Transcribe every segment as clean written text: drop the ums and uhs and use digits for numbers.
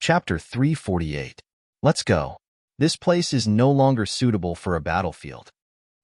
Chapter 348. Let's go. This place is no longer suitable for a battlefield.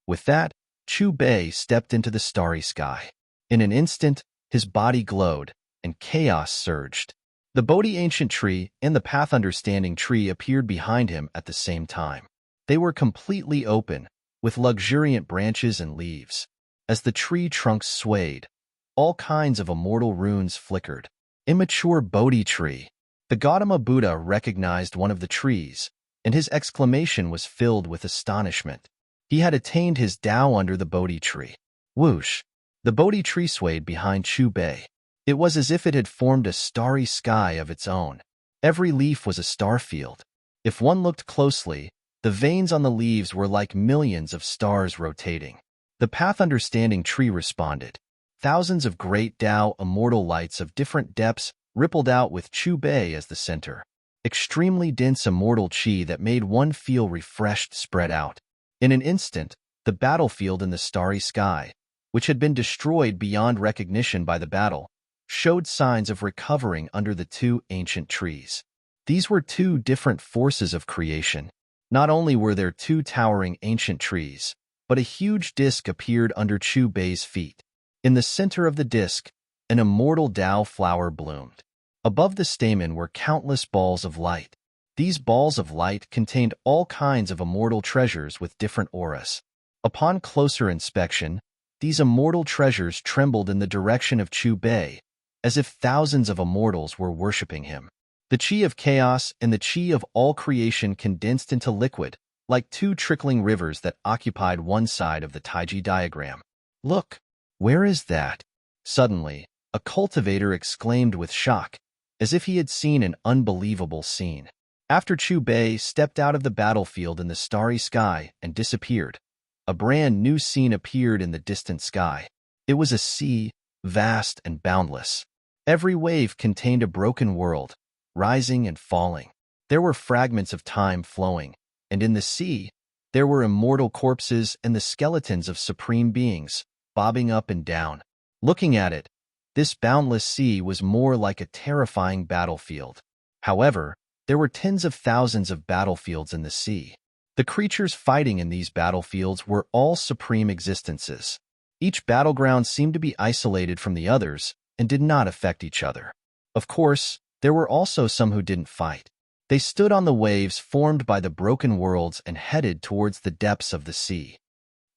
With that, Chu Bei stepped into the starry sky. In an instant, his body glowed, and chaos surged. The Bodhi ancient tree and the path understanding tree appeared behind him at the same time. They were completely open, with luxuriant branches and leaves. As the tree trunks swayed, all kinds of immortal runes flickered. Immature Bodhi tree. The Gautama Buddha recognized one of the trees, and his exclamation was filled with astonishment. He had attained his Tao under the Bodhi tree. Whoosh! The Bodhi tree swayed behind Chu Bei. It was as if it had formed a starry sky of its own. Every leaf was a star field. If one looked closely, the veins on the leaves were like millions of stars rotating. The path understanding tree responded. Thousands of great Tao immortal lights of different depths rippled out with Chu Bei as the center. Extremely dense immortal chi that made one feel refreshed spread out. In an instant, the battlefield in the starry sky, which had been destroyed beyond recognition by the battle, showed signs of recovering under the two ancient trees. These were two different forces of creation. Not only were there two towering ancient trees, but a huge disk appeared under Chu Bei's feet. In the center of the disk, an immortal Tao flower bloomed. Above the stamen were countless balls of light. These balls of light contained all kinds of immortal treasures with different auras. Upon closer inspection, these immortal treasures trembled in the direction of Chu Bei, as if thousands of immortals were worshipping him. The chi of chaos and the chi of all creation condensed into liquid, like two trickling rivers that occupied one side of the Taiji diagram. Look, where is that? Suddenly, a cultivator exclaimed with shock, as if he had seen an unbelievable scene. After Chu Bei stepped out of the battlefield in the starry sky and disappeared, a brand new scene appeared in the distant sky. It was a sea, vast and boundless. Every wave contained a broken world, rising and falling. There were fragments of time flowing, and in the sea, there were immortal corpses and the skeletons of supreme beings, bobbing up and down. Looking at it, this boundless sea was more like a terrifying battlefield. However, there were tens of thousands of battlefields in the sea. The creatures fighting in these battlefields were all supreme existences. Each battleground seemed to be isolated from the others and did not affect each other. Of course, there were also some who didn't fight. They stood on the waves formed by the broken worlds and headed towards the depths of the sea.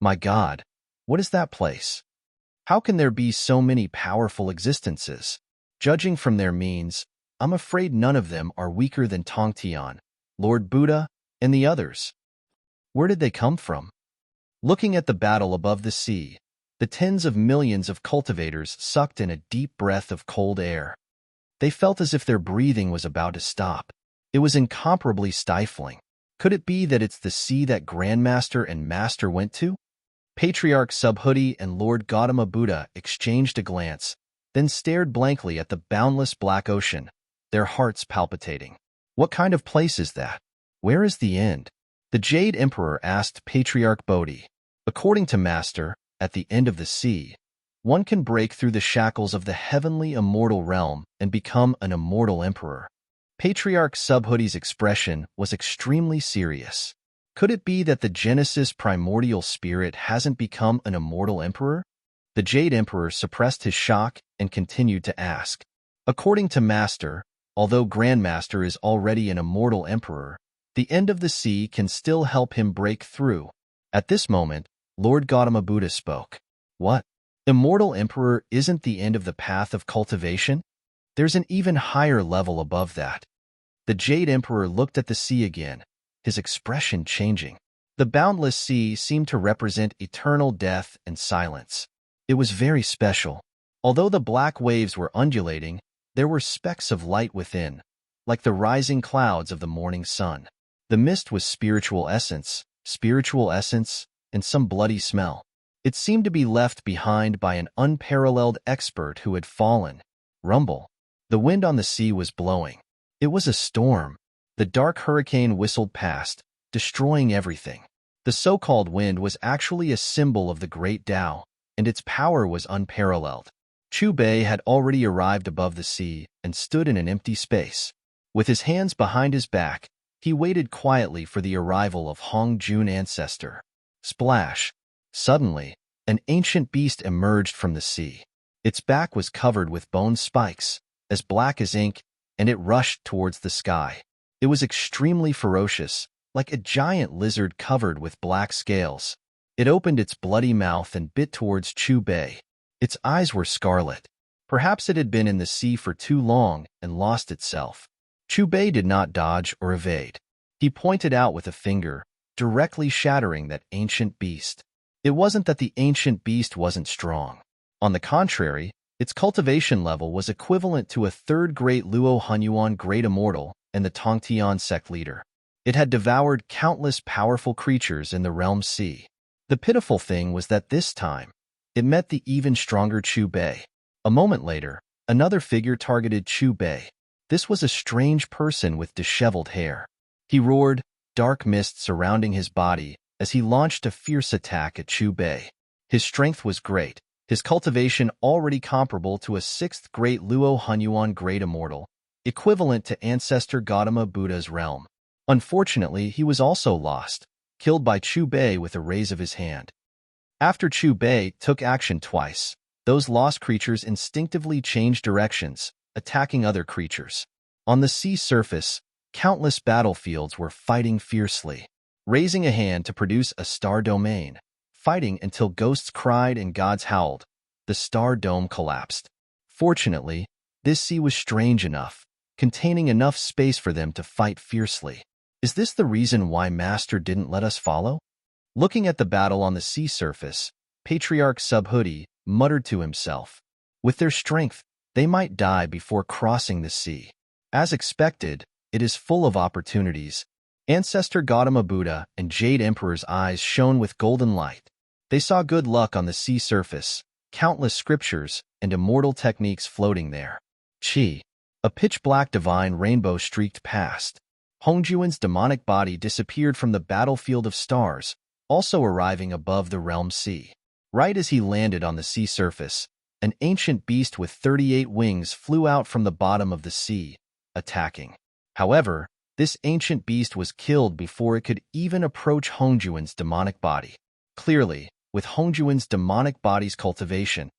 My God, what is that place? How can there be so many powerful existences? Judging from their means, I'm afraid none of them are weaker than Tongtian, Lord Buddha, and the others. Where did they come from? Looking at the battle above the sea, the tens of millions of cultivators sucked in a deep breath of cold air. They felt as if their breathing was about to stop. It was incomparably stifling. Could it be that it's the sea that Grandmaster and Master went to? Patriarch Subhuti and Lord Gautama Buddha exchanged a glance, then stared blankly at the boundless black ocean, their hearts palpitating. What kind of place is that? Where is the end? The Jade Emperor asked Patriarch Bodhi. According to Master, at the end of the sea, one can break through the shackles of the heavenly immortal realm and become an immortal emperor. Patriarch Subhuti's expression was extremely serious. Could it be that the Genesis primordial spirit hasn't become an immortal emperor? The Jade Emperor suppressed his shock and continued to ask. According to Master, although Grandmaster is already an immortal emperor, the end of the sea can still help him break through. At this moment, Lord Gautama Buddha spoke. What? Immortal emperor isn't the end of the path of cultivation? There's an even higher level above that. The Jade Emperor looked at the sea again, his expression changing. The boundless sea seemed to represent eternal death and silence. It was very special. Although the black waves were undulating, there were specks of light within, like the rising clouds of the morning sun. The mist was spiritual essence, and some bloody smell. It seemed to be left behind by an unparalleled expert who had fallen. Rumble. The wind on the sea was blowing. It was a storm. The dark hurricane whistled past, destroying everything. The so-called wind was actually a symbol of the great Tao, and its power was unparalleled. Chu Bei had already arrived above the sea and stood in an empty space. With his hands behind his back, he waited quietly for the arrival of Hong Jun ancestor. Splash! Suddenly, an ancient beast emerged from the sea. Its back was covered with bone spikes, as black as ink, and it rushed towards the sky. It was extremely ferocious, like a giant lizard covered with black scales. It opened its bloody mouth and bit towards Chu Bei. Its eyes were scarlet. Perhaps it had been in the sea for too long and lost itself. Chu Bei did not dodge or evade. He pointed out with a finger, directly shattering that ancient beast. It wasn't that the ancient beast wasn't strong. On the contrary, its cultivation level was equivalent to a third great Luo Hunyuan Great Immortal and the Tongtian sect leader. It had devoured countless powerful creatures in the realm sea. The pitiful thing was that this time, it met the even stronger Chu Bei. A moment later, another figure targeted Chu Bei. This was a strange person with disheveled hair. He roared, dark mist surrounding his body as he launched a fierce attack at Chu Bei. His strength was great, his cultivation already comparable to a sixth great Luo Hunyuan Great Immortal, equivalent to ancestor Gautama Buddha's realm. Unfortunately, he was also lost, killed by Chu Bei with a raise of his hand. After Chu Bei took action twice, those lost creatures instinctively changed directions, attacking other creatures. On the sea surface, countless battlefields were fighting fiercely, raising a hand to produce a star domain. Fighting until ghosts cried and gods howled, the star dome collapsed. Fortunately, this sea was strange enough, containing enough space for them to fight fiercely. Is this the reason why Master didn't let us follow? Looking at the battle on the sea surface, Patriarch Subhoodie muttered to himself. With their strength, they might die before crossing the sea. As expected, it is full of opportunities. Ancestor Gautama Buddha and Jade Emperor's eyes shone with golden light. They saw good luck on the sea surface, countless scriptures and immortal techniques floating there. Chi. A pitch-black divine rainbow streaked past. Hongjuan's demonic body disappeared from the battlefield of stars, also arriving above the realm sea. Right as he landed on the sea surface, an ancient beast with 38 wings flew out from the bottom of the sea, attacking. However, this ancient beast was killed before it could even approach Hongjuan's demonic body. Clearly, with Hongjuan's demonic body's cultivation,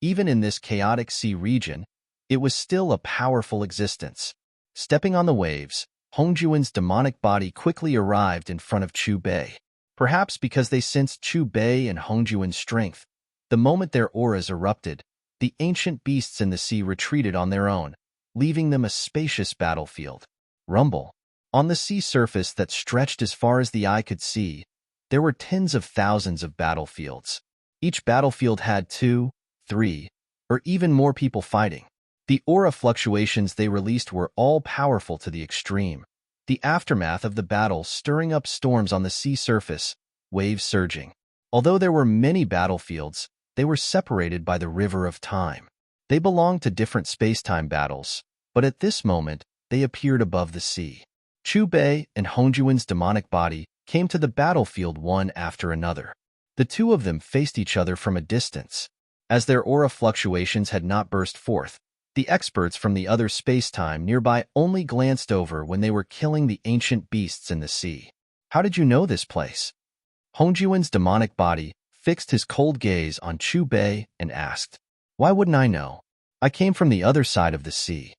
even in this chaotic sea region, it was still a powerful existence. Stepping on the waves, Hongjuan's demonic body quickly arrived in front of Chu Bei. Perhaps because they sensed Chu Bei and Hongjuan's strength, the moment their auras erupted, the ancient beasts in the sea retreated on their own, leaving them a spacious battlefield. Rumble. On the sea surface that stretched as far as the eye could see, there were tens of thousands of battlefields. Each battlefield had 2, 3, or even more people fighting. The aura fluctuations they released were all powerful to the extreme. The aftermath of the battle stirring up storms on the sea surface, waves surging. Although there were many battlefields, they were separated by the river of time. They belonged to different space-time battles, but at this moment, they appeared above the sea. Chu Bei and Hongjuan's demonic body came to the battlefield one after another. The two of them faced each other from a distance. As their aura fluctuations had not burst forth, the experts from the other space-time nearby only glanced over when they were killing the ancient beasts in the sea. How did you know this place? Hongjuan's demonic body fixed his cold gaze on Chu Bei and asked, Why wouldn't I know? I came from the other side of the sea.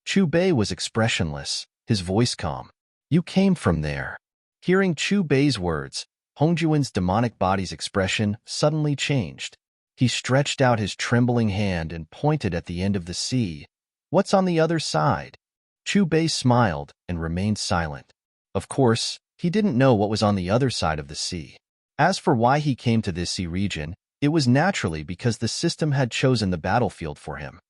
Chu Bei was expressionless, his voice calm. You came from there. Hearing Chu Bei's words, Hongjuan's demonic body's expression suddenly changed. He stretched out his trembling hand and pointed at the end of the sea. What's on the other side? Chu Bei smiled and remained silent. Of course, he didn't know what was on the other side of the sea. As for why he came to this sea region, it was naturally because the system had chosen the battlefield for him.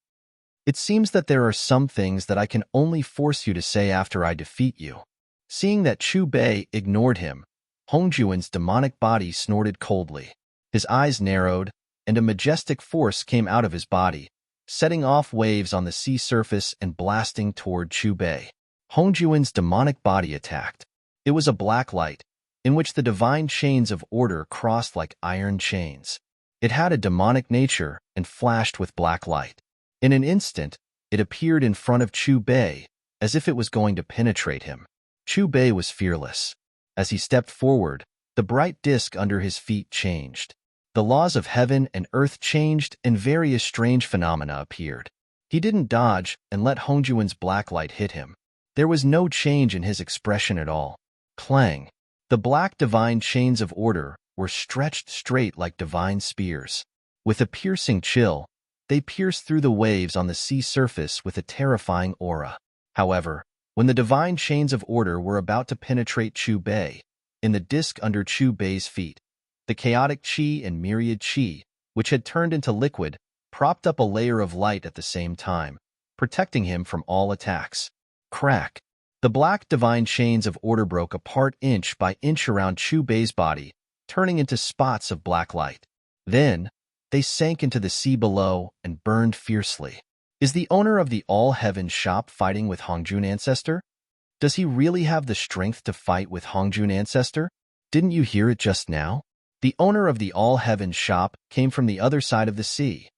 It seems that there are some things that I can only force you to say after I defeat you. Seeing that Chu Bei ignored him, Hongjuan's demonic body snorted coldly. His eyes narrowed, and a majestic force came out of his body, setting off waves on the sea surface and blasting toward Chu Bei. Hongjuan's demonic body attacked. It was a black light, in which the divine chains of order crossed like iron chains. It had a demonic nature and flashed with black light. In an instant, it appeared in front of Chu Bei, as if it was going to penetrate him. Chu Bei was fearless. As he stepped forward, the bright disk under his feet changed. The laws of heaven and earth changed, and various strange phenomena appeared. He didn't dodge and let Hongjuan's black light hit him. There was no change in his expression at all. Clang! The black divine chains of order were stretched straight like divine spears. With a piercing chill, they pierced through the waves on the sea surface with a terrifying aura. However, when the divine chains of order were about to penetrate Chu Bei, in the disk under Chu Bei's feet, the chaotic qi and myriad qi, which had turned into liquid, propped up a layer of light at the same time, protecting him from all attacks. Crack! The black divine chains of order broke apart inch by inch around Chu Bei's body, turning into spots of black light. Then, they sank into the sea below and burned fiercely. Is the owner of the All-Heaven shop fighting with Hongjun Ancestor? Does he really have the strength to fight with Hongjun Ancestor? Didn't you hear it just now? The owner of the All-Heaven shop came from the other side of the sea.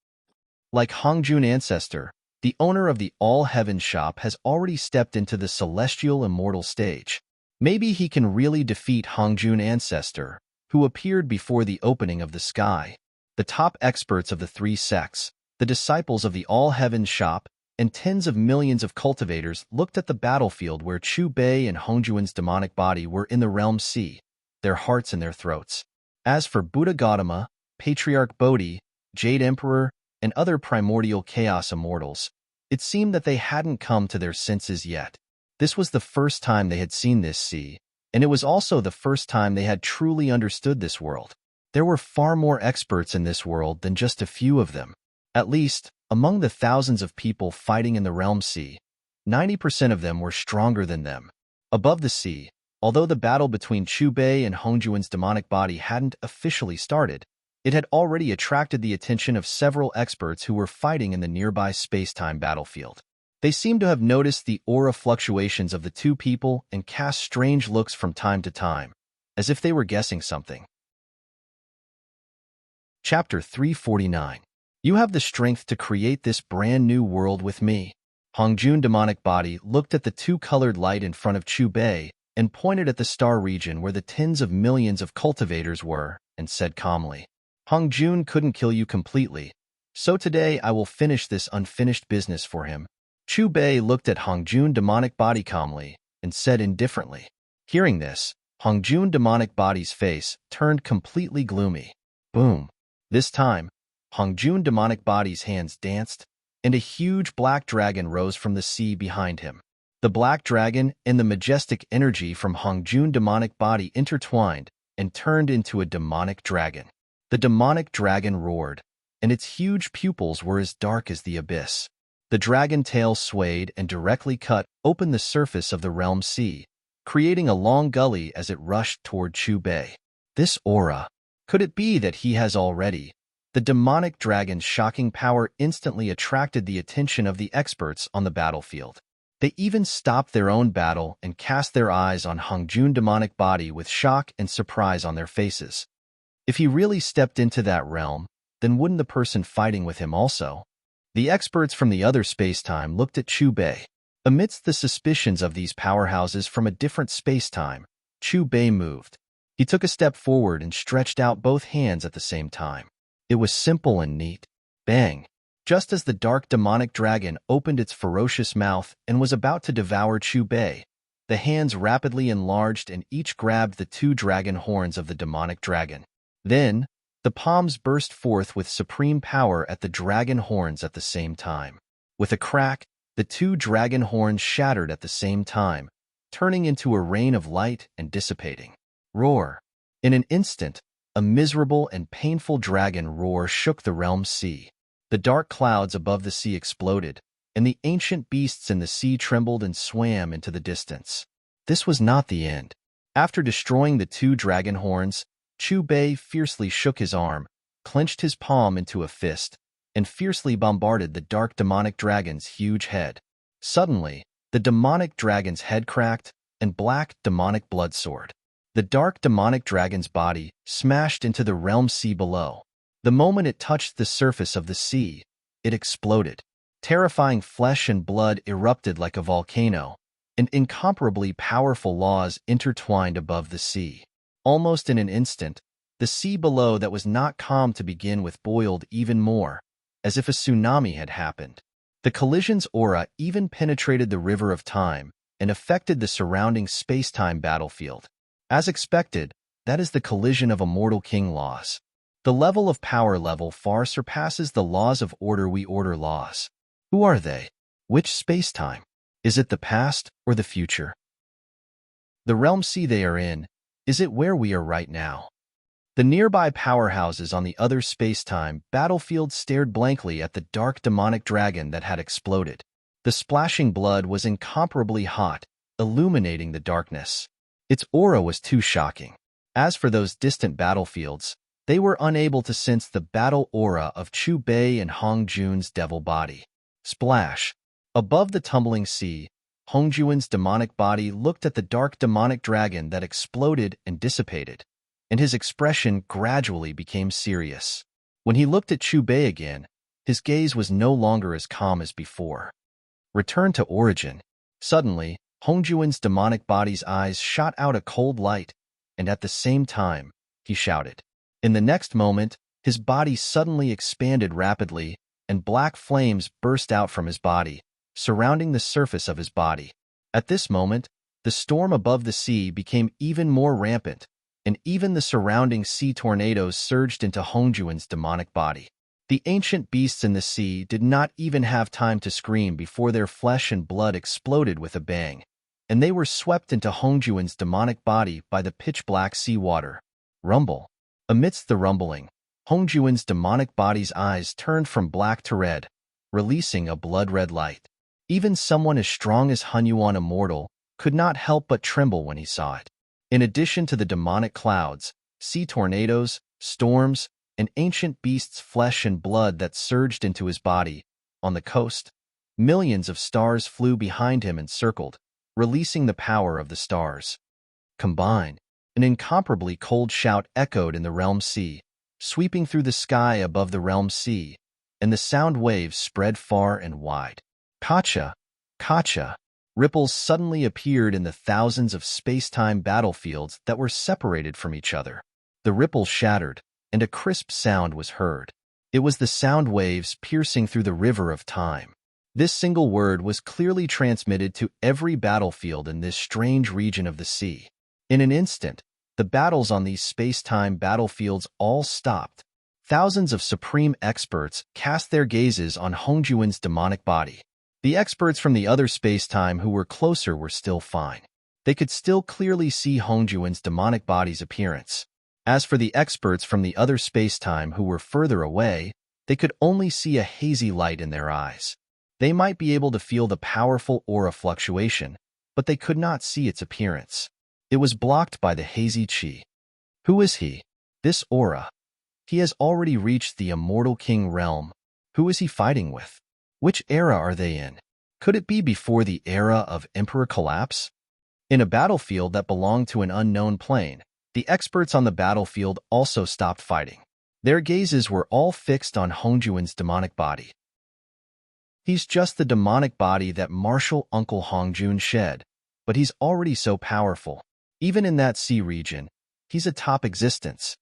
Like Hongjun Ancestor, the owner of the All-Heaven shop has already stepped into the celestial immortal stage. Maybe he can really defeat Hongjun Ancestor, who appeared before the opening of the sky. The top experts of the three sects, the disciples of the All-Heaven shop, and tens of millions of cultivators looked at the battlefield where Chu Bei and Hongjuan's demonic body were in the realm sea, their hearts in their throats. As for Buddha Gautama, Patriarch Bodhi, Jade Emperor, and other primordial chaos immortals, it seemed that they hadn't come to their senses yet. This was the first time they had seen this sea, and it was also the first time they had truly understood this world. There were far more experts in this world than just a few of them. At least, among the thousands of people fighting in the realm sea, 90% of them were stronger than them. Above the sea, although the battle between Chu Bei and Hongjuan's demonic body hadn't officially started, it had already attracted the attention of several experts who were fighting in the nearby space-time battlefield. They seemed to have noticed the aura fluctuations of the two people and cast strange looks from time to time, as if they were guessing something. Chapter 349. You have the strength to create this brand new world with me. Hongjun demonic body looked at the two-colored light in front of Chu Bei and pointed at the star region where the tens of millions of cultivators were, and said calmly, Hongjun couldn't kill you completely, so today I will finish this unfinished business for him. Chu Bei looked at Hongjun demonic body calmly and said indifferently. Hearing this, Hongjun demonic body's face turned completely gloomy. Boom. This time, Hongjun demonic body's hands danced, and a huge black dragon rose from the sea behind him. The black dragon and the majestic energy from Hongjun demonic body intertwined and turned into a demonic dragon. The demonic dragon roared, and its huge pupils were as dark as the abyss. The dragon tail swayed and directly cut open the surface of the realm sea, creating a long gully as it rushed toward Chu Bei. This aura, could it be that he has already? The demonic dragon's shocking power instantly attracted the attention of the experts on the battlefield. They even stopped their own battle and cast their eyes on Hongjun demonic body with shock and surprise on their faces. If he really stepped into that realm, then wouldn't the person fighting with him also? The experts from the other space-time looked at Chu Bei. Amidst the suspicions of these powerhouses from a different space-time, Chu Bei moved. He took a step forward and stretched out both hands at the same time. It was simple and neat. Bang! Just as the dark demonic dragon opened its ferocious mouth and was about to devour Chu Bei, the hands rapidly enlarged and each grabbed the two dragon horns of the demonic dragon. Then, the palms burst forth with supreme power at the dragon horns at the same time. With a crack, the two dragon horns shattered at the same time, turning into a rain of light and dissipating. Roar! In an instant, a miserable and painful dragon roar shook the realm sea. The dark clouds above the sea exploded, and the ancient beasts in the sea trembled and swam into the distance. This was not the end. After destroying the two dragon horns, Chu Bei fiercely shook his arm, clenched his palm into a fist, and fiercely bombarded the dark demonic dragon's huge head. Suddenly, the demonic dragon's head cracked, and black demonic blood soared. The dark demonic dragon's body smashed into the realm sea below. The moment it touched the surface of the sea, it exploded. Terrifying flesh and blood erupted like a volcano, and incomparably powerful laws intertwined above the sea. Almost in an instant, the sea below that was not calm to begin with boiled even more, as if a tsunami had happened. The collision's aura even penetrated the river of time and affected the surrounding space-time battlefield. As expected, that is the collision of immortal king laws. The level of power level far surpasses the laws of order we order laws. Who are they? Which space-time? Is it the past or the future? The realm sea they are in, is it where we are right now? The nearby powerhouses on the other space-time battlefield stared blankly at the dark demonic dragon that had exploded. The splashing blood was incomparably hot, illuminating the darkness. Its aura was too shocking. As for those distant battlefields, they were unable to sense the battle aura of Chu Bei and Hong Jun's devil body. Splash! Above the tumbling sea, Hong Jun's demonic body looked at the dark demonic dragon that exploded and dissipated, and his expression gradually became serious. When he looked at Chu Bei again, his gaze was no longer as calm as before. Return to origin. Suddenly, Hong Jun's demonic body's eyes shot out a cold light, and at the same time, he shouted. In the next moment, his body suddenly expanded rapidly, and black flames burst out from his body, surrounding the surface of his body. At this moment, the storm above the sea became even more rampant, and even the surrounding sea tornadoes surged into Hong Jun's demonic body. The ancient beasts in the sea did not even have time to scream before their flesh and blood exploded with a bang, and they were swept into Hong Jun's demonic body by the pitch-black seawater. Rumble. Amidst the rumbling, Hong Jun's demonic body's eyes turned from black to red, releasing a blood-red light. Even someone as strong as Hun Yuan Immortal could not help but tremble when he saw it. In addition to the demonic clouds, sea tornadoes, storms, and ancient beasts' flesh and blood that surged into his body, on the coast, millions of stars flew behind him and circled, releasing the power of the stars. Combined, an incomparably cold shout echoed in the realm sea, sweeping through the sky above the realm sea, and the sound waves spread far and wide. Kacha! Kacha! Ripples suddenly appeared in the thousands of space-time battlefields that were separated from each other. The ripples shattered, and a crisp sound was heard. It was the sound waves piercing through the river of time. This single word was clearly transmitted to every battlefield in this strange region of the sea. In an instant, the battles on these space-time battlefields all stopped. Thousands of supreme experts cast their gazes on Hong Jun's demonic body. The experts from the other space-time who were closer were still fine. They could still clearly see Hong Jun's demonic body's appearance. As for the experts from the other space-time who were further away, they could only see a hazy light in their eyes. They might be able to feel the powerful aura fluctuation, but they could not see its appearance. It was blocked by the hazy chi. Who is he? This aura. He has already reached the immortal king realm. Who is he fighting with? Which era are they in? Could it be before the era of Emperor Collapse? In a battlefield that belonged to an unknown plane, the experts on the battlefield also stopped fighting. Their gazes were all fixed on Hong Jun's demonic body. He's just the demonic body that martial Uncle Hong Jun shed, but he's already so powerful. Even in that sea region, he's a top existence.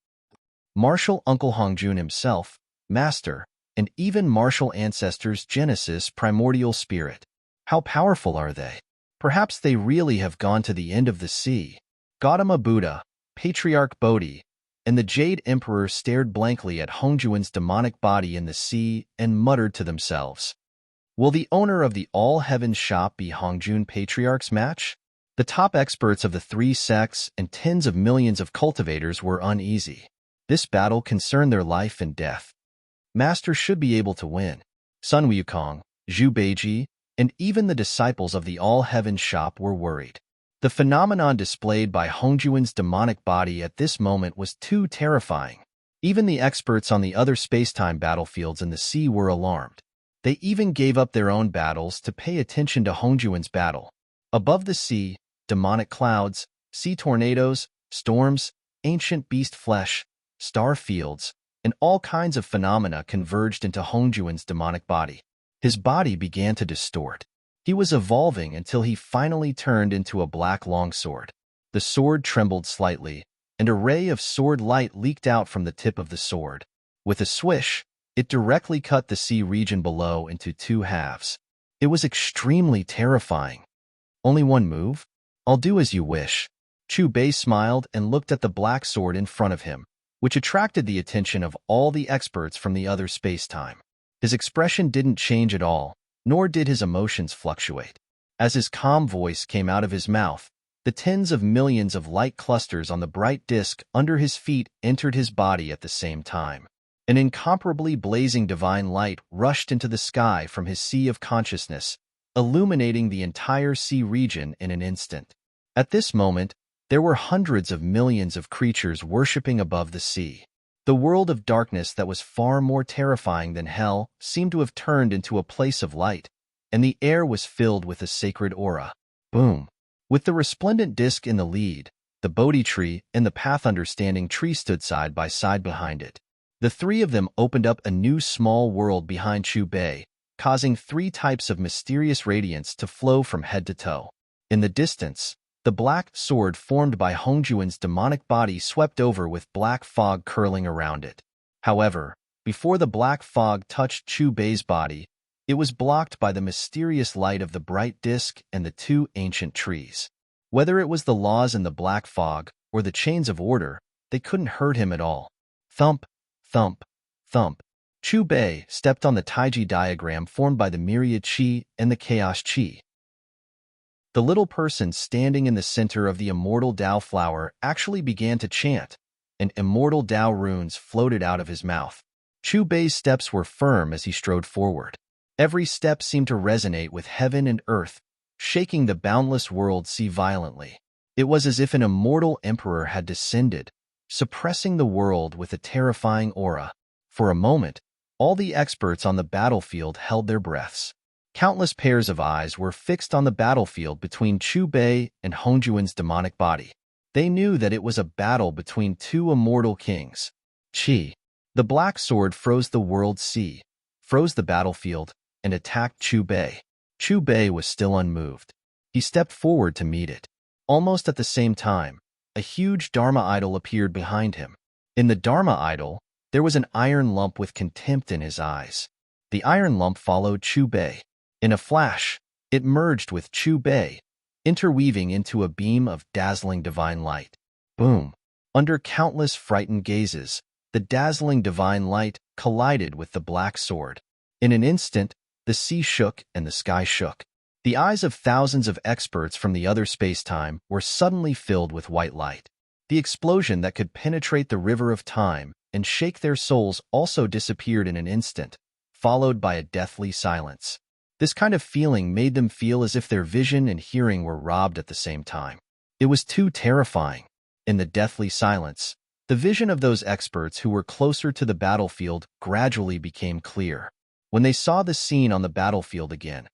Martial Uncle Hong Jun himself, Master, and even martial ancestors Genesis Primordial Spirit. How powerful are they? Perhaps they really have gone to the end of the sea. Gautama Buddha, Patriarch Bodhi, and the Jade Emperor stared blankly at Hong Jun's demonic body in the sea and muttered to themselves. Will the owner of the All-Heaven shop be Hong Jun Patriarch's match? The top experts of the three sects and tens of millions of cultivators were uneasy. This battle concerned their life and death. Master should be able to win. Sun Wukong, Zhu Beiji, and even the disciples of the All-Heaven shop were worried. The phenomenon displayed by Hong Jun's demonic body at this moment was too terrifying. Even the experts on the other space-time battlefields in the sea were alarmed. They even gave up their own battles to pay attention to Hong Jun's battle. Above the sea, demonic clouds, sea tornadoes, storms, ancient beast flesh, star fields, and all kinds of phenomena converged into Hong Jun's demonic body. His body began to distort. He was evolving until he finally turned into a black longsword. The sword trembled slightly, and a ray of sword light leaked out from the tip of the sword. With a swish, it directly cut the sea region below into two halves. It was extremely terrifying. Only one move? I'll do as you wish. Chu Bei smiled and looked at the black sword in front of him, which attracted the attention of all the experts from the other space-time. His expression didn't change at all, nor did his emotions fluctuate. As his calm voice came out of his mouth, the tens of millions of light clusters on the bright disk under his feet entered his body at the same time. An incomparably blazing divine light rushed into the sky from his sea of consciousness, illuminating the entire sea region in an instant. At this moment, there were hundreds of millions of creatures worshipping above the sea. The world of darkness that was far more terrifying than hell seemed to have turned into a place of light, and the air was filled with a sacred aura. Boom! With the resplendent disk in the lead, the Bodhi tree and the path understanding tree stood side by side behind it. The three of them opened up a new small world behind Chu Bei, causing three types of mysterious radiance to flow from head to toe. In the distance, the black sword formed by Hongjuan's demonic body swept over with black fog curling around it. However, before the black fog touched Chu Bei's body, it was blocked by the mysterious light of the bright disk and the two ancient trees. Whether it was the laws in the black fog or the chains of order, they couldn't hurt him at all. Thump, thump, thump. Chu Bei stepped on the Taiji diagram formed by the myriad qi and the chaos qi. The little person standing in the center of the immortal Dao flower actually began to chant, and immortal Dao runes floated out of his mouth. Chu Bei's steps were firm as he strode forward. Every step seemed to resonate with heaven and earth, shaking the boundless world sea violently. It was as if an immortal emperor had descended, suppressing the world with a terrifying aura. For a moment, all the experts on the battlefield held their breaths. Countless pairs of eyes were fixed on the battlefield between Chu Bei and Hongjuan's demonic body. They knew that it was a battle between two immortal kings. Qi. The black sword froze the world's sea, froze the battlefield, and attacked Chu Bei. Chu Bei was still unmoved. He stepped forward to meet it. Almost at the same time, a huge Dharma idol appeared behind him. In the Dharma idol, there was an iron lump with contempt in his eyes. The iron lump followed Chu Bei. In a flash, it merged with Chu Bei, interweaving into a beam of dazzling divine light. Boom! Under countless frightened gazes, the dazzling divine light collided with the black sword. In an instant, the sea shook and the sky shook. The eyes of thousands of experts from the other space-time were suddenly filled with white light. The explosion that could penetrate the river of time and shake their souls also disappeared in an instant, followed by a deathly silence. This kind of feeling made them feel as if their vision and hearing were robbed at the same time. It was too terrifying. In the deathly silence, the vision of those experts who were closer to the battlefield gradually became clear. When they saw the scene on the battlefield again,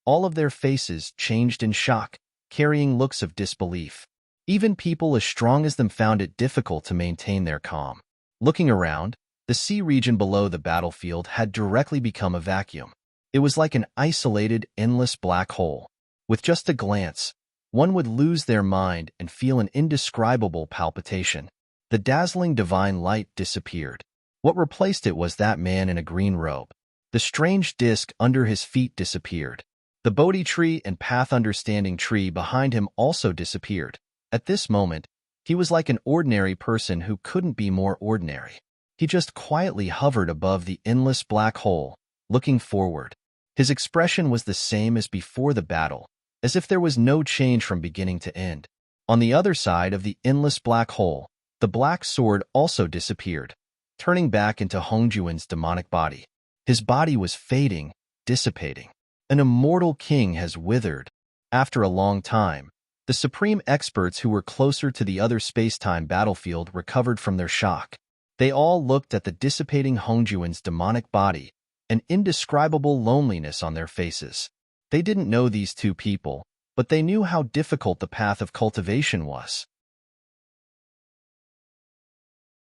all of their faces changed in shock, carrying looks of disbelief. Even people as strong as them found it difficult to maintain their calm. Looking around, the sea region below the battlefield had directly become a vacuum. It was like an isolated, endless black hole. With just a glance, one would lose their mind and feel an indescribable palpitation. The dazzling divine light disappeared. What replaced it was that man in a green robe. The strange disk under his feet disappeared. The Bodhi tree and path understanding tree behind him also disappeared. At this moment, he was like an ordinary person who couldn't be more ordinary. He just quietly hovered above the endless black hole, looking forward. His expression was the same as before the battle, as if there was no change from beginning to end. On the other side of the endless black hole, the black sword also disappeared, turning back into Hongjuan's demonic body. His body was fading, dissipating. An immortal king has withered. After a long time, the supreme experts who were closer to the other space-time battlefield recovered from their shock. They all looked at the dissipating Hongjuan's demonic body, an indescribable loneliness on their faces. They didn't know these two people, but they knew how difficult the path of cultivation was.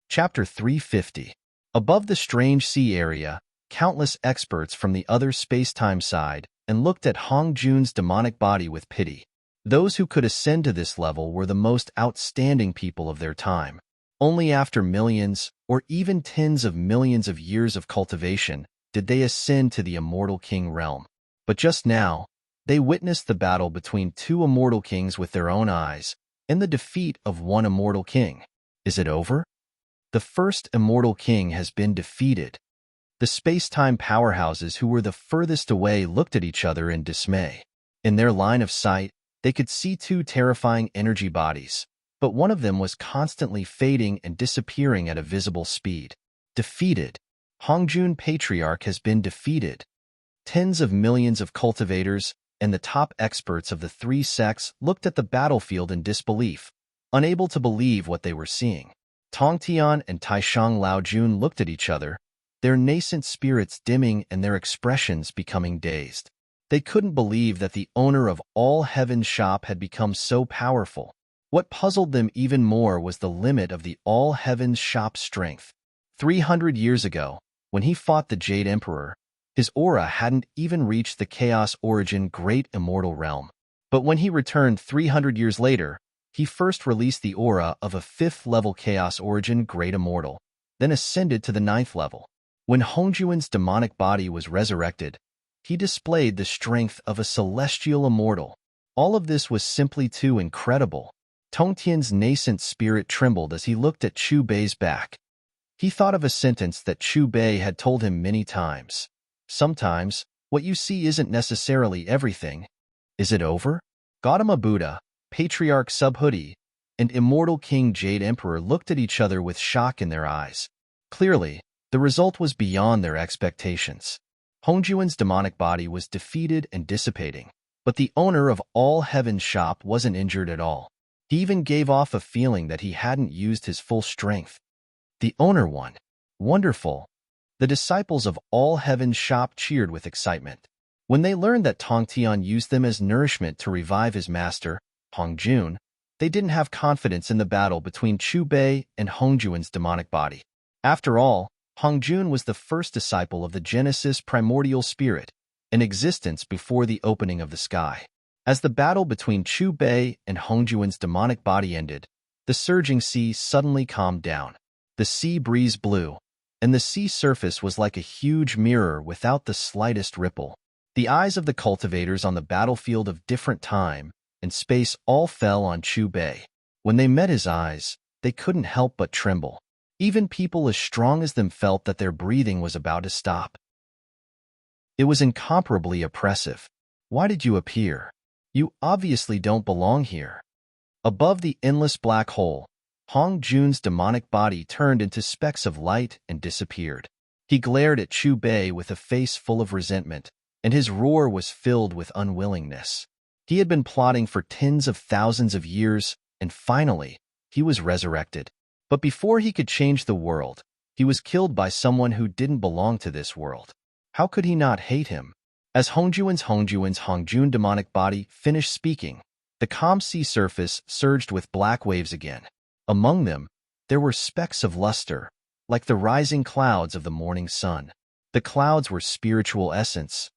Chapter 350. Above the strange sea area, countless experts from the other space-time side and looked at Hong Jun's demonic body with pity. Those who could ascend to this level were the most outstanding people of their time. Only after millions, or even tens of millions of years of cultivation, did they ascend to the immortal king realm. But just now, they witnessed the battle between two immortal kings with their own eyes, and the defeat of one immortal king. Is it over? The first immortal king has been defeated. The space-time powerhouses who were the furthest away looked at each other in dismay. In their line of sight, they could see two terrifying energy bodies, but one of them was constantly fading and disappearing at a visible speed. Defeated. Hongjun Patriarch has been defeated. Tens of millions of cultivators and the top experts of the three sects looked at the battlefield in disbelief, unable to believe what they were seeing. Tongtian and Taishang Laojun looked at each other, their nascent spirits dimming and their expressions becoming dazed. They couldn't believe that the owner of all Heaven's shop had become so powerful. What puzzled them even more was the limit of the All Heaven's shop's strength. 300 years ago, when he fought the Jade Emperor, his aura hadn't even reached the Chaos Origin Great Immortal Realm. But when he returned 300 years later, he first released the aura of a 5th-level Chaos Origin Great Immortal, then ascended to the 9th level. When Hongjuan's demonic body was resurrected, he displayed the strength of a celestial immortal. All of this was simply too incredible. Tongtian's nascent spirit trembled as he looked at Chu Bei's back. He thought of a sentence that Chu Bei had told him many times. Sometimes, what you see isn't necessarily everything. Is it over? Gautama Buddha, Patriarch Subhuti, and Immortal King Jade Emperor looked at each other with shock in their eyes. Clearly, the result was beyond their expectations. Hongjuan's demonic body was defeated and dissipating, but the owner of All Heaven's shop wasn't injured at all. He even gave off a feeling that he hadn't used his full strength. The owner won. Wonderful. The disciples of All Heaven's shop cheered with excitement. When they learned that Tongtian used them as nourishment to revive his master, Hongjun, they didn't have confidence in the battle between Chu Bei and Hongjuan's demonic body. After all, Hongjun was the first disciple of the Genesis primordial spirit, in existence before the opening of the sky. As the battle between Chu Bei and Hongjuan's demonic body ended, the surging sea suddenly calmed down. The sea breeze blew, and the sea surface was like a huge mirror without the slightest ripple. The eyes of the cultivators on the battlefield of different time and space all fell on Chu Bei. When they met his eyes, they couldn't help but tremble. Even people as strong as them felt that their breathing was about to stop. It was incomparably oppressive. Why did you appear? You obviously don't belong here. Above the endless black hole, Hong Jun's demonic body turned into specks of light and disappeared. He glared at Chu Bei with a face full of resentment, and his roar was filled with unwillingness. He had been plotting for tens of thousands of years, and finally, he was resurrected. But before he could change the world, he was killed by someone who didn't belong to this world. How could he not hate him? As Hongjuan's Hongjun demonic body finished speaking, the calm sea surface surged with black waves again. Among them, there were specks of luster, like the rising clouds of the morning sun. The clouds were spiritual essence,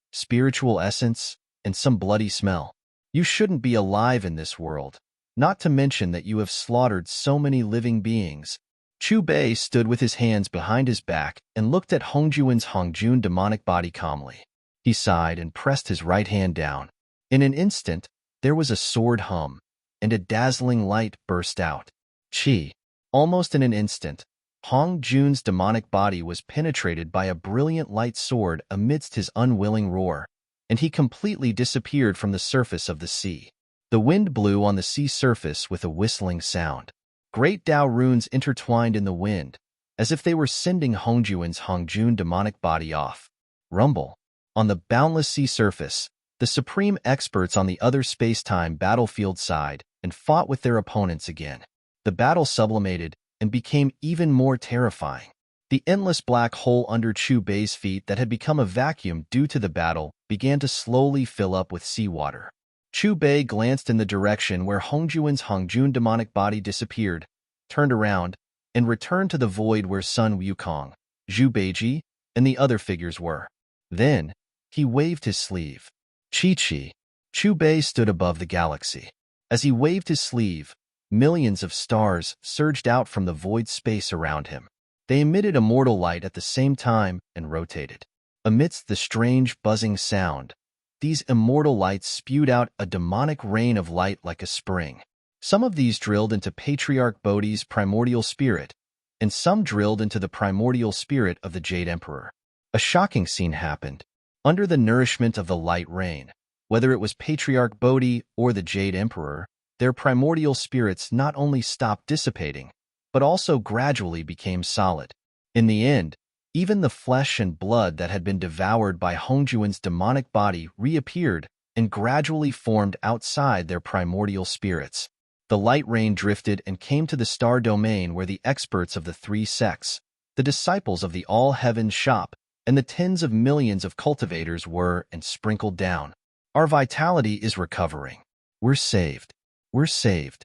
and some bloody smell. You shouldn't be alive in this world, not to mention that you have slaughtered so many living beings. Chu Bei stood with his hands behind his back and looked at Hongjuan's Hongjun demonic body calmly. He sighed and pressed his right hand down. In an instant, there was a sword hum, and a dazzling light burst out. Chi. Almost in an instant, Hongjun's demonic body was penetrated by a brilliant light sword amidst his unwilling roar, and he completely disappeared from the surface of the sea. The wind blew on the sea surface with a whistling sound. Great Tao runes intertwined in the wind, as if they were sending Hongjuan's Hongjun demonic body off. Rumble. On the boundless sea surface, the supreme experts on the other space-time battlefield sighed and fought with their opponents again. The battle sublimated and became even more terrifying. The endless black hole under Chu Bei's feet that had become a vacuum due to the battle began to slowly fill up with seawater. Chu Bei glanced in the direction where Hongjuan's Hongjun demonic body disappeared, turned around, and returned to the void where Sun Wukong, Zhu Beiji, and the other figures were. Then, he waved his sleeve. Chi-Chi. Chu Bei stood above the galaxy. As he waved his sleeve, millions of stars surged out from the void space around him. They emitted immortal light at the same time and rotated. Amidst the strange buzzing sound, these immortal lights spewed out a demonic rain of light like a spring. Some of these drilled into Patriarch Bodhi's primordial spirit, and some drilled into the primordial spirit of the Jade Emperor. A shocking scene happened. Under the nourishment of the light rain, whether it was Patriarch Bodhi or the Jade Emperor, their primordial spirits not only stopped dissipating, but also gradually became solid. In the end, even the flesh and blood that had been devoured by Hongjuan's demonic body reappeared and gradually formed outside their primordial spirits. The light rain drifted and came to the star domain where the experts of the three sects, the disciples of the all-heaven shop, and the tens of millions of cultivators were and sprinkled down. Our vitality is recovering. We're saved. We're saved.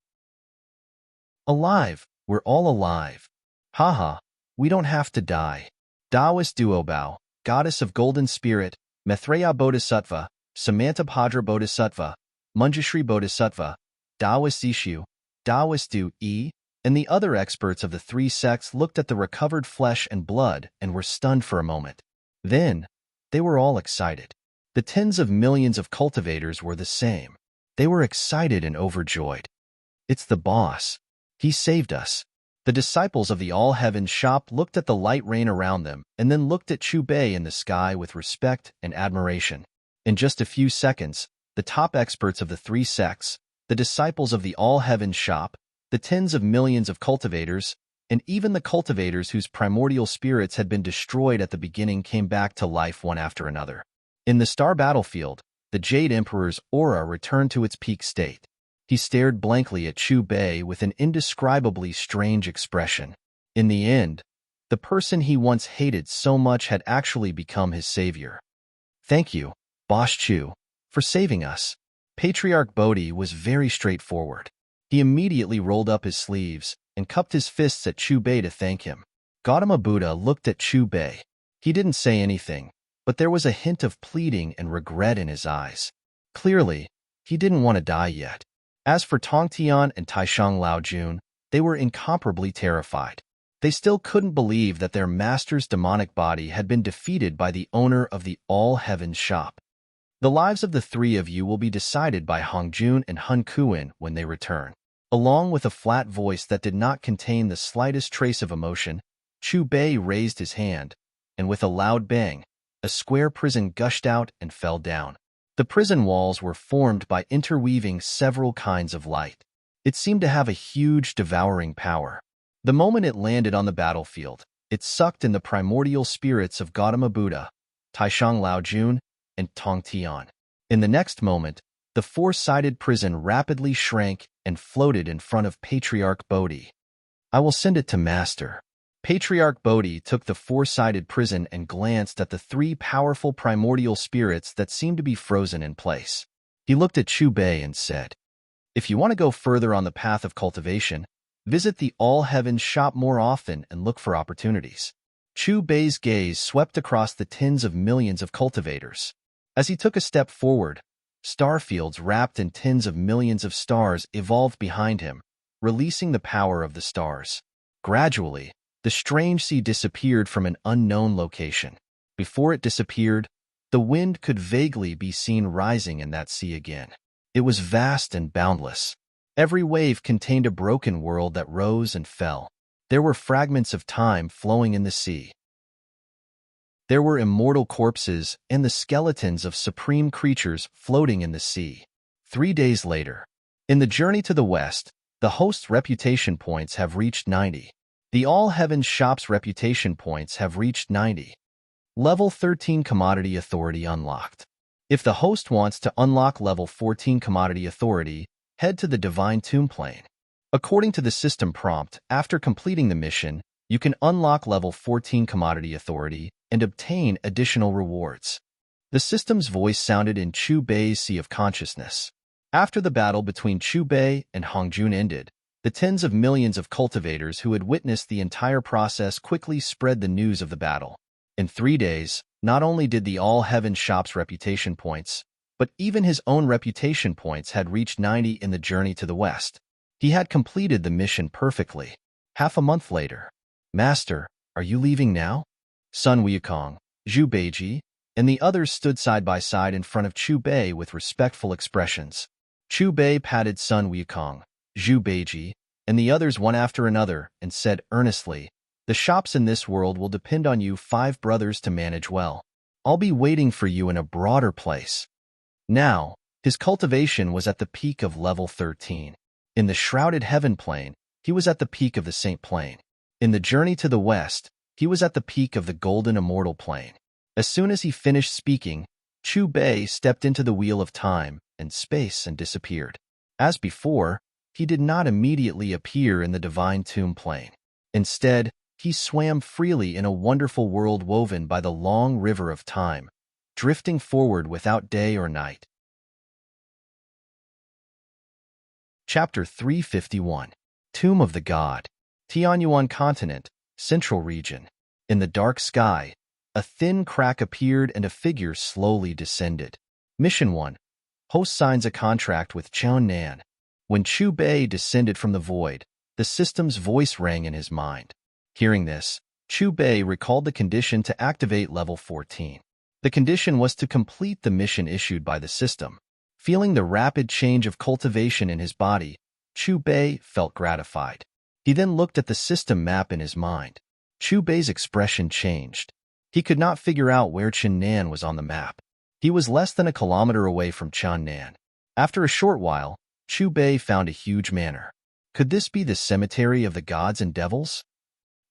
Alive. We're all alive. Haha, we don't have to die. Taoist Duobao, Goddess of Golden Spirit, Maitreya Bodhisattva, Samantabhadra Bodhisattva, Manjushri Bodhisattva, Taoist Ishu, Taoist Du E, and the other experts of the three sects looked at the recovered flesh and blood and were stunned for a moment. Then, they were all excited. The tens of millions of cultivators were the same. They were excited and overjoyed. It's the boss. He saved us. The disciples of the all-heaven shop looked at the light rain around them and then looked at Chu Bei in the sky with respect and admiration. In just a few seconds, the top experts of the three sects, the disciples of the all-heaven shop, the tens of millions of cultivators, and even the cultivators whose primordial spirits had been destroyed at the beginning came back to life one after another. In the star battlefield, the Jade Emperor's aura returned to its peak state. He stared blankly at Chu Bei with an indescribably strange expression. In the end, the person he once hated so much had actually become his savior. Thank you, Boss Chu, for saving us. Patriarch Bodhi was very straightforward. He immediately rolled up his sleeves and cupped his fists at Chu Bei to thank him. Gautama Buddha looked at Chu Bei. He didn't say anything, but there was a hint of pleading and regret in his eyes. Clearly, he didn't want to die yet. As for Tongtian and Taishang Laojun, they were incomparably terrified. They still couldn't believe that their master's demonic body had been defeated by the owner of the all-heaven shop. The lives of the three of you will be decided by Hongjun and Hun Kuan when they return. Along with a flat voice that did not contain the slightest trace of emotion, Chu Bei raised his hand, and with a loud bang, a square prison gushed out and fell down. The prison walls were formed by interweaving several kinds of light. It seemed to have a huge devouring power. The moment it landed on the battlefield, it sucked in the primordial spirits of Gautama Buddha, Taishang Laojun, and Tongtian. In the next moment, the four-sided prison rapidly shrank and floated in front of Patriarch Bodhi. I will send it to Master. Patriarch Bodhi took the four-sided prison and glanced at the three powerful primordial spirits that seemed to be frozen in place. He looked at Chu Bei and said, "If you want to go further on the path of cultivation, visit the all-heaven shop more often and look for opportunities." Chu Bei's gaze swept across the tens of millions of cultivators. As he took a step forward, starfields wrapped in tens of millions of stars evolved behind him, releasing the power of the stars. Gradually, the strange sea disappeared from an unknown location. Before it disappeared, the wind could vaguely be seen rising in that sea again. It was vast and boundless. Every wave contained a broken world that rose and fell. There were fragments of time flowing in the sea. There were immortal corpses and the skeletons of supreme creatures floating in the sea. 3 days later, in the journey to the west, the host's reputation points have reached 90. The all-heaven shop's reputation points have reached 90. Level 13 Commodity Authority unlocked. If the host wants to unlock Level 14 Commodity Authority, head to the Divine Tomb Plane. According to the system prompt, after completing the mission, you can unlock Level 14 Commodity Authority and obtain additional rewards. The system's voice sounded in Chu Bei's Sea of Consciousness. After the battle between Chu Bei and Hongjun ended, the tens of millions of cultivators who had witnessed the entire process quickly spread the news of the battle. In 3 days, not only did the All-Heaven shop's reputation points, but even his own reputation points had reached 90 in the journey to the west. He had completed the mission perfectly. Half a month later, "Master, are you leaving now?" Sun Wukong, Zhu Beiji, and the others stood side by side in front of Chu Bei with respectful expressions. Chu Bei patted Sun Wukong, Zhu Beiji, and the others one after another and said earnestly, "The shops in this world will depend on you 5 brothers to manage well. I'll be waiting for you in a broader place." Now, his cultivation was at the peak of level 13. In the Shrouded Heaven Plane, he was at the peak of the Saint Plane. In the journey to the west, he was at the peak of the Golden Immortal Plane. As soon as he finished speaking, Chu Bei stepped into the wheel of time and space and disappeared. As before, he did not immediately appear in the Divine Tomb Plane. Instead, he swam freely in a wonderful world woven by the long river of time, drifting forward without day or night. Chapter 351. Tomb of the God. Tianyuan Continent, Central Region. In the dark sky, a thin crack appeared and a figure slowly descended. Mission 1. Host signs a contract with Chao Nan. When Chu Bei descended from the void, the system's voice rang in his mind. Hearing this, Chu Bei recalled the condition to activate level 14. The condition was to complete the mission issued by the system. Feeling the rapid change of cultivation in his body, Chu Bei felt gratified. He then looked at the system map in his mind. Chu Bei's expression changed. He could not figure out where Changnan was on the map. He was less than a kilometer away from Changnan. After a short while, Chu Bei found a huge manor. Could this be the cemetery of the gods and devils?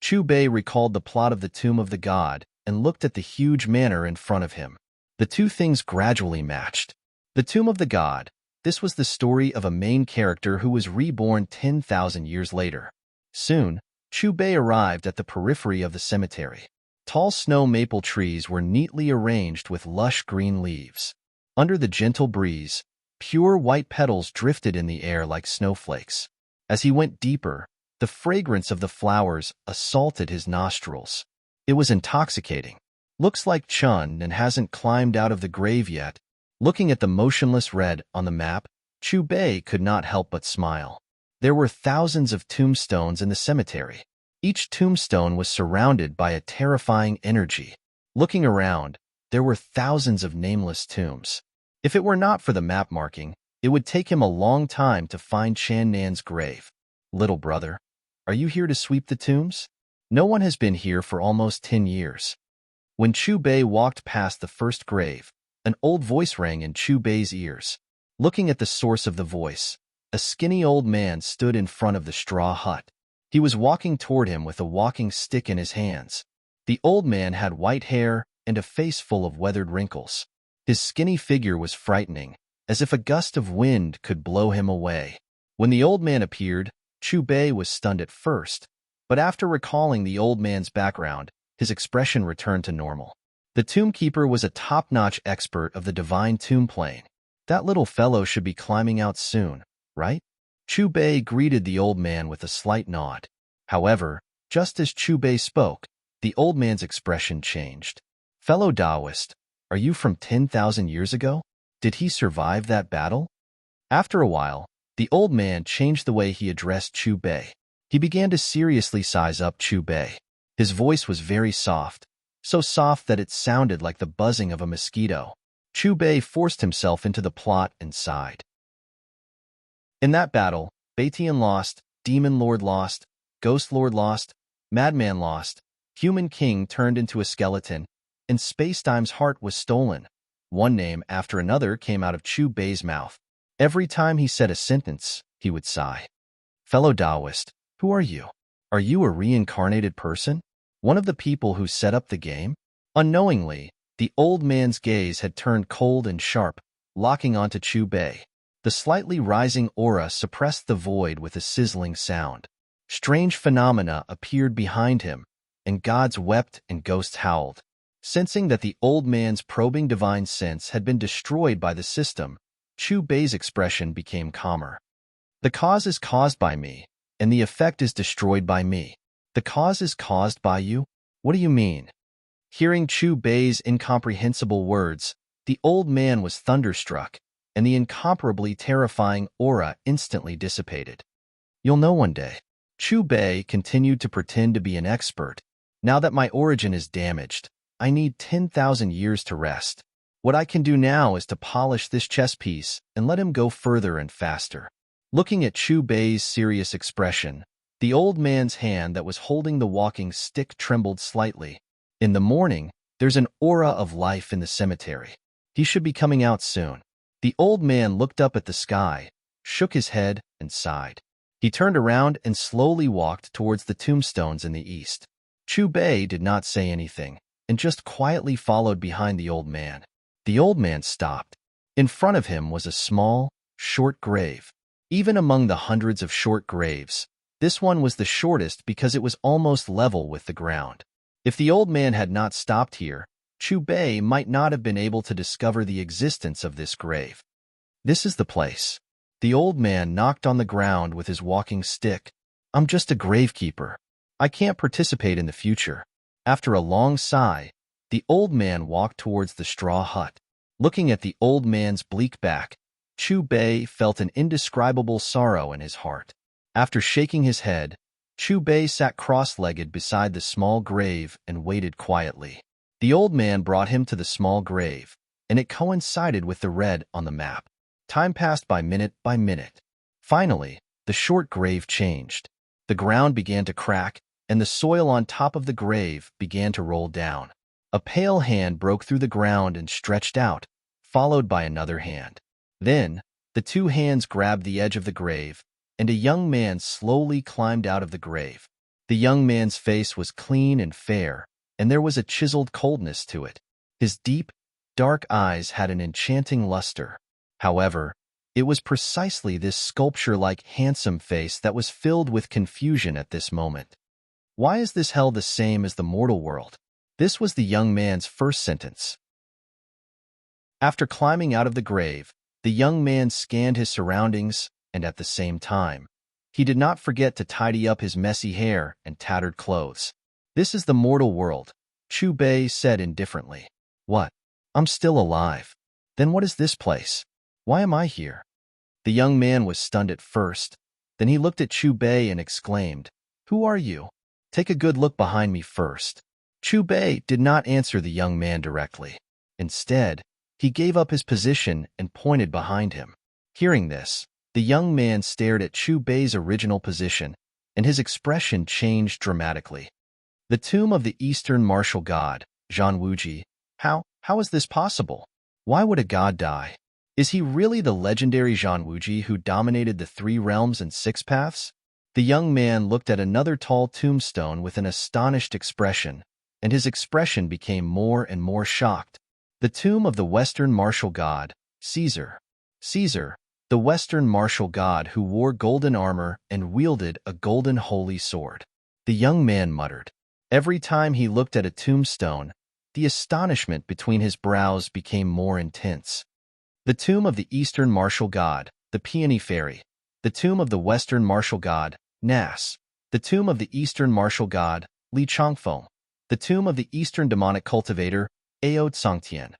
Chu Bei recalled the plot of the Tomb of the God and looked at the huge manor in front of him. The two things gradually matched. The Tomb of the God. This was the story of a main character who was reborn 10,000 years later. Soon, Chu Bei arrived at the periphery of the cemetery. Tall snow maple trees were neatly arranged with lush green leaves. Under the gentle breeze, pure white petals drifted in the air like snowflakes. As he went deeper, the fragrance of the flowers assaulted his nostrils. It was intoxicating. Looks like Chun and hasn't climbed out of the grave yet. Looking at the motionless red on the map, Chu Bei could not help but smile. There were thousands of tombstones in the cemetery. Each tombstone was surrounded by a terrifying energy. Looking around, there were thousands of nameless tombs. If it were not for the map marking, it would take him a long time to find Channan's grave. "Little brother, are you here to sweep the tombs?" No one has been here for almost 10 years. When Chu Bei walked past the first grave, an old voice rang in Chu Bei's ears. Looking at the source of the voice, a skinny old man stood in front of the straw hut. He was walking toward him with a walking stick in his hands. The old man had white hair and a face full of weathered wrinkles. His skinny figure was frightening, as if a gust of wind could blow him away. When the old man appeared, Chu Bei was stunned at first, but after recalling the old man's background, his expression returned to normal. The tombkeeper was a top-notch expert of the Divine Tomb Plane. That little fellow should be climbing out soon, right? Chu Bei greeted the old man with a slight nod. However, just as Chu Bei spoke, the old man's expression changed. "Fellow Taoist, are you from 10,000 years ago? Did he survive that battle?" After a while, the old man changed the way he addressed Chu Bei. He began to seriously size up Chu Bei. His voice was very soft, so soft that it sounded like the buzzing of a mosquito. Chu Bei forced himself into the plot and sighed. In that battle, Baitian lost, Demon Lord lost, Ghost Lord lost, Madman lost, Human King turned into a skeleton, and Spacetime's heart was stolen. One name after another came out of Chu Bei's mouth. Every time he said a sentence, he would sigh. "Fellow Taoist, who are you? Are you a reincarnated person? One of the people who set up the game?" Unknowingly, the old man's gaze had turned cold and sharp, locking onto Chu Bei. The slightly rising aura suppressed the void with a sizzling sound. Strange phenomena appeared behind him, and gods wept and ghosts howled. Sensing that the old man's probing divine sense had been destroyed by the system, Chu Bei's expression became calmer. "The cause is caused by me, and the effect is destroyed by me." "The cause is caused by you? What do you mean?" Hearing Chu Bei's incomprehensible words, the old man was thunderstruck, and the incomparably terrifying aura instantly dissipated. You'll know one day. Chu Bei continued to pretend to be an expert. Now that my origin is damaged, I need 10,000 years to rest. What I can do now is to polish this chess piece and let him go further and faster. Looking at Chu Bei's serious expression, the old man's hand that was holding the walking stick trembled slightly. In the morning, there's an aura of life in the cemetery. He should be coming out soon. The old man looked up at the sky, shook his head, and sighed. He turned around and slowly walked towards the tombstones in the east. Chu Bei did not say anything, and just quietly followed behind the old man. The old man stopped. In front of him was a small, short grave. Even among the hundreds of short graves, this one was the shortest because it was almost level with the ground. If the old man had not stopped here, Chu Bei might not have been able to discover the existence of this grave. This is the place. The old man knocked on the ground with his walking stick. I'm just a gravekeeper. I can't participate in the future. After a long sigh, the old man walked towards the straw hut. Looking at the old man's bleak back, Chu Bei felt an indescribable sorrow in his heart. After shaking his head, Chu Bei sat cross-legged beside the small grave and waited quietly. The old man brought him to the small grave, and it coincided with the red on the map. Time passed by minute by minute. Finally, the short grave changed. The ground began to crack, and the soil on top of the grave began to roll down. A pale hand broke through the ground and stretched out, followed by another hand. Then, the two hands grabbed the edge of the grave, and a young man slowly climbed out of the grave. The young man's face was clean and fair, and there was a chiseled coldness to it. His deep, dark eyes had an enchanting luster. However, it was precisely this sculpture-like handsome face that was filled with confusion at this moment. Why is this hell the same as the mortal world? This was the young man's first sentence. After climbing out of the grave, the young man scanned his surroundings, and at the same time, he did not forget to tidy up his messy hair and tattered clothes. This is the mortal world, Chu Bei said indifferently. What? I'm still alive. Then what is this place? Why am I here? The young man was stunned at first. Then he looked at Chu Bei and exclaimed, Who are you? Take a good look behind me first. Chu Bei did not answer the young man directly. Instead, he gave up his position and pointed behind him. Hearing this, the young man stared at Chu Bei's original position, and his expression changed dramatically. The tomb of the Eastern martial god, Zhan Wuji. How is this possible? Why would a god die? Is he really the legendary Zhan Wuji who dominated the 3 realms and 6 paths? The young man looked at another tall tombstone with an astonished expression, and his expression became more and more shocked. The tomb of the Western martial god, Caesar. Caesar, the Western martial god who wore golden armor and wielded a golden holy sword. The young man muttered. Every time he looked at a tombstone, the astonishment between his brows became more intense. The tomb of the Eastern martial god, the Peony Fairy. The tomb of the Western martial god, Nas. The tomb of the Eastern martial god, Li Changfeng. The tomb of the Eastern demonic cultivator, Ao Tsangtian.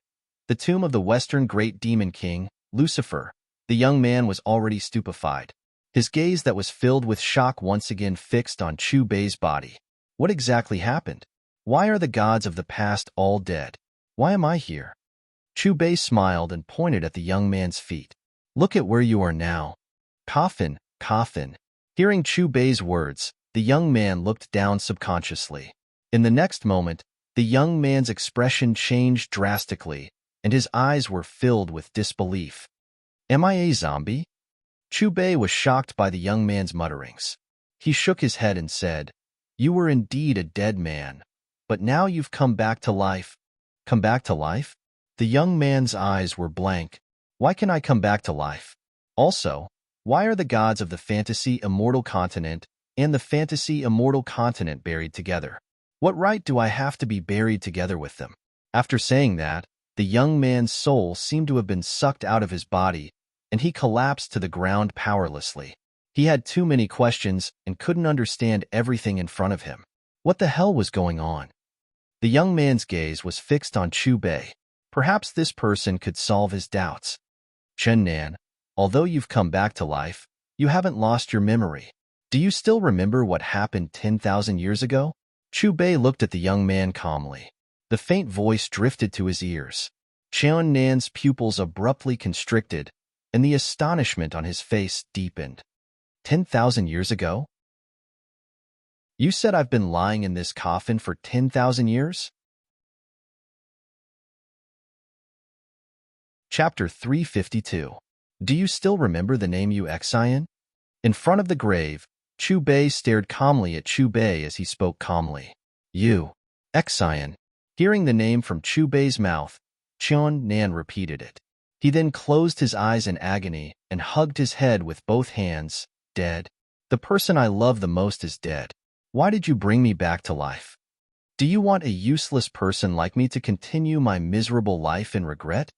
The tomb of the Western great demon king, Lucifer. The young man was already stupefied. His gaze that was filled with shock once again fixed on Chu Bei's body. What exactly happened? Why are the gods of the past all dead? Why am I here? Chu Bei smiled and pointed at the young man's feet. Look at where you are now. Coffin, coffin. Hearing Chu Bei's words, the young man looked down subconsciously. In the next moment, the young man's expression changed drastically, and his eyes were filled with disbelief. Am I a zombie? Chu Bei was shocked by the young man's mutterings. He shook his head and said, You were indeed a dead man, but now you've come back to life. Come back to life? The young man's eyes were blank. Why can I come back to life? Also, why are the gods of the fantasy immortal continent and the fantasy immortal continent buried together? What right do I have to be buried together with them? After saying that, the young man's soul seemed to have been sucked out of his body, and he collapsed to the ground powerlessly. He had too many questions and couldn't understand everything in front of him. What the hell was going on? The young man's gaze was fixed on Chu Bei. Perhaps this person could solve his doubts. Chen Nan, although you've come back to life, you haven't lost your memory. Do you still remember what happened 10,000 years ago? Chu Bei looked at the young man calmly. The faint voice drifted to his ears. Chen Nan's pupils abruptly constricted, and the astonishment on his face deepened. 10,000 years ago? You said I've been lying in this coffin for 10,000 years? Chapter 352. Do you still remember the name you Xian? In front of the grave, Chu Bei stared calmly at Chu Bei as he spoke calmly. You, Xian. Hearing the name from Chu Bei's mouth, Chen Nan repeated it. He then closed his eyes in agony and hugged his head with both hands. Dead. The person I love the most is dead. Why did you bring me back to life? Do you want a useless person like me to continue my miserable life in regret?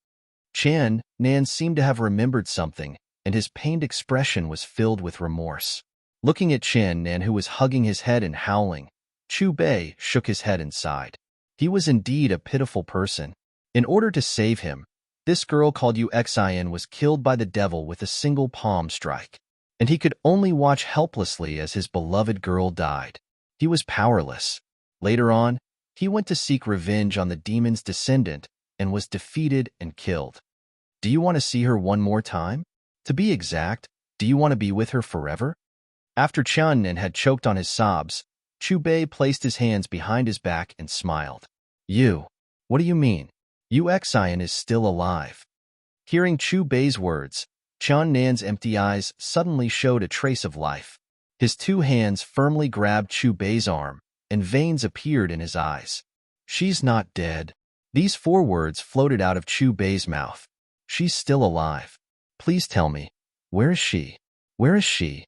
Chen Nan seemed to have remembered something, and his pained expression was filled with remorse. Looking at Chen Nan, who was hugging his head and howling, Chu Bei shook his head and sighed. He was indeed a pitiful person. In order to save him, this girl called Yu Xian was killed by the devil with a single palm strike, and he could only watch helplessly as his beloved girl died. He was powerless. Later on, he went to seek revenge on the demon's descendant and was defeated and killed. Do you want to see her one more time? To be exact, do you want to be with her forever? After Chen Nan had choked on his sobs, Chu Bei placed his hands behind his back and smiled. What do you mean? Yu Xian is still alive. Hearing Chu Bei's words, Chen Nan's empty eyes suddenly showed a trace of life. His two hands firmly grabbed Chu Bei's arm, and veins appeared in his eyes. She's not dead. These four words floated out of Chu Bei's mouth. She's still alive. Please tell me, where is she? Where is she?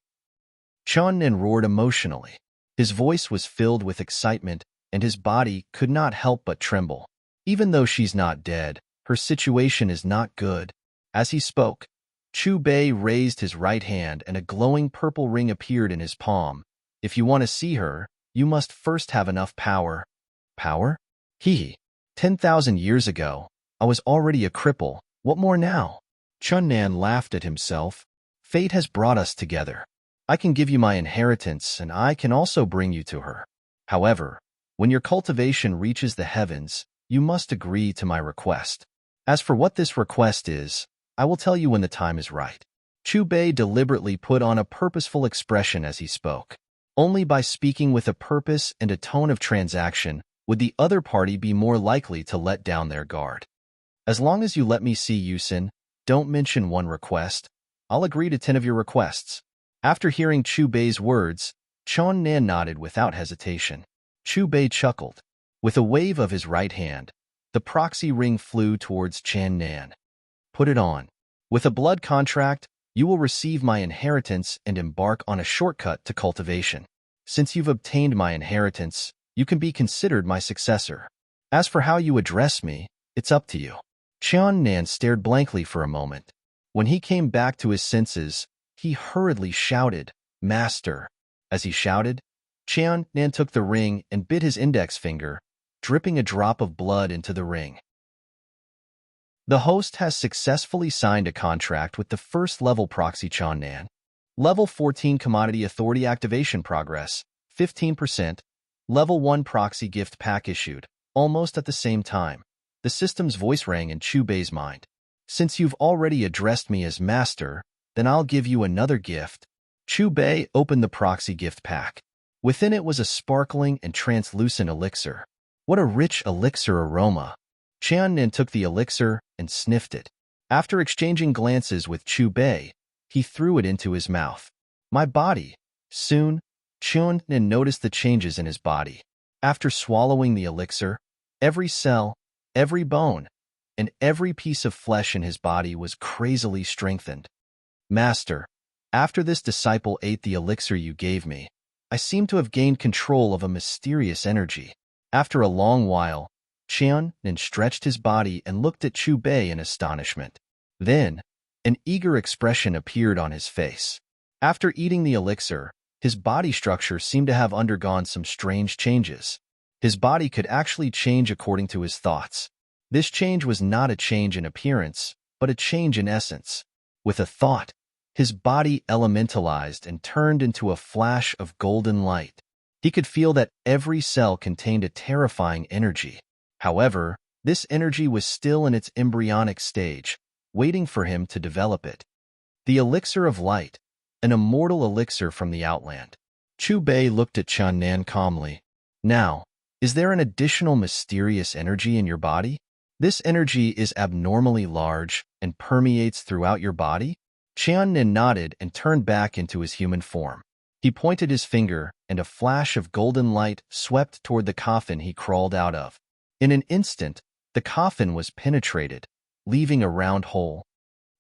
Chen Nan roared emotionally. His voice was filled with excitement, and his body could not help but tremble. Even though she's not dead, her situation is not good. As he spoke, Chu Bei raised his right hand and a glowing purple ring appeared in his palm. If you want to see her, you must first have enough power. Power? 10,000 years ago, I was already a cripple. What more now? Chen Nan laughed at himself. Fate has brought us together. I can give you my inheritance, and I can also bring you to her. However, when your cultivation reaches the heavens, you must agree to my request. As for what this request is, I will tell you when the time is right. Chu Bei deliberately put on a purposeful expression as he spoke. Only by speaking with a purpose and a tone of transaction would the other party be more likely to let down their guard. As long as you let me see Yusin, don't mention one request. I'll agree to 10 of your requests. After hearing Chu Bei's words, Chen Nan nodded without hesitation. Chu Bei chuckled. With a wave of his right hand, the proxy ring flew towards Chen Nan. Put it on. With a blood contract, you will receive my inheritance and embark on a shortcut to cultivation. Since you've obtained my inheritance, you can be considered my successor. As for how you address me, it's up to you. Chen Nan stared blankly for a moment. When he came back to his senses, he hurriedly shouted, Master. As he shouted, Chen Nan took the ring and bit his index finger, dripping a drop of blood into the ring. The host has successfully signed a contract with the first-level proxy Chen Nan. Level 14 Commodity Authority Activation Progress, 15%. Level 1 Proxy Gift Pack issued, almost at the same time. The system's voice rang in Chu Bei's mind. Since you've already addressed me as Master, then I'll give you another gift. Chu Bei opened the proxy gift pack. Within it was a sparkling and translucent elixir. What a rich elixir aroma! Chen Nan took the elixir and sniffed it. After exchanging glances with Chu Bei, he threw it into his mouth. My body. Soon, Chen Nan noticed the changes in his body. After swallowing the elixir, every cell, every bone, and every piece of flesh in his body was crazily strengthened. Master, after this disciple ate the elixir you gave me, I seem to have gained control of a mysterious energy. After a long while, Chen Nan stretched his body and looked at Chu Bei in astonishment. Then, an eager expression appeared on his face. After eating the elixir, his body structure seemed to have undergone some strange changes. His body could actually change according to his thoughts. This change was not a change in appearance, but a change in essence. With a thought, his body elementalized and turned into a flash of golden light. He could feel that every cell contained a terrifying energy. However, this energy was still in its embryonic stage, waiting for him to develop it. The elixir of light, an immortal elixir from the outland. Chu Bei looked at Chen Nan calmly. Now, is there an additional mysterious energy in your body? This energy is abnormally large and permeates throughout your body? Chen Nan nodded and turned back into his human form. He pointed his finger, and a flash of golden light swept toward the coffin he crawled out of. In an instant, the coffin was penetrated, leaving a round hole.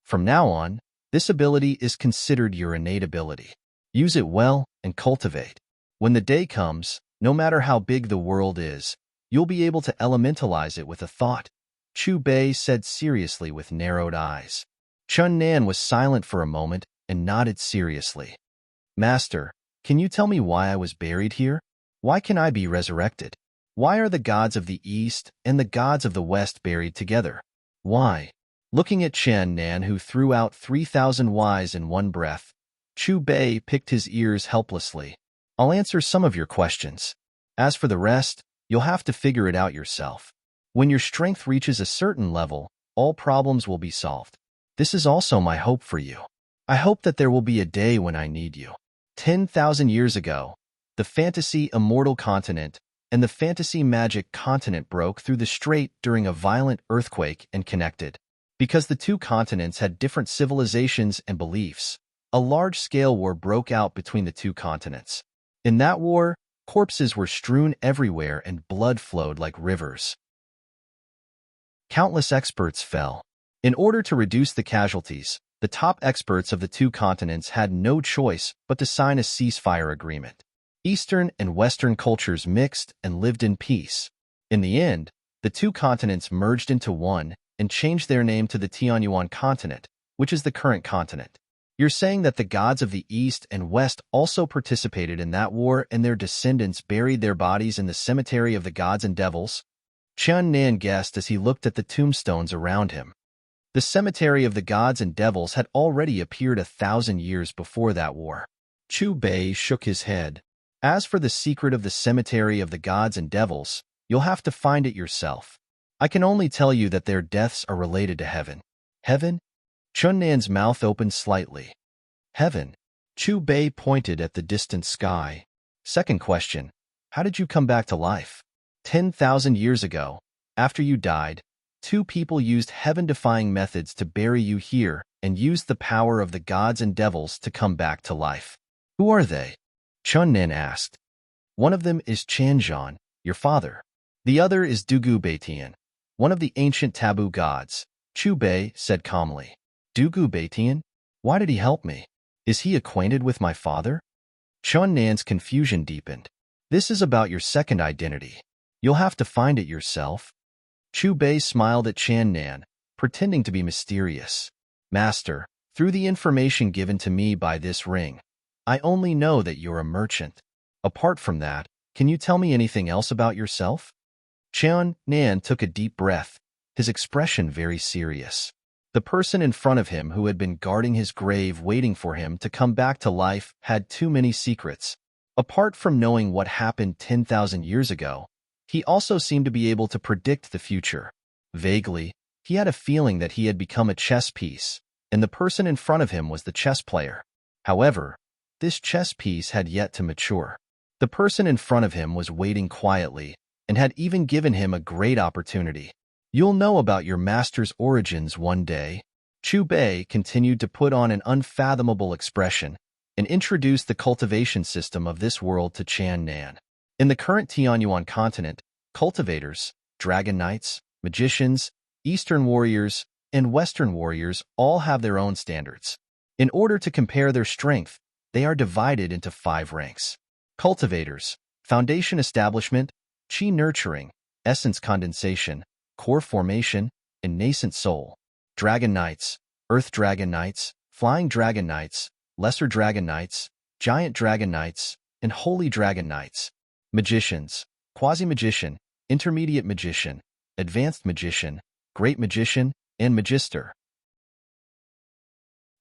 From now on, this ability is considered your innate ability. Use it well and cultivate. When the day comes, no matter how big the world is, you'll be able to elementalize it with a thought, Chu Bei said seriously with narrowed eyes. Chun Nan was silent for a moment and nodded seriously. Master, can you tell me why I was buried here? Why can I be resurrected? Why are the gods of the East and the gods of the West buried together? Why? Looking at Chen Nan, who threw out 3,000 whys in one breath, Chu Bei picked his ears helplessly. I'll answer some of your questions. As for the rest, you'll have to figure it out yourself. When your strength reaches a certain level, all problems will be solved. This is also my hope for you. I hope that there will be a day when I need you. 10,000 years ago, the fantasy immortal continent and the fantasy magic continent broke through the strait during a violent earthquake and connected. Because the two continents had different civilizations and beliefs, a large-scale war broke out between the two continents. In that war, corpses were strewn everywhere and blood flowed like rivers. Countless experts fell. In order to reduce the casualties, the top experts of the two continents had no choice but to sign a ceasefire agreement. Eastern and Western cultures mixed and lived in peace. In the end, the two continents merged into one and changed their name to the Tianyuan continent, which is the current continent. You're saying that the gods of the East and West also participated in that war and their descendants buried their bodies in the cemetery of the gods and devils? Chen Nan guessed as he looked at the tombstones around him. The cemetery of the gods and devils had already appeared 1,000 years before that war. Chu Bei shook his head. As for the secret of the cemetery of the gods and devils, you'll have to find it yourself. I can only tell you that their deaths are related to heaven. Heaven? Chun Nan's mouth opened slightly. Heaven. Chu Bei pointed at the distant sky. Second question, how did you come back to life? 10,000 years ago, after you died, two people used heaven-defying methods to bury you here and used the power of the gods and devils to come back to life. Who are they? Chun Nan asked. One of them is Chanzhan, your father. The other is Dugu Baitian, one of the ancient taboo gods, Chu Bei said calmly. Dugu Baitian? Why did he help me? Is he acquainted with my father? Chun Nan's confusion deepened. This is about your second identity. You'll have to find it yourself. Chu Bei smiled at Chan Nan, pretending to be mysterious. Master, through the information given to me by this ring, I only know that you're a merchant. Apart from that, can you tell me anything else about yourself? Chan Nan took a deep breath, his expression very serious. The person in front of him who had been guarding his grave waiting for him to come back to life had too many secrets. Apart from knowing what happened 10,000 years ago, he also seemed to be able to predict the future. Vaguely, he had a feeling that he had become a chess piece, and the person in front of him was the chess player. However, this chess piece had yet to mature. The person in front of him was waiting quietly and had even given him a great opportunity. You'll know about your master's origins one day. Chu Bei continued to put on an unfathomable expression and introduced the cultivation system of this world to Chan Nan. In the current Tianyuan continent, cultivators, dragon knights, magicians, Eastern warriors, and Western warriors all have their own standards. In order to compare their strength, they are divided into 5 ranks. Cultivators, foundation establishment, chi nurturing, essence condensation, core formation, and nascent soul. Dragon knights, earth dragon knights, flying dragon knights, lesser dragon knights, giant dragon knights, and holy dragon knights. Magicians, quasi-magician, intermediate magician, advanced magician, great magician, and magister.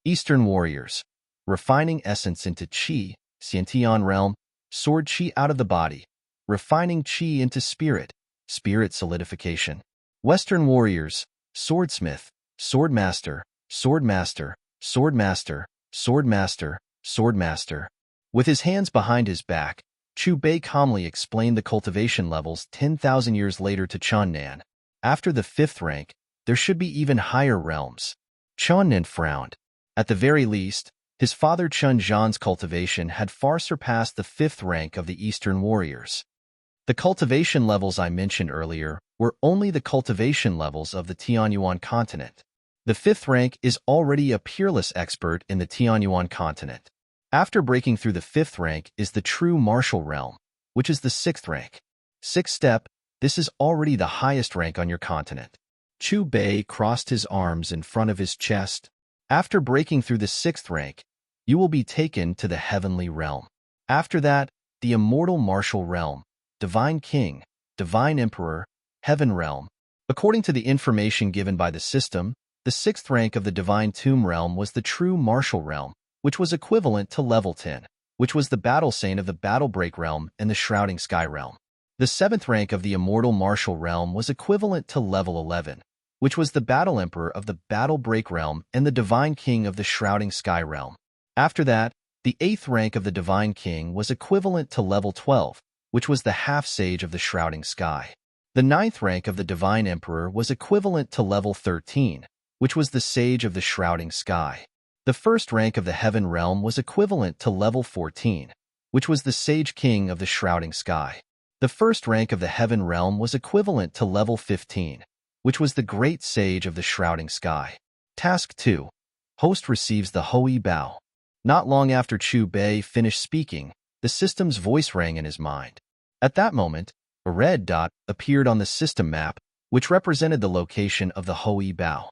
Eastern warriors. Refining essence into qi, Xiantian realm, sword qi out of the body. Refining qi into spirit, spirit solidification. Western warriors. Swordsmith, swordmaster, swordmaster, swordmaster, swordmaster, swordmaster. With his hands behind his back, Chu Bei calmly explained the cultivation levels 10,000 years later to Chunnan. After the 5th rank, there should be even higher realms. Chunnan frowned. At the very least, his father Chun Zhan's cultivation had far surpassed the 5th rank of the Eastern warriors. The cultivation levels I mentioned earlier were only the cultivation levels of the Tianyuan continent. The 5th rank is already a peerless expert in the Tianyuan continent. After breaking through the 5th rank is the true martial realm, which is the 6th rank. 6th step, this is already the highest rank on your continent. Chu Bei crossed his arms in front of his chest. After breaking through the 6th rank, you will be taken to the heavenly realm. After that, the immortal martial realm, divine king, divine emperor, heaven realm. According to the information given by the system, the 6th rank of the divine tomb realm was the true martial realm, which was equivalent to level 10, which was the battle sane of the battle break realm and the shrouding sky realm. The 7th rank of the immortal martial realm was equivalent to level 11, which was the battle emperor of the battle break realm and the divine king of the shrouding sky realm. After that, the 8th rank of the divine king was equivalent to level 12, which was the half-sage of the shrouding sky. The 9th rank of the divine emperor was equivalent to level 13, which was the sage of the shrouding sky. The 1st rank of the heaven realm was equivalent to level 14, which was the sage king of the shrouding sky. The 1st rank of the heaven realm was equivalent to level 15, which was the great sage of the shrouding sky. Task 2. Host receives the Hoi Bao. Not long after Chu Bei finished speaking, the system's voice rang in his mind. At that moment, a red dot appeared on the system map, which represented the location of the Hoi Bao.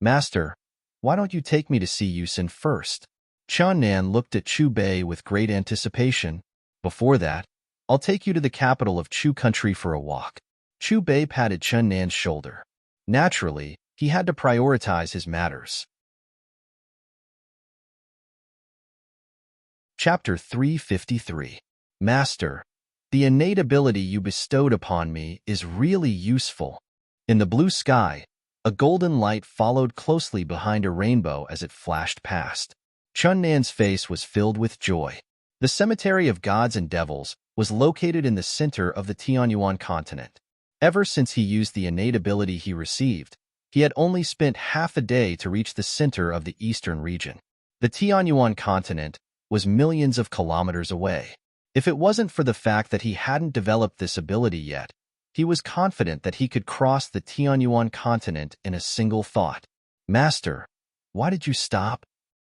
Master, why don't you take me to see Yusin first? Chunnan looked at Chu Bei with great anticipation. Before that, I'll take you to the capital of Chu country for a walk. Chu Bei patted Chunnan's shoulder. Naturally, he had to prioritize his matters. Chapter 353. Master, the innate ability you bestowed upon me is really useful. In the blue sky, a golden light followed closely behind a rainbow as it flashed past. Chunnan's face was filled with joy. The cemetery of gods and devils was located in the center of the Tianyuan continent. Ever since he used the innate ability he received, he had only spent half a day to reach the center of the eastern region. The Tianyuan continent was millions of kilometers away. If it wasn't for the fact that he hadn't developed this ability yet, he was confident that he could cross the Tianyuan continent in a single thought. Master, why did you stop?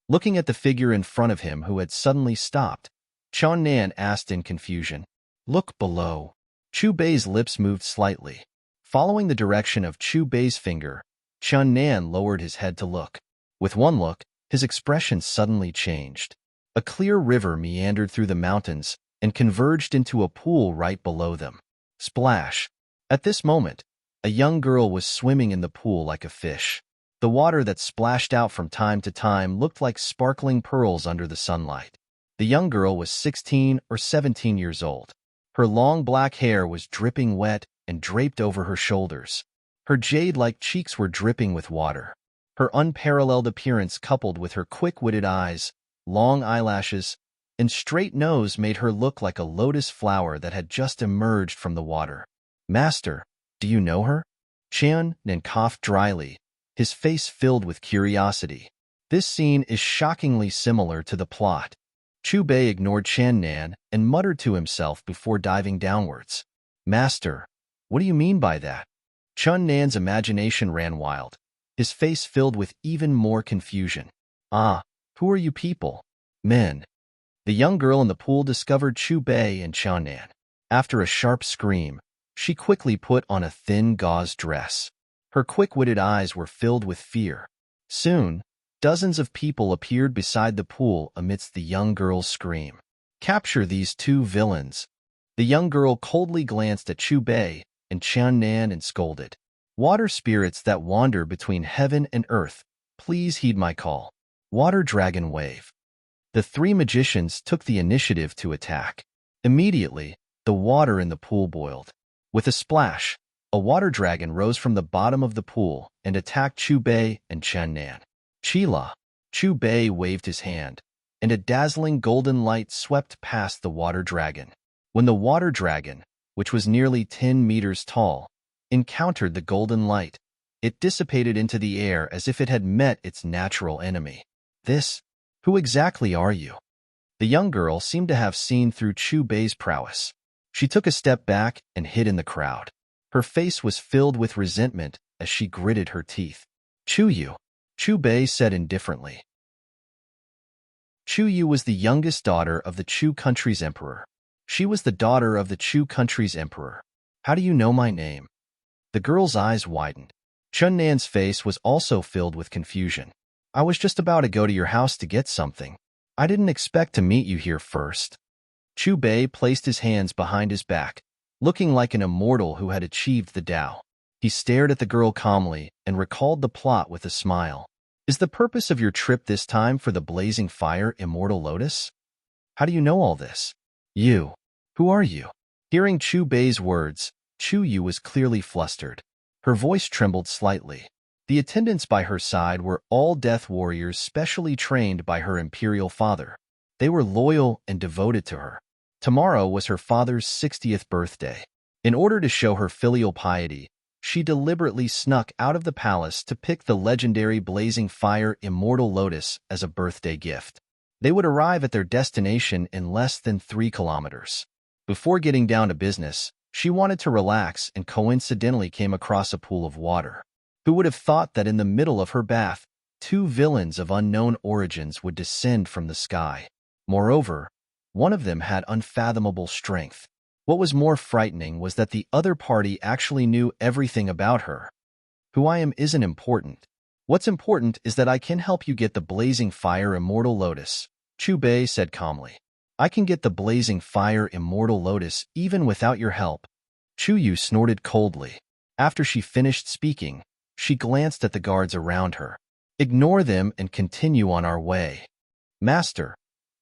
Looking at the figure in front of him who had suddenly stopped, Chunnan asked in confusion. Look below. Chu Bei's lips moved slightly. Following the direction of Chu Bei's finger, Chunnan lowered his head to look. With one look, his expression suddenly changed. A clear river meandered through the mountains and converged into a pool right below them. Splash! At this moment, a young girl was swimming in the pool like a fish. The water that splashed out from time to time looked like sparkling pearls under the sunlight. The young girl was 16 or 17 years old. Her long black hair was dripping wet and draped over her shoulders. Her jade-like cheeks were dripping with water. Her unparalleled appearance coupled with her quick-witted eyes, long eyelashes, and straight nose made her look like a lotus flower that had just emerged from the water. Master, do you know her? Chunnan coughed dryly, his face filled with curiosity. This scene is shockingly similar to the plot. Chu Bei ignored Chunnan and muttered to himself before diving downwards. Master, what do you mean by that? Chunnan's imagination ran wild, his face filled with even more confusion. Ah, who are you people? Men. The young girl in the pool discovered Chu Bei and Chunnan. After a sharp scream, she quickly put on a thin gauze dress. Her quick-witted eyes were filled with fear. Soon, dozens of people appeared beside the pool amidst the young girl's scream. Capture these two villains. The young girl coldly glanced at Chu Bei and Qian Nan and scolded. Water spirits that wander between heaven and earth, please heed my call. Water dragon wave. The three magicians took the initiative to attack. Immediately, the water in the pool boiled. With a splash, a water dragon rose from the bottom of the pool and attacked Chu Bei and Qian Nan. Chila. Chu Bei waved his hand, and a dazzling golden light swept past the water dragon. When the water dragon, which was nearly 10 meters tall, encountered the golden light, it dissipated into the air as if it had met its natural enemy. Who exactly are you? The young girl seemed to have seen through Chu Bei's prowess. She took a step back and hid in the crowd. Her face was filled with resentment as she gritted her teeth. Chu Yu, Chu Bei said indifferently. Chu Yu was the youngest daughter of the Chu country's emperor. She was the daughter of the Chu country's emperor. How do you know my name? The girl's eyes widened. Chun Nan's face was also filled with confusion. I was just about to go to your house to get something. I didn't expect to meet you here first. Chu Bei placed his hands behind his back, looking like an immortal who had achieved the Tao. He stared at the girl calmly and recalled the plot with a smile. Is the purpose of your trip this time for the blazing fire, immortal lotus? How do you know all this? You. Who are you? Hearing Chu Bei's words, Chu Yu was clearly flustered. Her voice trembled slightly. The attendants by her side were all death warriors specially trained by her imperial father. They were loyal and devoted to her. Tomorrow was her father's 60th birthday. In order to show her filial piety, she deliberately snuck out of the palace to pick the legendary blazing fire immortal lotus as a birthday gift. They would arrive at their destination in less than 3 kilometers. Before getting down to business, she wanted to relax and coincidentally came across a pool of water. Who would have thought that in the middle of her bath, 2 villains of unknown origins would descend from the sky? Moreover, one of them had unfathomable strength. What was more frightening was that the other party actually knew everything about her. Who I am isn't important. What's important is that I can help you get the blazing fire immortal lotus, Chu Bei said calmly. I can get the blazing fire immortal lotus even without your help. Chu Yu snorted coldly. After she finished speaking, she glanced at the guards around her. Ignore them and continue on our way. Master,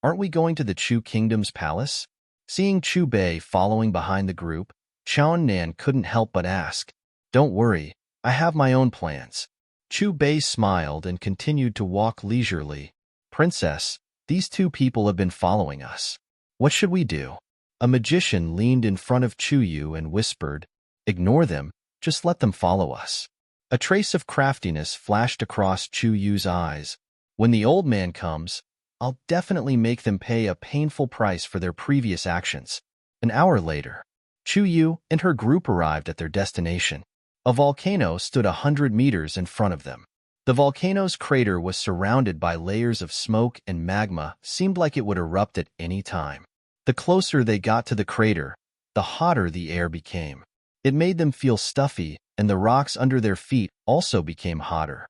aren't we going to the Chu Kingdom's palace? Seeing Chu Bei following behind the group, Qian Nan couldn't help but ask. Don't worry, I have my own plans. Chu Bei smiled and continued to walk leisurely. Princess, these 2 people have been following us. What should we do? A magician leaned in front of Chu Yu and whispered, Ignore them, just let them follow us. A trace of craftiness flashed across Chu Yu's eyes. When the old man comes, I'll definitely make them pay a painful price for their previous actions. An hour later, Chu Yu and her group arrived at their destination. A volcano stood 100 meters in front of them. The volcano's crater was surrounded by layers of smoke and magma, seemed like it would erupt at any time. The closer they got to the crater, the hotter the air became. It made them feel stuffy, and the rocks under their feet also became hotter.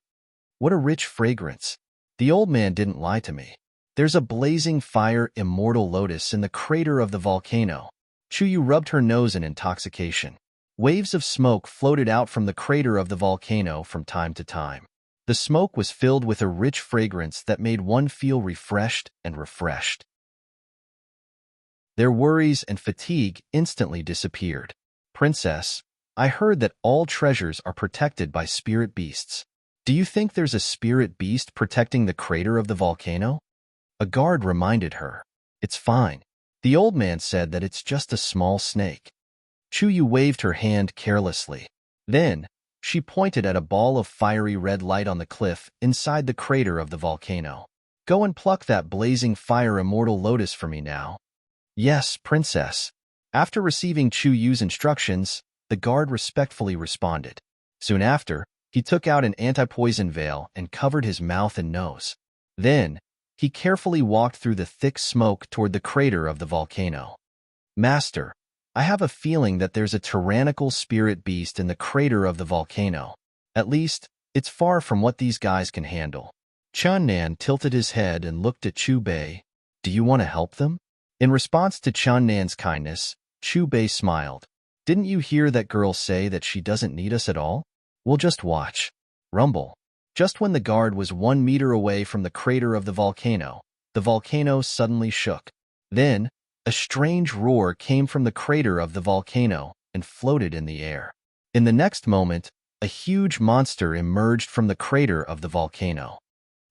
What a rich fragrance. The old man didn't lie to me. There's a blazing fire immortal lotus in the crater of the volcano. Chu Yu rubbed her nose in intoxication. Waves of smoke floated out from the crater of the volcano from time to time. The smoke was filled with a rich fragrance that made one feel refreshed and refreshed. Their worries and fatigue instantly disappeared. Princess, I heard that all treasures are protected by spirit beasts. Do you think there's a spirit beast protecting the crater of the volcano? A guard reminded her. It's fine. The old man said that it's just a small snake. Chu Yu waved her hand carelessly. Then, she pointed at a ball of fiery red light on the cliff inside the crater of the volcano. Go and pluck that blazing fire immortal lotus for me now. Yes, princess. After receiving Chu Yu's instructions, the guard respectfully responded. Soon after, he took out an anti-poison veil and covered his mouth and nose. Then, he carefully walked through the thick smoke toward the crater of the volcano. Master, I have a feeling that there's a tyrannical spirit beast in the crater of the volcano. At least, it's far from what these guys can handle. Qian Nan tilted his head and looked at Chu Bei. Do you want to help them? In response to Qian Nan's kindness, Bei smiled. Didn't you hear that girl say that she doesn't need us at all? We'll just watch. Rumble. Just when the guard was 1 meter away from the crater of the volcano suddenly shook. Then, a strange roar came from the crater of the volcano and floated in the air. In the next moment, a huge monster emerged from the crater of the volcano.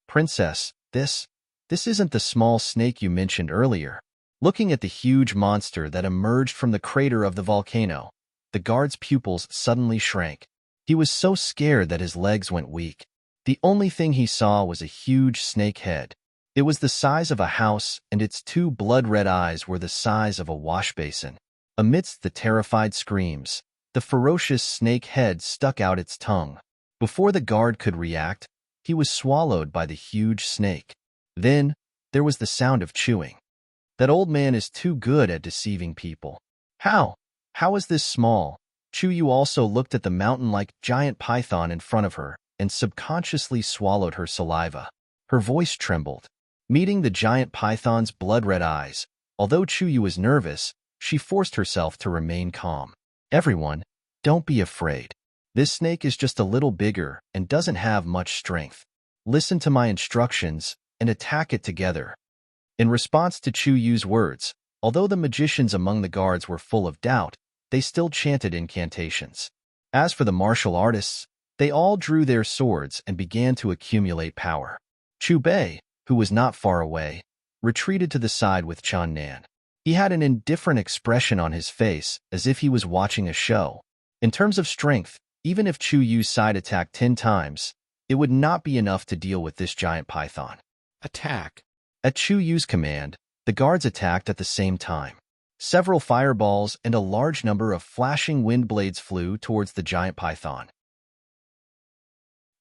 Princess, this isn't the small snake you mentioned earlier. Looking at the huge monster that emerged from the crater of the volcano, the guard's pupils suddenly shrank. He was so scared that his legs went weak. The only thing he saw was a huge snake head. It was the size of a house, and its 2 blood-red eyes were the size of a wash basin. Amidst the terrified screams, the ferocious snake head stuck out its tongue. Before the guard could react, he was swallowed by the huge snake. Then, there was the sound of chewing. That old man is too good at deceiving people. How? How is this small? Chuyu also looked at the mountain-like giant python in front of her and subconsciously swallowed her saliva. Her voice trembled. Meeting the giant python's blood-red eyes, although Chuyu was nervous, she forced herself to remain calm. Everyone, don't be afraid. This snake is just a little bigger and doesn't have much strength. Listen to my instructions and attack it together. In response to Chuyu's words, although the magicians among the guards were full of doubt, they still chanted incantations. As for the martial artists, they all drew their swords and began to accumulate power. Bei, who was not far away, retreated to the side with Nan. He had an indifferent expression on his face, as if he was watching a show. In terms of strength, even if Chuyu's side attacked 10 times, it would not be enough to deal with this giant python. Attack. At Chuyu's command, the guards attacked at the same time. Several fireballs and a large number of flashing wind blades flew towards the giant python.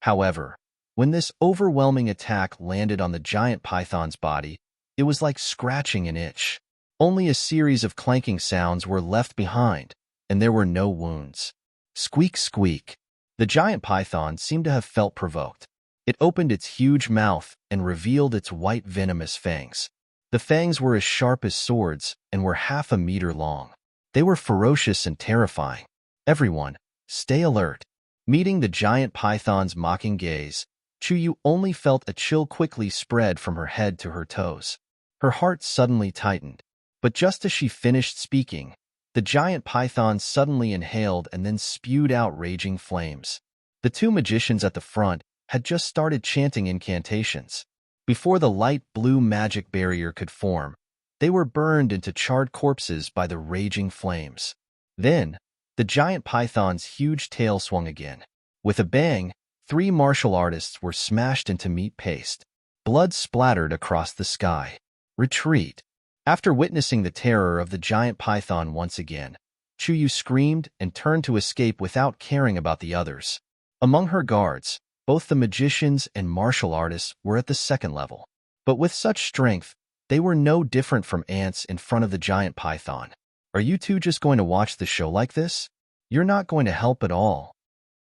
However, when this overwhelming attack landed on the giant python's body, it was like scratching an itch. Only a series of clanking sounds were left behind, and there were no wounds. Squeak, squeak. The giant python seemed to have felt provoked. It opened its huge mouth and revealed its white venomous fangs. The fangs were as sharp as swords and were 1/2 meter long. They were ferocious and terrifying. Everyone, stay alert. Meeting the giant python's mocking gaze, Chuyu only felt a chill quickly spread from her head to her toes. Her heart suddenly tightened. But just as she finished speaking, the giant python suddenly inhaled and then spewed out raging flames. The 2 magicians at the front had just started chanting incantations. Before the light blue magic barrier could form, they were burned into charred corpses by the raging flames. Then, the giant python's huge tail swung again. With a bang, 3 martial artists were smashed into meat paste. Blood splattered across the sky. Retreat. After witnessing the terror of the giant python once again, Chuyu screamed and turned to escape without caring about the others. Among her guards, both the magicians and martial artists were at the 2nd level. But with such strength, they were no different from ants in front of the giant python. Are you two just going to watch the show like this? You're not going to help at all.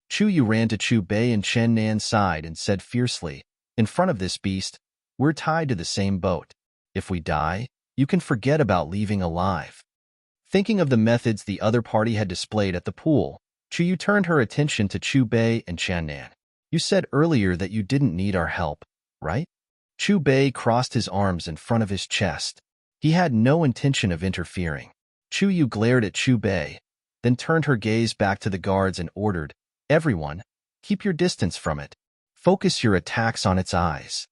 Chuyu ran to Bei and Nann's side and said fiercely, in front of this beast, we're tied to the same boat. If we die, you can forget about leaving alive. Thinking of the methods the other party had displayed at the pool, Chuyu turned her attention to Bei and Nan. You said earlier that you didn't need our help, right? Bei crossed his arms in front of his chest. He had no intention of interfering. Chuyu glared at Bei, then turned her gaze back to the guards and ordered, everyone, keep your distance from it. Focus your attacks on its eyes.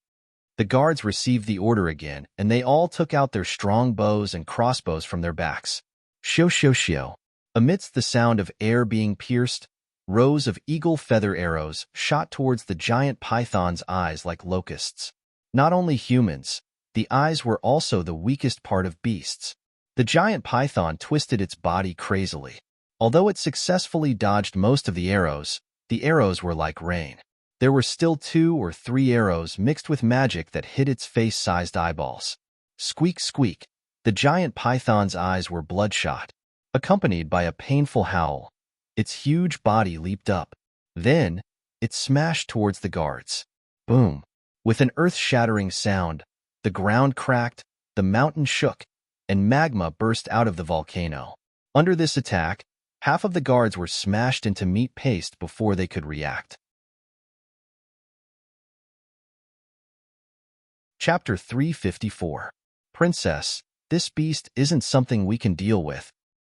The guards received the order again, and they all took out their strong bows and crossbows from their backs. Shio shio shio. Amidst the sound of air being pierced, rows of eagle feather arrows shot towards the giant python's eyes like locusts. Not only humans, the eyes were also the weakest part of beasts. The giant python twisted its body crazily. Although it successfully dodged most of the arrows were like rain. There were still 2 or 3 arrows mixed with magic that hit its face-sized eyeballs. Squeak, squeak. The giant python's eyes were bloodshot, accompanied by a painful howl. Its huge body leaped up. Then, it smashed towards the guards. Boom. With an earth-shattering sound, the ground cracked, the mountain shook, and magma burst out of the volcano. Under this attack, half of the guards were smashed into meat paste before they could react. Chapter 354. Princess, this beast isn't something we can deal with.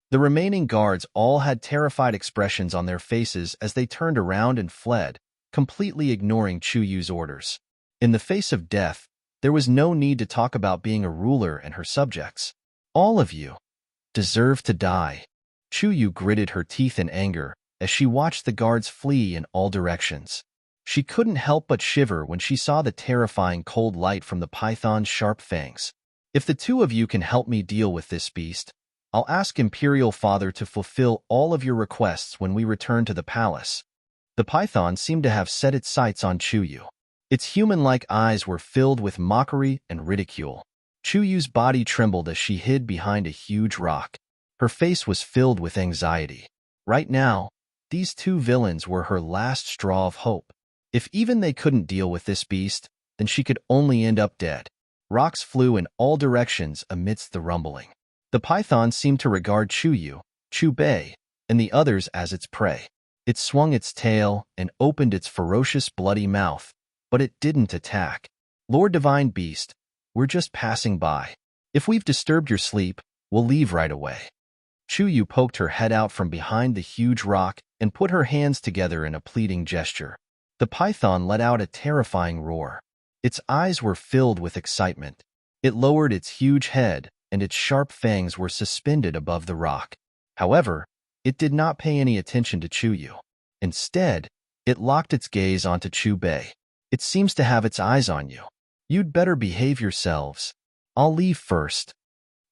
The remaining guards all had terrified expressions on their faces as they turned around and fled, completely ignoring Chu Yu's orders. In the face of death, there was no need to talk about being a ruler and her subjects. All of you deserve to die. Chu Yu gritted her teeth in anger as she watched the guards flee in all directions. She couldn't help but shiver when she saw the terrifying cold light from the python's sharp fangs. If the two of you can help me deal with this beast, I'll ask Imperial Father to fulfill all of your requests when we return to the palace. The python seemed to have set its sights on Chu Yu. Its human-like eyes were filled with mockery and ridicule. Chu Yu's body trembled as she hid behind a huge rock. Her face was filled with anxiety. Right now, these two villains were her last straw of hope. If even they couldn't deal with this beast, then she could only end up dead. Rocks flew in all directions amidst the rumbling. The python seemed to regard Chu Yu, Chu Bei, and the others as its prey. It swung its tail and opened its ferocious bloody mouth, but it didn't attack. Lord Divine Beast, we're just passing by. If we've disturbed your sleep, we'll leave right away. Chu Yu poked her head out from behind the huge rock and put her hands together in a pleading gesture. The python let out a terrifying roar. Its eyes were filled with excitement. It lowered its huge head, and its sharp fangs were suspended above the rock. However, it did not pay any attention to Chu Yu. Instead, it locked its gaze onto Chu Bei. It seems to have its eyes on you. You'd better behave yourselves. I'll leave first.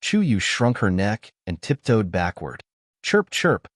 Chu Yu shrunk her neck and tiptoed backward. Chirp, chirp.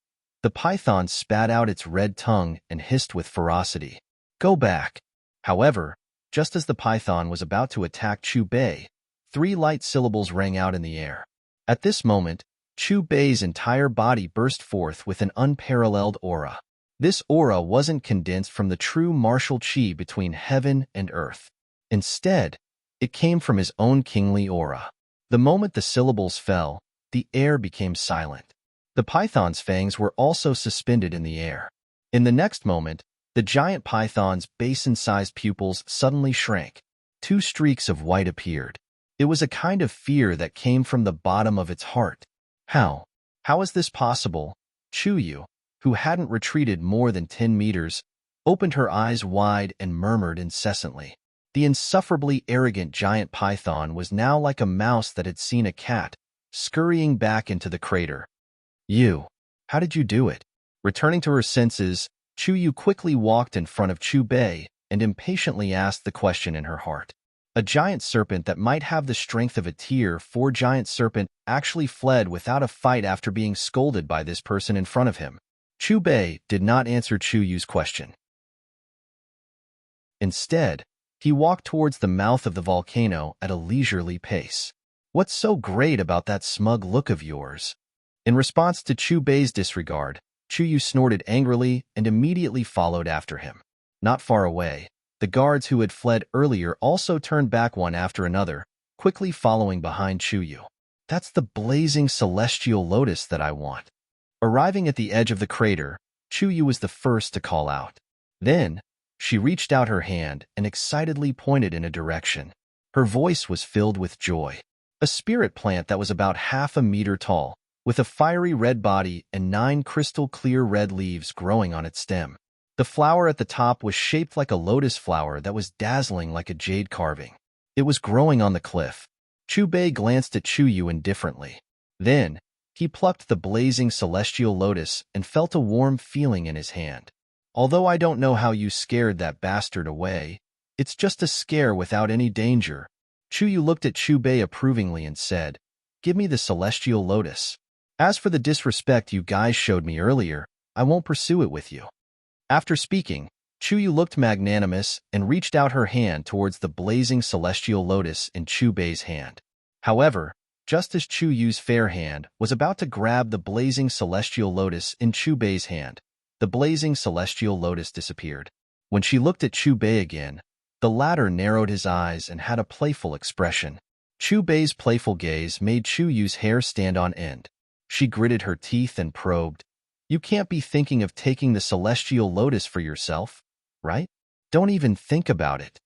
The python spat out its red tongue and hissed with ferocity. Go back. However, just as the python was about to attack Chu Bei, 3 light syllables rang out in the air. At this moment, Chu Bei's entire body burst forth with an unparalleled aura. This aura wasn't condensed from the true martial qi between heaven and earth. Instead, it came from his own kingly aura. The moment the syllables fell, the air became silent. The python's fangs were also suspended in the air. In the next moment, the giant python's basin-sized pupils suddenly shrank. 2 streaks of white appeared. It was a kind of fear that came from the bottom of its heart. How? How is this possible? Chu Yu, who hadn't retreated more than 10 meters, opened her eyes wide and murmured incessantly. The insufferably arrogant giant python was now like a mouse that had seen a cat, scurrying back into the crater. You, how did you do it? Returning to her senses, Chu Yu quickly walked in front of Chu Bei and impatiently asked the question in her heart. A giant serpent that might have the strength of a tier 4 giant serpent actually fled without a fight after being scolded by this person in front of him. Chu Bei did not answer Chu Yu's question. Instead, he walked towards the mouth of the volcano at a leisurely pace. What's so great about that smug look of yours? In response to Chu Bei's disregard, Chu Yu snorted angrily and immediately followed after him. Not far away, the guards who had fled earlier also turned back one after another, quickly following behind Chu Yu. That's the blazing celestial lotus that I want. Arriving at the edge of the crater, Chu Yu was the first to call out. Then, she reached out her hand and excitedly pointed in a direction. Her voice was filled with joy. A spirit plant that was about half a meter tall, with a fiery red body and 9 crystal-clear red leaves growing on its stem. The flower at the top was shaped like a lotus flower that was dazzling like a jade carving. It was growing on the cliff. Chu Bei glanced at Chu Yu indifferently. Then, he plucked the blazing celestial lotus and felt a warm feeling in his hand. Although I don't know how you scared that bastard away, it's just a scare without any danger. Chu Yu looked at Chu Bei approvingly and said, Give me the celestial lotus. As for the disrespect you guys showed me earlier, I won't pursue it with you. After speaking, Chu Yu looked magnanimous and reached out her hand towards the blazing celestial lotus in Chu Bei's hand. However, just as Chu Yu's fair hand was about to grab the blazing celestial lotus in Chu Bei's hand, the blazing celestial lotus disappeared. When she looked at Chu Bei again, the latter narrowed his eyes and had a playful expression. Chu Bei's playful gaze made Chu Yu's hair stand on end. She gritted her teeth and probed. You can't be thinking of taking the celestial lotus for yourself, right? Don't even think about it.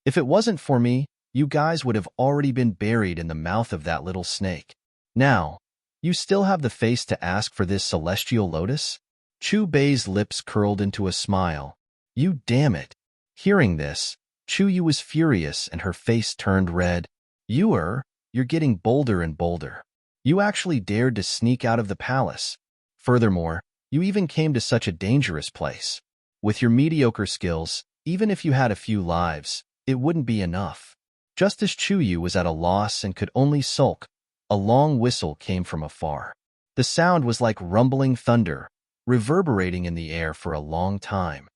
If it wasn't for me, you guys would have already been buried in the mouth of that little snake. Now, you still have the face to ask for this celestial lotus? Chu Bei's lips curled into a smile. You damn it. Hearing this, Chu Yu was furious and her face turned red. You're getting bolder and bolder. You actually dared to sneak out of the palace. Furthermore, you even came to such a dangerous place. With your mediocre skills, even if you had a few lives, it wouldn't be enough. Just as Chu Yu was at a loss and could only sulk, a long whistle came from afar. The sound was like rumbling thunder, reverberating in the air for a long time.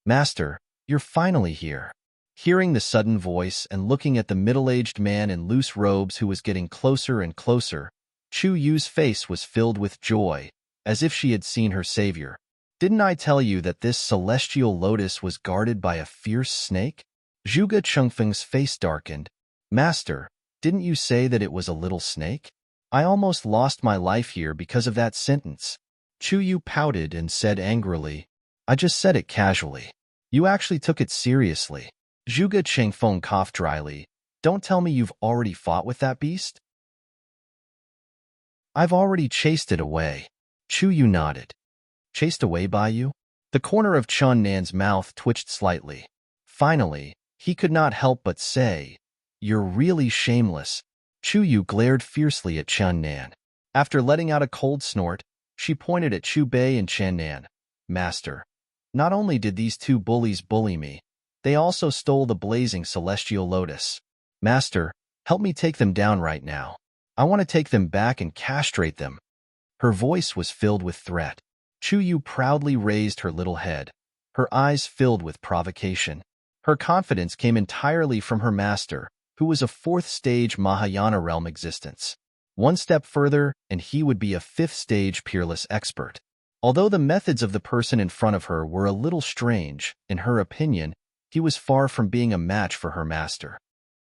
Master, you're finally here. Hearing the sudden voice and looking at the middle-aged man in loose robes who was getting closer and closer, Chu Yu's face was filled with joy, as if she had seen her savior. Didn't I tell you that this celestial lotus was guarded by a fierce snake? Zhuge Chengfeng's face darkened. Master, didn't you say that it was a little snake? I almost lost my life here because of that sentence. Chu Yu pouted and said angrily, I just said it casually. You actually took it seriously. Zhuge Chengfeng coughed dryly. Don't tell me you've already fought with that beast? I've already chased it away. Chu Yu nodded. Chased away by you? The corner of Chun Nan's mouth twitched slightly. Finally, he could not help but say, You're really shameless. Chu Yu glared fiercely at Chun Nan. After letting out a cold snort, she pointed at Chu Bei and Chun Nan. Master, not only did these two bullies bully me, they also stole the blazing celestial lotus. Master, help me take them down right now. I want to take them back and castrate them. Her voice was filled with threat. Chu Yu proudly raised her little head, her eyes filled with provocation. Her confidence came entirely from her master, who was a fourth-stage Mahayana realm existence. One step further, and he would be a fifth-stage peerless expert. Although the methods of the person in front of her were a little strange, in her opinion, he was far from being a match for her master.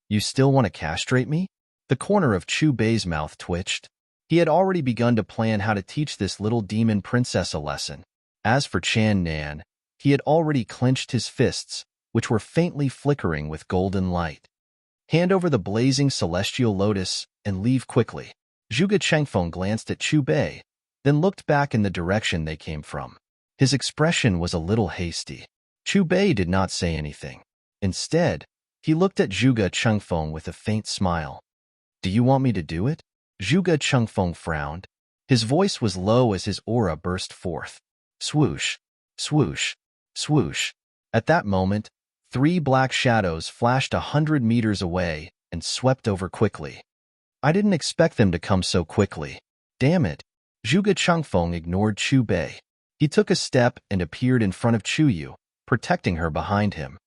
You still want to castrate me? The corner of Chu Bei's mouth twitched. He had already begun to plan how to teach this little demon princess a lesson. As for Chan Nan, he had already clenched his fists, which were faintly flickering with golden light. Hand over the blazing celestial lotus and leave quickly. Zhuge Chengfeng glanced at Chu Bei, then looked back in the direction they came from. His expression was a little hasty. Chu Bei did not say anything. Instead, he looked at Zhuge Chengfeng with a faint smile. Do you want me to do it? Zhuge Chengfeng frowned. His voice was low as his aura burst forth. Swoosh, swoosh, swoosh. At that moment, 3 black shadows flashed 100 meters away and swept over quickly. I didn't expect them to come so quickly. Damn it. Zhuge Chengfeng ignored Chu Bei. He took a step and appeared in front of Chu Yu, protecting her behind him.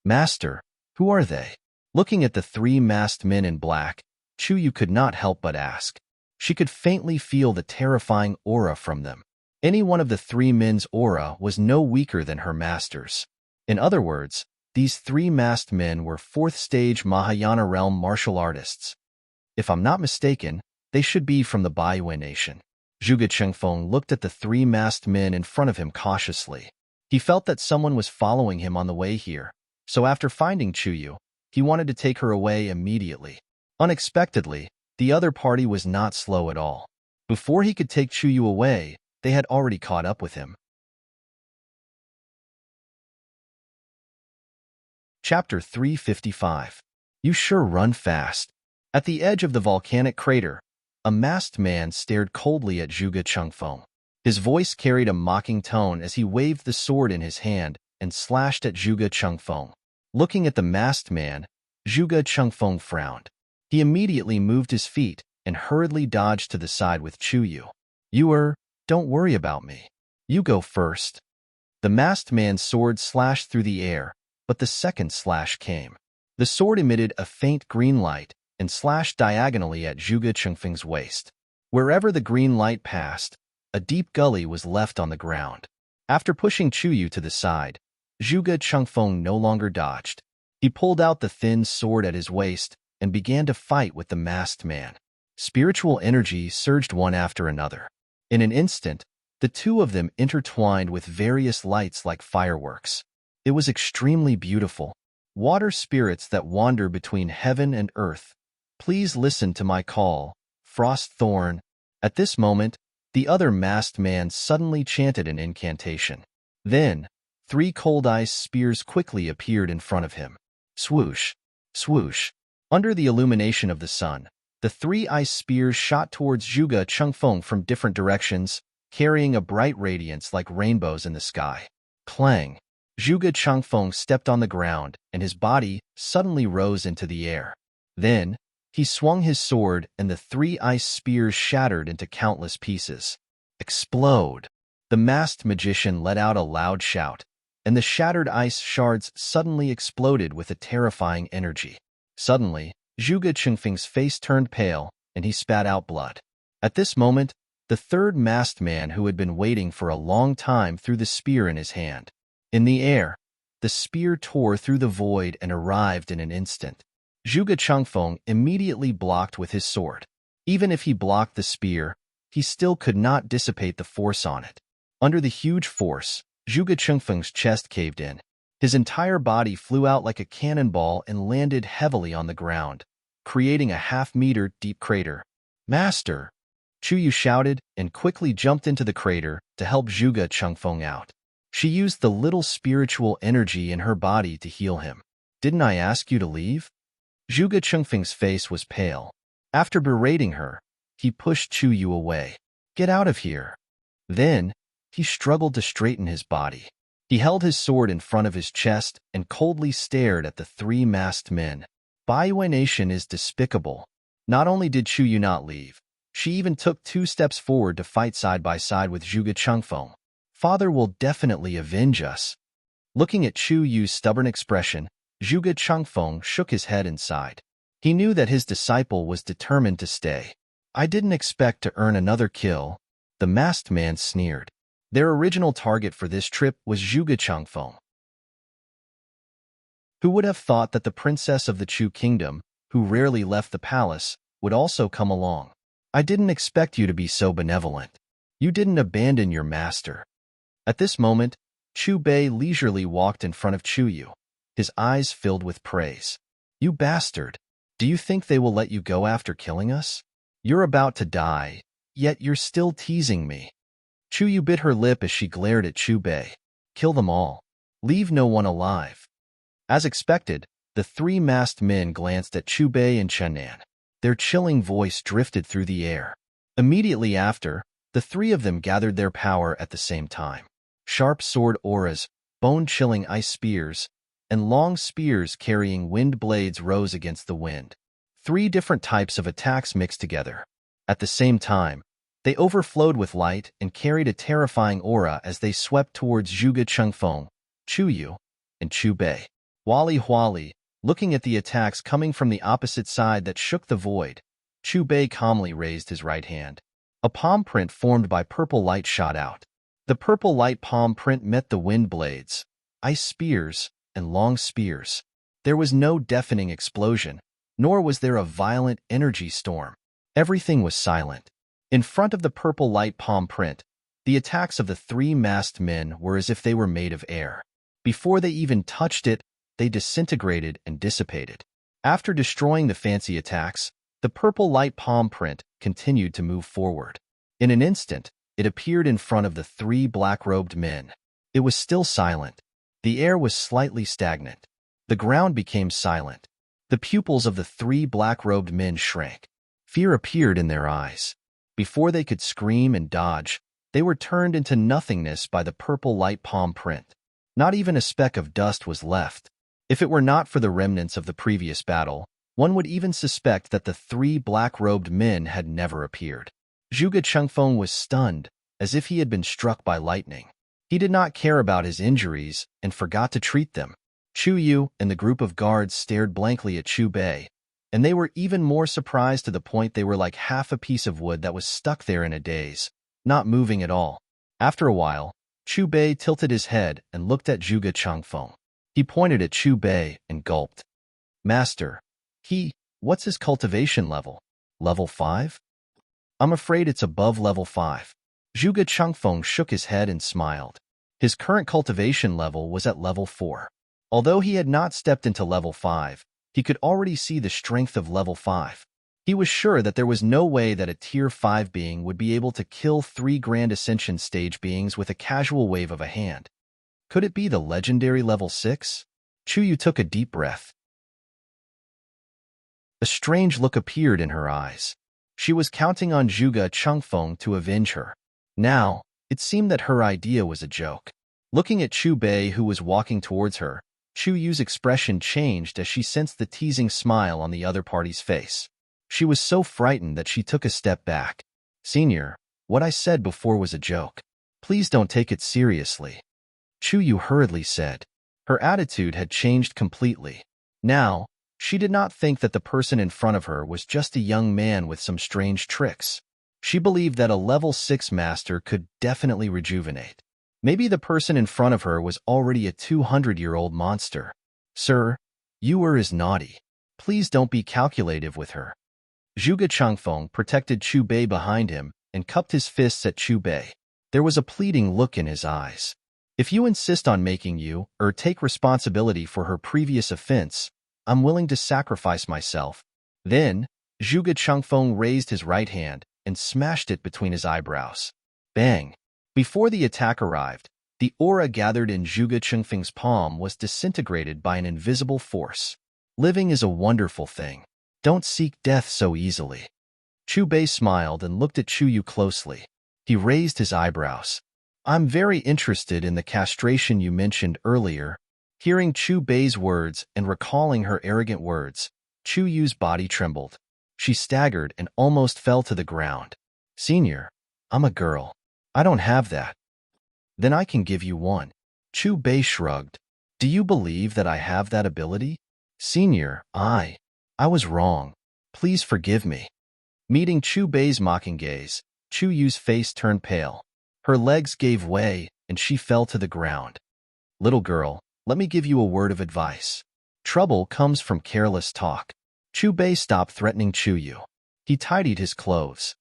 Master, who are they? Looking at the 3 masked men in black, Chu Yu could not help but ask. She could faintly feel the terrifying aura from them. Any one of the 3 men's aura was no weaker than her master's. In other words, these 3 masked men were 4th-stage Mahayana realm martial artists. If I'm not mistaken, they should be from the Baiyue nation. Zhuge Chengfeng looked at the 3 masked men in front of him cautiously. He felt that someone was following him on the way here, so after finding Chu Yu, he wanted to take her away immediately. Unexpectedly, the other party was not slow at all. Before he could take Chu Yu away, they had already caught up with him. Chapter 355. You sure run fast. At the edge of the volcanic crater, a masked man stared coldly at Zhuge Chengfeng. His voice carried a mocking tone as he waved the sword in his hand and slashed at Zhuge Chengfeng. Looking at the masked man, Zhuge Chengfeng frowned. He immediately moved his feet and hurriedly dodged to the side with Chu Yu. Don't worry about me. You go first. The masked man's sword slashed through the air, but the second slash came. The sword emitted a faint green light and slashed diagonally at Zhuge Chengfeng's waist. Wherever the green light passed, a deep gully was left on the ground. After pushing Chu Yu to the side, Zhuge Chengfeng no longer dodged. He pulled out the thin sword at his waist and began to fight with the masked man. Spiritual energy surged one after another. In an instant, the two of them intertwined with various lights like fireworks. It was extremely beautiful. Water spirits that wander between heaven and earth, please listen to my call, Frost Thorn. At this moment, the other masked man suddenly chanted an incantation. Then, 3 cold ice spears quickly appeared in front of him. Swoosh, swoosh. Under the illumination of the sun, the 3 ice spears shot towards Zhuge Changfeng from different directions, carrying a bright radiance like rainbows in the sky. Clang! Zhuge Changfeng stepped on the ground, and his body suddenly rose into the air. Then, he swung his sword, and the 3 ice spears shattered into countless pieces. Explode! The masked magician let out a loud shout, and the shattered ice shards suddenly exploded with a terrifying energy. Suddenly, Zhuge Changfeng's face turned pale, and he spat out blood. At this moment, the third masked man who had been waiting for a long time threw the spear in his hand. In the air, the spear tore through the void and arrived in an instant. Zhuge Changfeng immediately blocked with his sword. Even if he blocked the spear, he still could not dissipate the force on it. Under the huge force, Zhuge Changfeng's chest caved in. His entire body flew out like a cannonball and landed heavily on the ground, creating a half-meter deep crater. "Master!" Chu Yu shouted and quickly jumped into the crater to help Zhuge Changfeng out. She used the little spiritual energy in her body to heal him. "Didn't I ask you to leave?" Zhuge Changfeng's face was pale. After berating her, he pushed Chu Yu away. "Get out of here." Then, he struggled to straighten his body. He held his sword in front of his chest and coldly stared at the 3 masked men. Baiyue Nation is despicable. Not only did Chu Yu not leave, she even took 2 steps forward to fight side by side with Zhuge Changfeng. "Father will definitely avenge us." Looking at Chu Yu's stubborn expression, Zhuge Changfeng shook his head and sighed. He knew that his disciple was determined to stay. "I didn't expect to earn another kill," the masked man sneered. Their original target for this trip was Zhuge Changfeng. Who would have thought that the princess of the Chu kingdom, who rarely left the palace, would also come along? "I didn't expect you to be so benevolent. You didn't abandon your master." At this moment, Chu Bei leisurely walked in front of Chu Yu, his eyes filled with praise. "You bastard! Do you think they will let you go after killing us? You're about to die, yet you're still teasing me." Chu Yu bit her lip as she glared at Chu Bei. "Kill them all. Leave no one alive." As expected, the 3 masked men glanced at Chu Bei and Chen Nan. Their chilling voice drifted through the air. Immediately after, the 3 of them gathered their power at the same time. Sharp sword auras, bone-chilling ice spears, and long spears carrying wind blades rose against the wind. 3 different types of attacks mixed together. At the same time, they overflowed with light and carried a terrifying aura as they swept towards Zhuge Changfeng, Chu Yu, and Chu Bei. Wally, looking at the attacks coming from the opposite side that shook the void, Chu Bei calmly raised his right hand. A palm print formed by purple light shot out. The purple light palm print met the wind blades, ice spears, and long spears. There was no deafening explosion, nor was there a violent energy storm. Everything was silent. In front of the purple light palm print, the attacks of the 3 masked men were as if they were made of air. Before they even touched it, they disintegrated and dissipated. After destroying the fancy attacks, the purple light palm print continued to move forward. In an instant, it appeared in front of the 3 black-robed men. It was still silent. The air was slightly stagnant. The ground became silent. The pupils of the 3 black-robed men shrank. Fear appeared in their eyes. Before they could scream and dodge, they were turned into nothingness by the purple light palm print. Not even a speck of dust was left. If it were not for the remnants of the previous battle, one would even suspect that the 3 black-robed men had never appeared. Zhuge Changfeng was stunned, as if he had been struck by lightning. He did not care about his injuries and forgot to treat them. Chu Yu and the group of guards stared blankly at Chu Bei, and they were even more surprised to the point they were like half a piece of wood that was stuck there in a daze, not moving at all. After a while, Chu Bei tilted his head and looked at Zhuge Changfeng. He pointed at Chu Bei and gulped. "Master, what's his cultivation level?" Level 5? I'm afraid it's above level 5. Zhuge Changfeng shook his head and smiled. His current cultivation level was at level 4. Although he had not stepped into level 5, he could already see the strength of level 5. He was sure that there was no way that a Tier 5 being would be able to kill 3 Grand Ascension stage beings with a casual wave of a hand. Could it be the legendary level 6? Chuyu took a deep breath. A strange look appeared in her eyes. She was counting on Zhuge Changfeng to avenge her. Now, it seemed that her idea was a joke. Looking at Chu Bei, who was walking towards her, Chu Yu's expression changed as she sensed the teasing smile on the other party's face. She was so frightened that she took a step back. Senior, what I said before was a joke. Please don't take it seriously. Chu Yu hurriedly said. Her attitude had changed completely. Now, she did not think that the person in front of her was just a young man with some strange tricks. She believed that a level 6 master could definitely rejuvenate. Maybe the person in front of her was already a 200-year-old monster. Sir, you is naughty. Please don't be calculative with her. Zhuge Changfeng protected Chu Bei behind him and cupped his fists at Chu Bei. There was a pleading look in his eyes. If you insist on making you or take responsibility for her previous offense, I'm willing to sacrifice myself. Then, Zhuge Changfeng raised his right hand and smashed it between his eyebrows. Bang! Before the attack arrived, the aura gathered in Zhuge Changfeng's palm was disintegrated by an invisible force. Living is a wonderful thing. Don't seek death so easily. Chu Bei smiled and looked at Chu Yu closely. He raised his eyebrows. I'm very interested in the castration you mentioned earlier. Hearing Chu Bei's words and recalling her arrogant words, Chu Yu's body trembled. She staggered and almost fell to the ground. Senior, I'm a girl. I don't have that. Then I can give you one. Chu Bei shrugged. Do you believe that I have that ability? Senior, I was wrong. Please forgive me. Meeting Chu Bei's mocking gaze, Chu Yu's face turned pale. Her legs gave way, and she fell to the ground. Little girl, let me give you a word of advice. Trouble comes from careless talk. Chu Bei stopped threatening Chu Yu. He tidied his clothes.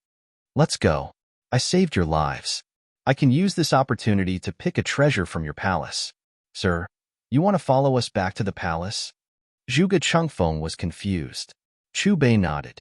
Let's go. I saved your lives. I can use this opportunity to pick a treasure from your palace. Sir, you want to follow us back to the palace? Zhuge Changfeng was confused. Chu Bei nodded.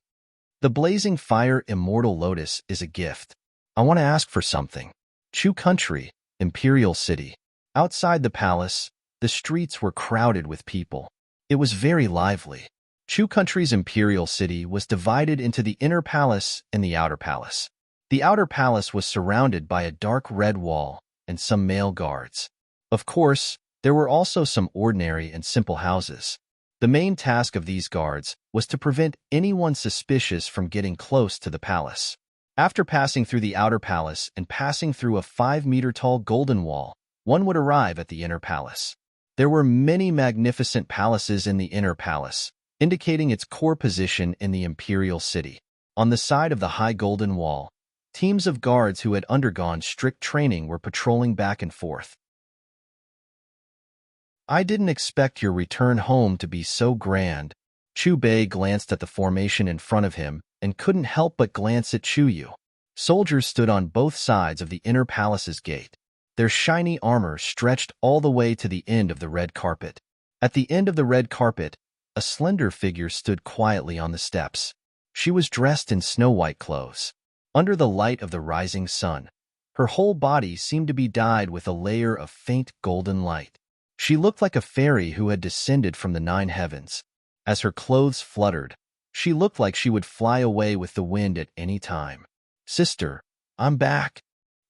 The blazing fire immortal lotus is a gift. I want to ask for something. Chu Country, Imperial City. Outside the palace, the streets were crowded with people. It was very lively. Chu Country's Imperial City was divided into the inner palace and the outer palace. The outer palace was surrounded by a dark red wall and some male guards. Of course, there were also some ordinary and simple houses. The main task of these guards was to prevent anyone suspicious from getting close to the palace. After passing through the outer palace and passing through a 5-meter-tall golden wall, one would arrive at the inner palace. There were many magnificent palaces in the inner palace, indicating its core position in the imperial city. On the side of the high golden wall, teams of guards who had undergone strict training were patrolling back and forth. I didn't expect your return home to be so grand. Chu Bei glanced at the formation in front of him and couldn't help but glance at Chu Yu. Soldiers stood on both sides of the inner palace's gate. Their shiny armor stretched all the way to the end of the red carpet. At the end of the red carpet, a slender figure stood quietly on the steps. She was dressed in snow-white clothes. Under the light of the rising sun, her whole body seemed to be dyed with a layer of faint golden light. She looked like a fairy who had descended from the 9 heavens. As her clothes fluttered, she looked like she would fly away with the wind at any time. Sister, I'm back,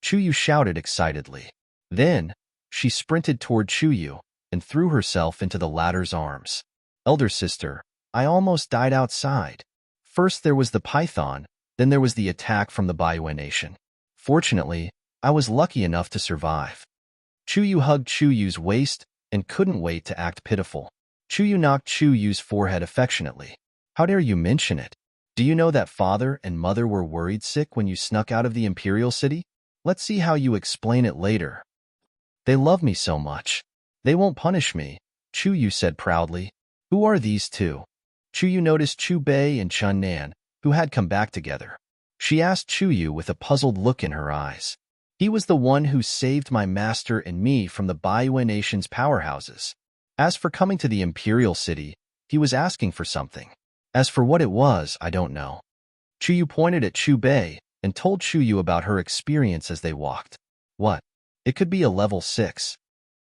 Chu Yu shouted excitedly. Then, she sprinted toward Chu Yu and threw herself into the latter's arms. Elder sister, I almost died outside. First there was the python, then there was the attack from the Baiyue Nation. Fortunately, I was lucky enough to survive. Chu Yu hugged Chu Yu's waist and couldn't wait to act pitiful. Chu Yu knocked Chu Yu's forehead affectionately. How dare you mention it? Do you know that father and mother were worried sick when you snuck out of the Imperial City? Let's see how you explain it later. They love me so much. They won't punish me, Chu Yu said proudly. Who are these two? Chu Yu noticed Chu Bei and Chun Nan, who had come back together. She asked Chuyu with a puzzled look in her eyes. He was the one who saved my master and me from the Baiyu nation's powerhouses. As for coming to the imperial city, he was asking for something. As for what it was, I don't know. Chuyu pointed at Chu Bei and told Chuyu about her experience as they walked. What? It could be a level 6.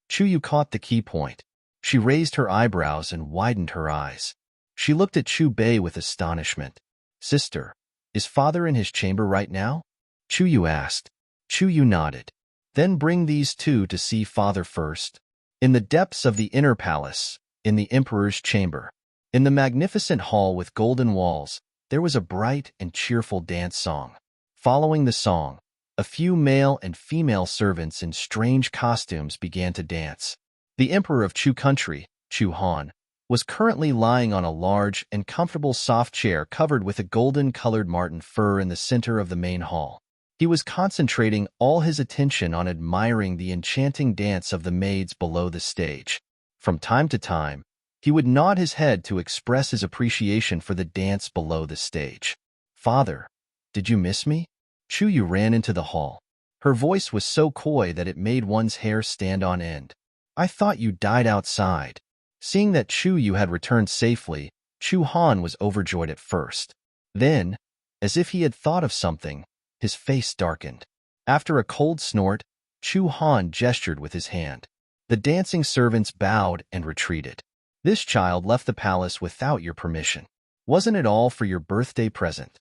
Chuyu caught the key point. She raised her eyebrows and widened her eyes. She looked at Chu Bei with astonishment. Sister, is father in his chamber right now? Chuyu asked. Chuyu nodded. Then bring these two to see father first. In the depths of the inner palace, in the emperor's chamber, in the magnificent hall with golden walls, there was a bright and cheerful dance song. Following the song, a few male and female servants in strange costumes began to dance. The emperor of Chu country, Chu Han, was currently lying on a large and comfortable soft chair covered with a golden-colored marten fur in the center of the main hall. He was concentrating all his attention on admiring the enchanting dance of the maids below the stage. From time to time, he would nod his head to express his appreciation for the dance below the stage. Father, did you miss me? Chuyu ran into the hall. Her voice was so coy that it made one's hair stand on end. I thought you died outside. Seeing that Chuyu had returned safely, Chu Han was overjoyed at first. Then, as if he had thought of something, his face darkened. After a cold snort, Chu Han gestured with his hand. The dancing servants bowed and retreated. This child left the palace without your permission. Wasn't it all for your birthday present?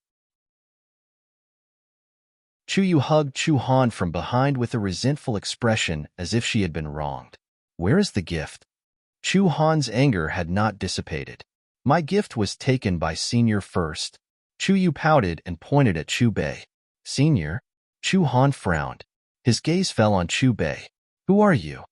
Chuyu hugged Chu Han from behind with a resentful expression as if she had been wronged. Where is the gift? Chu Han's anger had not dissipated. My gift was taken by Senior first. Chuyu pouted and pointed at Chu Bei. Senior? Chu Han frowned. His gaze fell on Chu Bei. Who are you?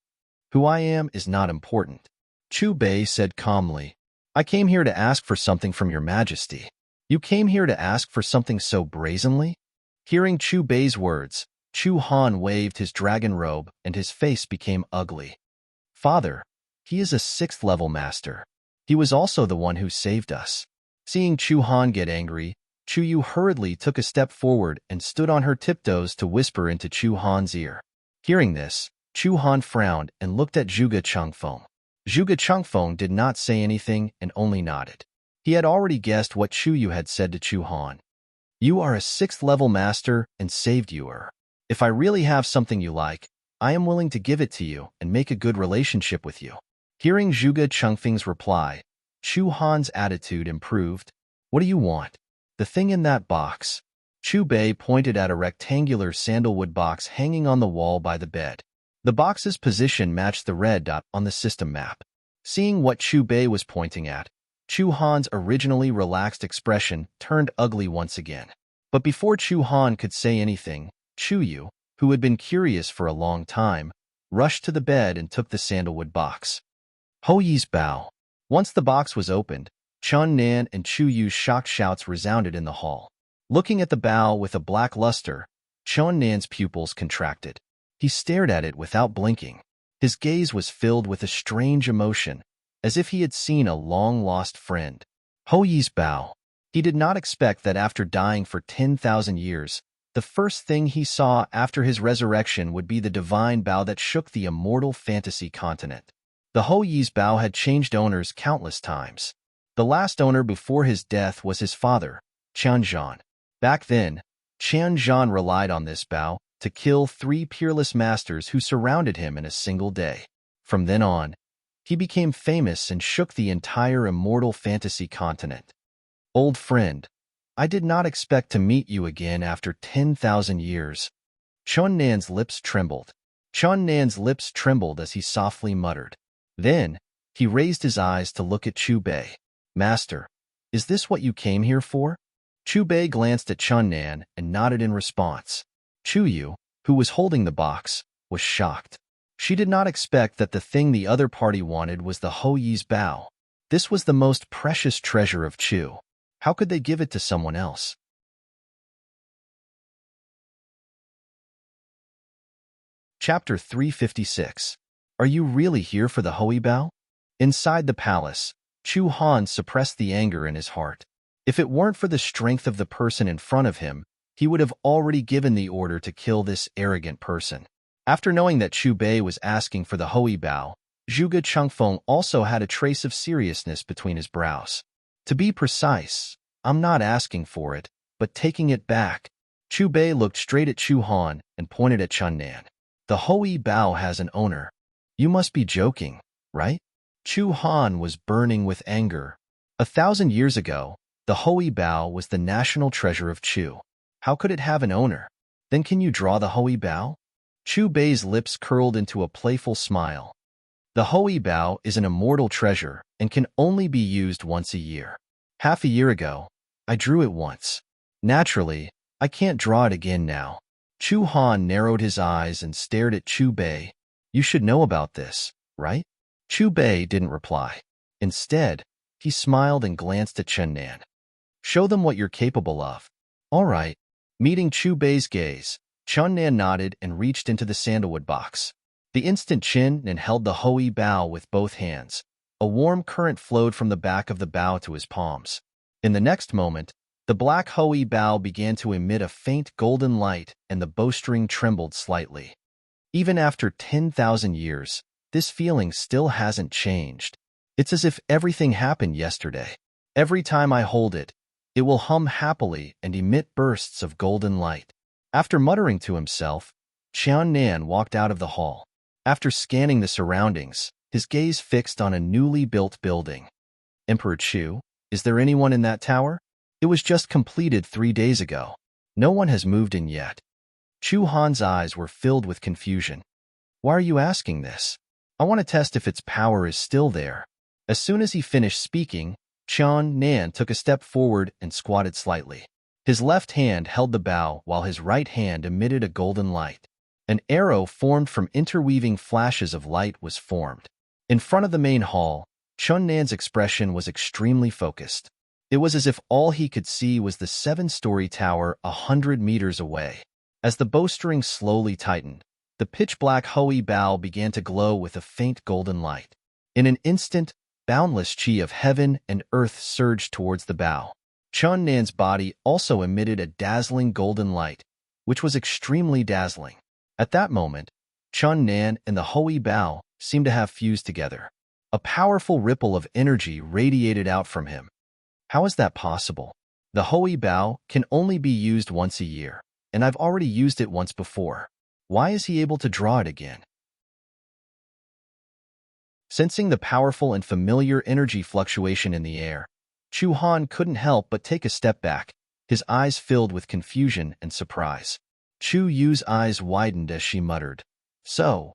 Who I am is not important. Chu Bei said calmly. I came here to ask for something from your majesty. You came here to ask for something so brazenly? Hearing Chu Bei's words, Chu Han waved his dragon robe and his face became ugly. Father, he is a 6th-level master. He was also the one who saved us. Seeing Chu Han get angry, Chuyu hurriedly took a step forward and stood on her tiptoes to whisper into Chu Han's ear. Hearing this, Chu Han frowned and looked at Zhuge Changfeng. Zhuge Changfeng did not say anything and only nodded. He had already guessed what Chuyu had said to Chu Han. You are a 6th-level master and saved you. If I really have something you like, I am willing to give it to you and make a good relationship with you. Hearing Zhuge Changfeng's reply, Chu Han's attitude improved. What do you want? The thing in that box. Chu Bei pointed at a rectangular sandalwood box hanging on the wall by the bed. The box's position matched the red dot on the system map. Seeing what Chu Bei was pointing at, Chu Han's originally relaxed expression turned ugly once again. But before Chu Han could say anything, Chuyu, who had been curious for a long time, rushed to the bed and took the sandalwood box. Ho Yi's bow. Once the box was opened, Chun Nan and Chuyu's shocked shouts resounded in the hall. Looking at the bow with a black luster, Chun Nan's pupils contracted. He stared at it without blinking. His gaze was filled with a strange emotion, as if he had seen a long-lost friend. Ho Yi's bow. He did not expect that after dying for 10,000 years, the first thing he saw after his resurrection would be the divine bow that shook the immortal fantasy continent. The Ho Yi's bow had changed owners countless times. The last owner before his death was his father, Qianzhan. Back then, Qianzhan relied on this bow to kill 3 peerless masters who surrounded him in a single day. From then on, he became famous and shook the entire immortal fantasy continent. Old friend, I did not expect to meet you again after 10,000 years. Chun Nan's lips trembled. Chun Nan's lips trembled as he softly muttered. Then, he raised his eyes to look at Chu Bei. Master, is this what you came here for? Chu Bei glanced at Chun Nan and nodded in response. Chuyu, who was holding the box, was shocked. She did not expect that the thing the other party wanted was the Ho Yi's bow. This was the most precious treasure of Chu. How could they give it to someone else? Chapter 356. Are you really here for the Ho Yi bow? Inside the palace, Chu Han suppressed the anger in his heart. If it weren't for the strength of the person in front of him, he would have already given the order to kill this arrogant person. After knowing that Chu Bei was asking for the Hui Bao, Zhuge Chengfeng also had a trace of seriousness between his brows. To be precise, I'm not asking for it, but taking it back. Chu Bei looked straight at Chu Han and pointed at Chun Nan. The Hui Bao has an owner. You must be joking, right? Chu Han was burning with anger. 1,000 years ago, the Hui Bao was the national treasure of Chu. How could it have an owner? Then can you draw the Hui Bao? Chu Bei's lips curled into a playful smile. The Hui Bao is an immortal treasure and can only be used once a year. Half a year ago, I drew it once. Naturally, I can't draw it again now. Chu Han narrowed his eyes and stared at Chu Bei. You should know about this, right? Chu Bei didn't reply. Instead, he smiled and glanced at Chen Nan. Show them what you're capable of. All right. Meeting Chu Bei's gaze, Chun Nan nodded and reached into the sandalwood box. The instant Chen Nan held the Hui Bao with both hands. A warm current flowed from the back of the bao to his palms. In the next moment, the black Hui Bao began to emit a faint golden light and the bowstring trembled slightly. Even after 10,000 years, this feeling still hasn't changed. It's as if everything happened yesterday. Every time I hold it, it will hum happily and emit bursts of golden light. After muttering to himself, Chun Nan walked out of the hall. After scanning the surroundings, his gaze fixed on a newly built building. Emperor Chu, is there anyone in that tower? It was just completed 3 days ago. No one has moved in yet. Chu Han's eyes were filled with confusion. Why are you asking this? I want to test if its power is still there. As soon as he finished speaking, Chun Nan took a step forward and squatted slightly. His left hand held the bow while his right hand emitted a golden light. An arrow formed from interweaving flashes of light was formed. In front of the main hall, Chun Nan's expression was extremely focused. It was as if all he could see was the 7-story tower 100 meters away. As the bowstring slowly tightened, the pitch-black Hui Bao began to glow with a faint golden light. In an instant, boundless chi of heaven and earth surged towards the bow. Chun Nan's body also emitted a dazzling golden light, which was extremely dazzling. At that moment, Chun Nan and the Hui Bao seemed to have fused together. A powerful ripple of energy radiated out from him. How is that possible? The Hui Bao can only be used once a year, and I've already used it once before. Why is he able to draw it again? Sensing the powerful and familiar energy fluctuation in the air, Chu Han couldn't help but take a step back, his eyes filled with confusion and surprise. Chu Yu's eyes widened as she muttered, So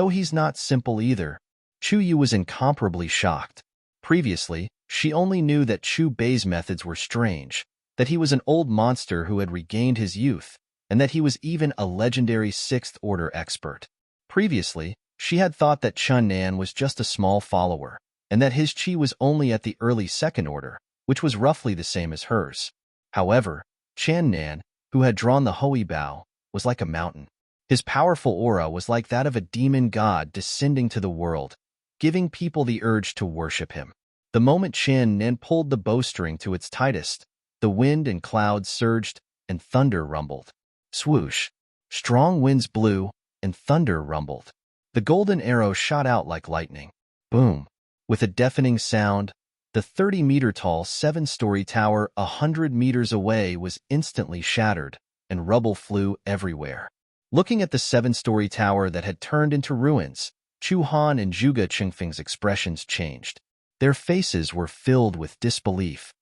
he's not simple either. Chu Yu was incomparably shocked. Previously, she only knew that Chu Bei's methods were strange, that he was an old monster who had regained his youth, and that he was even a legendary 6th-order expert. Previously, she had thought that Chun Nan was just a small follower, and that his chi was only at the early 2nd order, which was roughly the same as hers. However, Chun Nan, who had drawn the Hui Bao, was like a mountain. His powerful aura was like that of a demon god descending to the world, giving people the urge to worship him. The moment Chun Nan pulled the bowstring to its tightest, the wind and clouds surged, and thunder rumbled. Swoosh! Strong winds blew, and thunder rumbled. The golden arrow shot out like lightning. Boom! With a deafening sound, the 30-meter-tall 7-story tower 100 meters away was instantly shattered, and rubble flew everywhere. Looking at the 7-story tower that had turned into ruins, Chu Han and Zhuge Chengfeng's expressions changed. Their faces were filled with disbelief.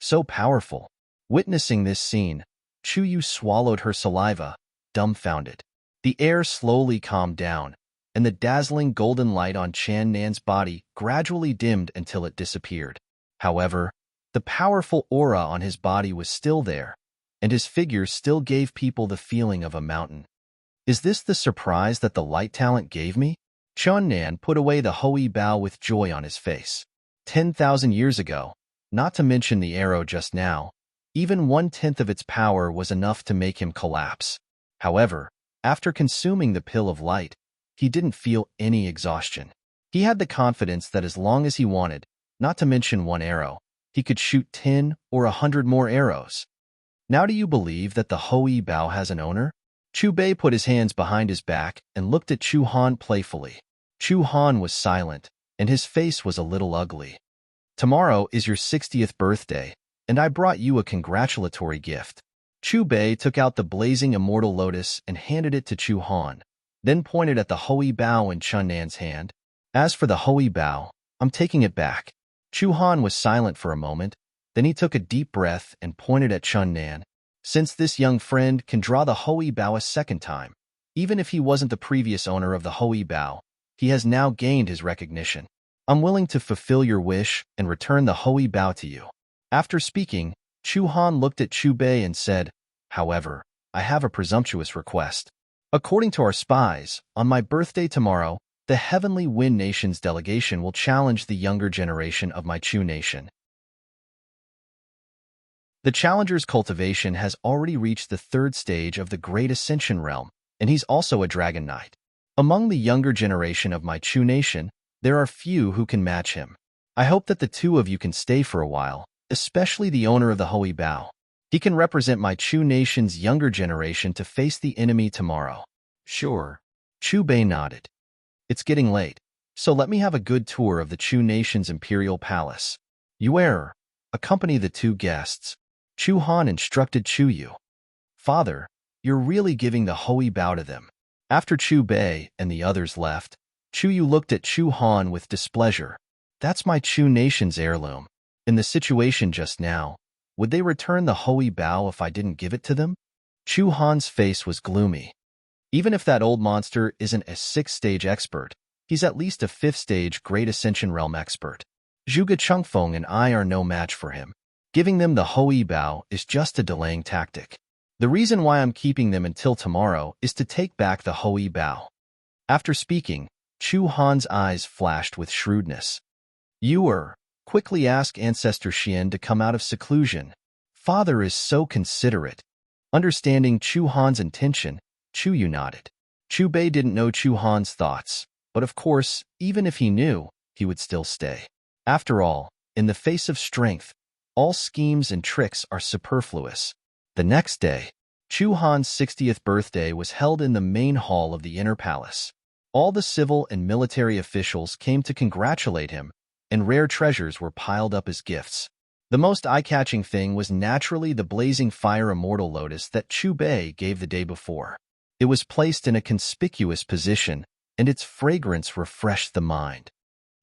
So powerful. Witnessing this scene, Chu Yu swallowed her saliva, dumbfounded. The air slowly calmed down, and the dazzling golden light on Chun Nan's body gradually dimmed until it disappeared. However, the powerful aura on his body was still there, and his figure still gave people the feeling of a mountain. Is this the surprise that the light talent gave me? Chun Nan put away the Hui Bao with joy on his face. 10,000 years ago, not to mention the arrow just now, even 1/10 of its power was enough to make him collapse. However, after consuming the pill of light, he didn't feel any exhaustion. He had the confidence that as long as he wanted, not to mention one arrow, he could shoot 10 or 100 more arrows. Now do you believe that the Hui Bao has an owner? Chu Bei put his hands behind his back and looked at Chu Han playfully. Chu Han was silent, and his face was a little ugly. Tomorrow is your 60th birthday, and I brought you a congratulatory gift. Chu Bei took out the blazing immortal lotus and handed it to Chu Han, then pointed at the Hui Bao in Chun Nan's hand. As for the Hui Bao, I'm taking it back. Chu Han was silent for a moment, then he took a deep breath and pointed at Chun Nan. Since this young friend can draw the Hui Bao a second time, even if he wasn't the previous owner of the Hui Bao, he has now gained his recognition. I'm willing to fulfill your wish and return the Hui Bao to you. After speaking, Chu Han looked at Chu Bei and said, however, I have a presumptuous request. According to our spies, on my birthday tomorrow, the Heavenly Wind Nation's delegation will challenge the younger generation of my Chu Nation. The challenger's cultivation has already reached the 3rd stage of the Great Ascension Realm, and he's also a Dragon Knight. Among the younger generation of my Chu Nation, there are few who can match him. I hope that the two of you can stay for a while, especially the owner of the Hui Bao. He can represent my Chu Nation's younger generation to face the enemy tomorrow. Sure. Chu Bei nodded. It's getting late, so let me have a good tour of the Chu Nation's imperial palace. You accompany the two guests. Chu Han instructed Chu Yu. Father, you're really giving the Hui Bao to them. After Chu Bei and the others left, Chu Yu looked at Chu Han with displeasure. That's my Chu Nation's heirloom. In the situation just now, would they return the Hui Bao if I didn't give it to them? Chu Han's face was gloomy. Even if that old monster isn't a 6th-stage expert, he's at least a 5th-stage Great Ascension Realm expert. Zhuge Chengfeng and I are no match for him. Giving them the Hui Bao is just a delaying tactic. The reason why I'm keeping them until tomorrow is to take back the Hui Bao. After speaking, Chu Han's eyes flashed with shrewdness. You quickly ask Ancestor Xian to come out of seclusion. Father is so considerate. Understanding Chu Han's intention, Chu Yu nodded. Chu Bei didn't know Chu Han's thoughts, but of course, even if he knew, he would still stay. After all, in the face of strength, all schemes and tricks are superfluous. The next day, Chu Han's 60th birthday was held in the main hall of the inner palace. All the civil and military officials came to congratulate him, and rare treasures were piled up as gifts. The most eye-catching thing was naturally the blazing fire immortal lotus that Chu Bei gave the day before. It was placed in a conspicuous position, and its fragrance refreshed the mind.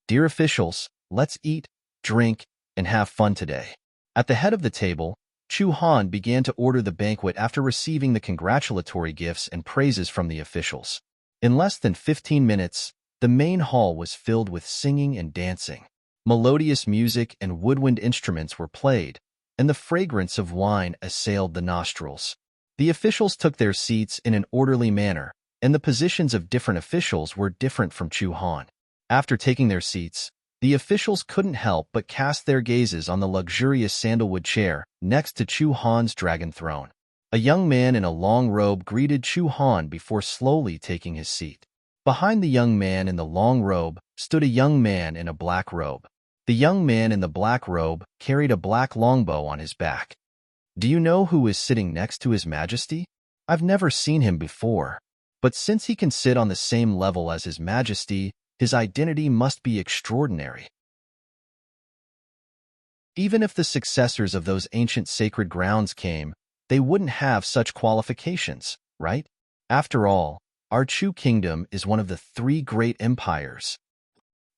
Dear officials, let's eat, drink, and have fun today. At the head of the table, Chu Han began to order the banquet after receiving the congratulatory gifts and praises from the officials. In less than 15 minutes, the main hall was filled with singing and dancing. Melodious music and woodwind instruments were played, and the fragrance of wine assailed the nostrils. The officials took their seats in an orderly manner, and the positions of different officials were different from Chu Han. After taking their seats, the officials couldn't help but cast their gazes on the luxurious sandalwood chair next to Chu Han's dragon throne. A young man in a long robe greeted Chu Han before slowly taking his seat. Behind the young man in the long robe stood a young man in a black robe. The young man in the black robe carried a black longbow on his back. Do you know who is sitting next to His Majesty? I've never seen him before, but since he can sit on the same level as His Majesty, his identity must be extraordinary. Even if the successors of those ancient sacred grounds came, they wouldn't have such qualifications, right? After all, our Chu kingdom is one of the 3 great empires.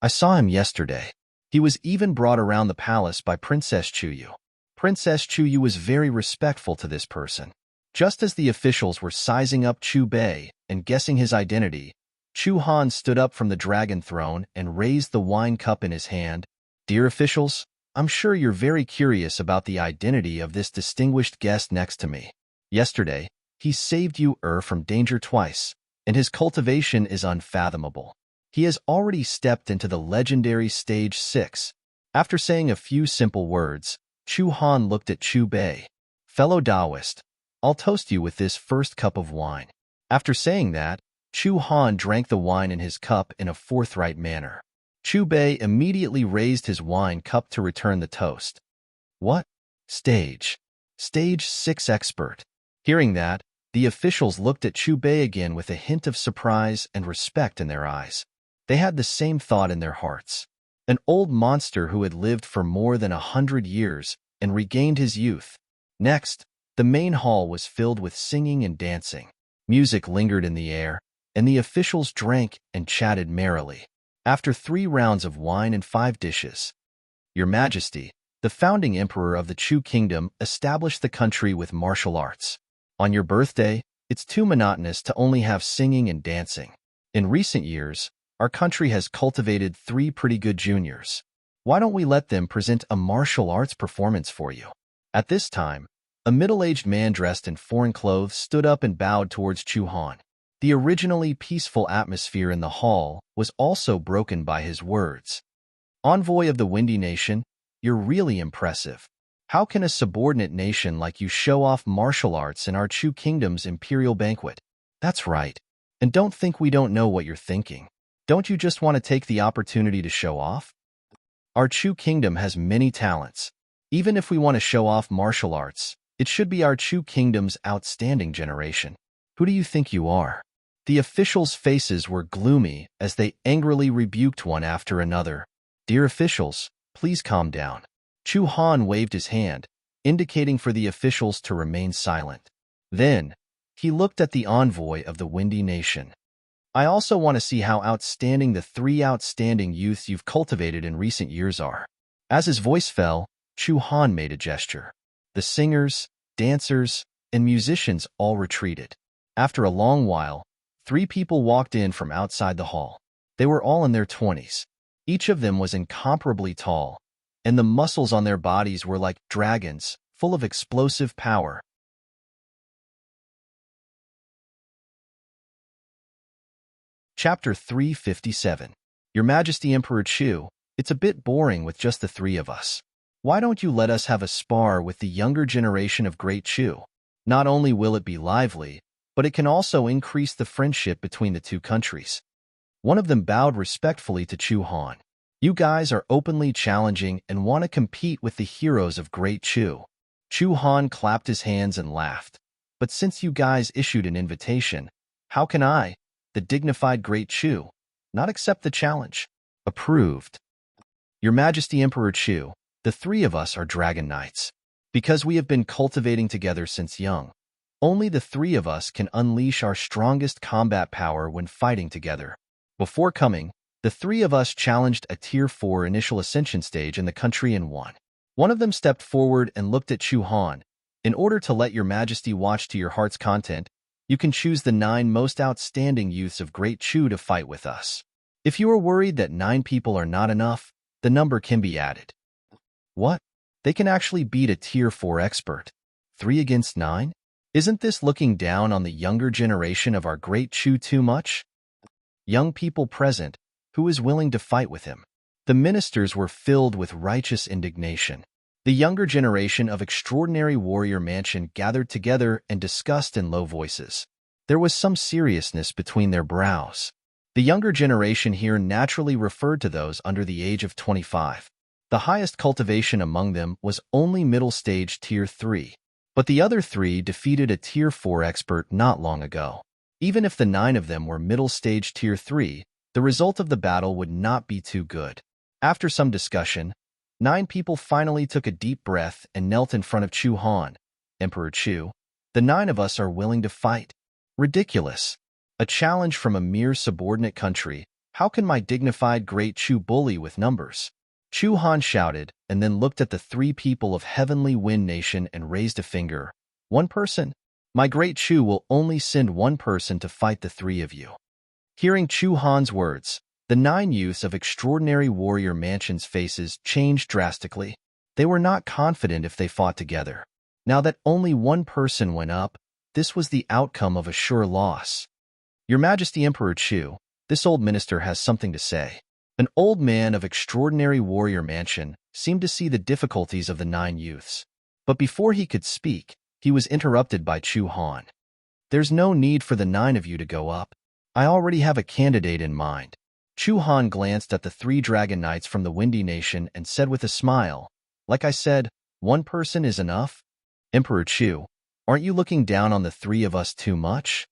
I saw him yesterday. He was even brought around the palace by Princess Chu Yu. Princess Chu Yu was very respectful to this person. Just as the officials were sizing up Chu Bei and guessing his identity, Chu Han stood up from the dragon throne and raised the wine cup in his hand. Dear officials, I'm sure you're very curious about the identity of this distinguished guest next to me. Yesterday, he saved you from danger twice, and his cultivation is unfathomable. He has already stepped into the legendary stage 6. After saying a few simple words, Chu Han looked at Chu Bei. Fellow Taoist, I'll toast you with this first cup of wine. After saying that, Chu Han drank the wine in his cup in a forthright manner. Chu Bei immediately raised his wine cup to return the toast. What? Stage. Stage 6 expert. Hearing that, the officials looked at Chu Bei again with a hint of surprise and respect in their eyes. They had the same thought in their hearts. An old monster who had lived for more than 100 years and regained his youth. Next, the main hall was filled with singing and dancing. Music lingered in the air, and the officials drank and chatted merrily. After 3 rounds of wine and 5 dishes, Your Majesty, the founding emperor of the Chu Kingdom, established the country with martial arts. On your birthday, it's too monotonous to only have singing and dancing. In recent years, our country has cultivated 3 pretty good juniors. Why don't we let them present a martial arts performance for you? At this time, a middle-aged man dressed in foreign clothes stood up and bowed towards Chu Han. The originally peaceful atmosphere in the hall was also broken by his words. Envoy of the Windy Nation, you're really impressive. How can a subordinate nation like you show off martial arts in our Chu Kingdom's imperial banquet? That's right. And don't think we don't know what you're thinking. Don't you just want to take the opportunity to show off? Our Chu Kingdom has many talents. Even if we want to show off martial arts, it should be our Chu Kingdom's outstanding generation. Who do you think you are? The officials' faces were gloomy as they angrily rebuked one after another. Dear officials, please calm down. Chu Han waved his hand, indicating for the officials to remain silent. Then, he looked at the envoy of the Windy Nation. I also want to see how outstanding the 3 outstanding youths you've cultivated in recent years are. As his voice fell, Chu Han made a gesture. The singers, dancers, and musicians all retreated. After a long while, 3 people walked in from outside the hall. They were all in their 20s. Each of them was incomparably tall, and the muscles on their bodies were like dragons, full of explosive power. Chapter 357. Your Majesty Emperor Chu, it's a bit boring with just the 3 of us. Why don't you let us have a spar with the younger generation of Great Chu? Not only will it be lively, but it can also increase the friendship between the 2 countries. One of them bowed respectfully to Chu Han. You guys are openly challenging and want to compete with the heroes of Great Chu. Chu Han clapped his hands and laughed. But since you guys issued an invitation, how can I, the dignified Great Chu, not accept the challenge? Approved. Your Majesty Emperor Chu, the 3 of us are Dragon Knights. Because we have been cultivating together since young, only the 3 of us can unleash our strongest combat power when fighting together. Before coming, the 3 of us challenged a Tier 4 initial ascension stage in the country and won. One of them stepped forward and looked at Chu Han. In order to let your Majesty watch to your heart's content, you can choose the 9 most outstanding youths of Great Chu to fight with us. If you are worried that 9 people are not enough, the number can be added. What? They can actually beat a Tier 4 expert. 3 against 9? Isn't this looking down on the younger generation of our Great Chu too much? Young people present, who is willing to fight with him? The ministers were filled with righteous indignation. The younger generation of Extraordinary Warrior Mansion gathered together and discussed in low voices. There was some seriousness between their brows. The younger generation here naturally referred to those under the age of 25. The highest cultivation among them was only middle stage Tier 3, but the other 3 defeated a Tier 4 expert not long ago. Even if the 9 of them were middle stage Tier 3, the result of the battle would not be too good. After some discussion, 9 people finally took a deep breath and knelt in front of Chu Han. Emperor Chu, the 9 of us are willing to fight. Ridiculous. A challenge from a mere subordinate country. How can my dignified Great Chu bully with numbers? Chu Han shouted and then looked at the 3 people of Heavenly Wind Nation and raised a finger. 1 person? My Great Chu will only send 1 person to fight the 3 of you. Hearing Chu Han's words, the 9 youths of Extraordinary Warrior Mansion's faces changed drastically. They were not confident if they fought together. Now that only 1 person went up, this was the outcome of a sure loss. Your Majesty Emperor Chu, this old minister has something to say. An old man of Extraordinary Warrior Mansion seemed to see the difficulties of the 9 youths. But before he could speak, he was interrupted by Chu Han. There's no need for the 9 of you to go up. I already have a candidate in mind. Chu Han glanced at the 3 Dragon Knights from the Windy Nation and said with a smile, like I said, One person is enough? Emperor Chu, aren't you looking down on the three of us too much?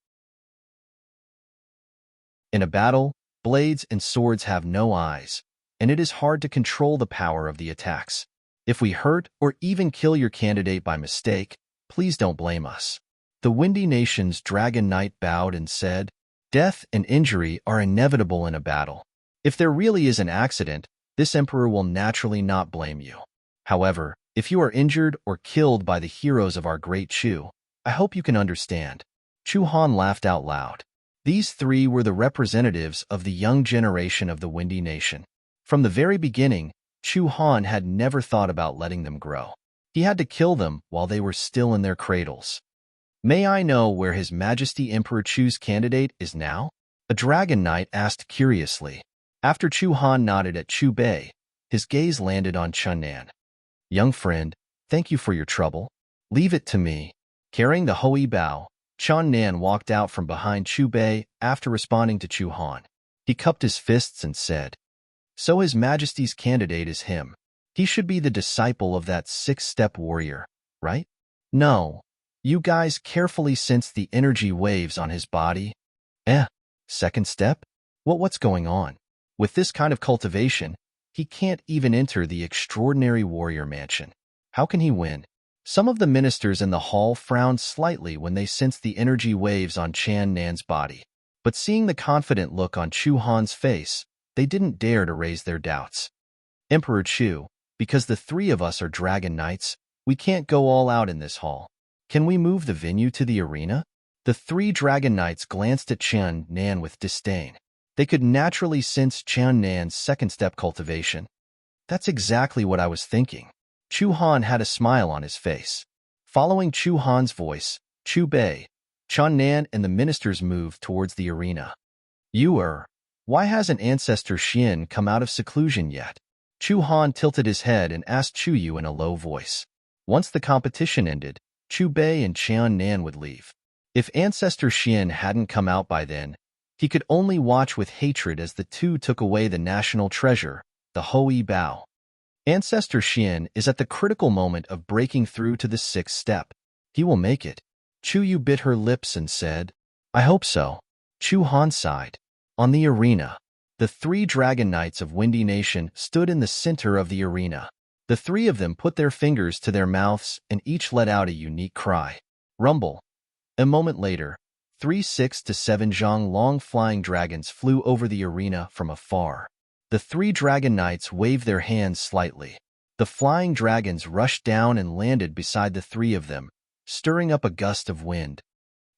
In a battle, blades and swords have no eyes, and it is hard to control the power of the attacks. If we hurt or even kill your candidate by mistake, please don't blame us. The Windy Nation's Dragon Knight bowed and said, "Death and injury are inevitable in a battle. If there really is an accident, this emperor will naturally not blame you. However, if you are injured or killed by the heroes of our great Chu, I hope you can understand." Chu Han laughed out loud. These three were the representatives of the young generation of the Windy Nation. From the very beginning, Chu Han had never thought about letting them grow. He had to kill them while they were still in their cradles. "May I know where His Majesty Emperor Chu's candidate is now?" A dragon knight asked curiously. After Chu Han nodded at Chu Bei, his gaze landed on Chun Nan. "Young friend, thank you for your trouble. Leave it to me." Carrying the Hui Bao, Chun Nan walked out from behind Chu Bei after responding to Chu Han. He cupped his fists and said, "So His Majesty's candidate is him. He should be the disciple of that six-step warrior, right?" "No." You guys carefully sense the energy waves on his body. Second step? What's going on? With this kind of cultivation, he can't even enter the extraordinary warrior mansion. How can he win? Some of the ministers in the hall frowned slightly when they sensed the energy waves on Chan Nan's body. But seeing the confident look on Chu Han's face, they didn't dare to raise their doubts. "Emperor Chu, because the three of us are dragon knights, we can't go all out in this hall. Can we move the venue to the arena?" The three dragon knights glanced at Chan Nan with disdain. They could naturally sense Chan Nan's second-step cultivation. "That's exactly what I was thinking." Chu Han had a smile on his face. Following Chu Han's voice, Chu Bei, Chan Nan and the ministers moved towards the arena. Why hasn't Ancestor Xian come out of seclusion yet?" Chu Han tilted his head and asked Chu Yu in a low voice. Once the competition ended, Chu Bei and Chan Nan would leave. If Ancestor Xian hadn't come out by then, he could only watch with hatred as the two took away the national treasure, the Hui Bao. Ancestor Xian is at the critical moment of breaking through to the sixth step. He will make it. Chu Yu bit her lips and said, "I hope so." Chu Han sighed. On the arena, the three dragon knights of Windy Nation stood in the center of the arena. The three of them put their fingers to their mouths and each let out a unique cry. Rumble. A moment later, 3 6 to 7 zhang long flying dragons flew over the arena from afar. The three dragon knights waved their hands slightly. The flying dragons rushed down and landed beside the three of them, stirring up a gust of wind.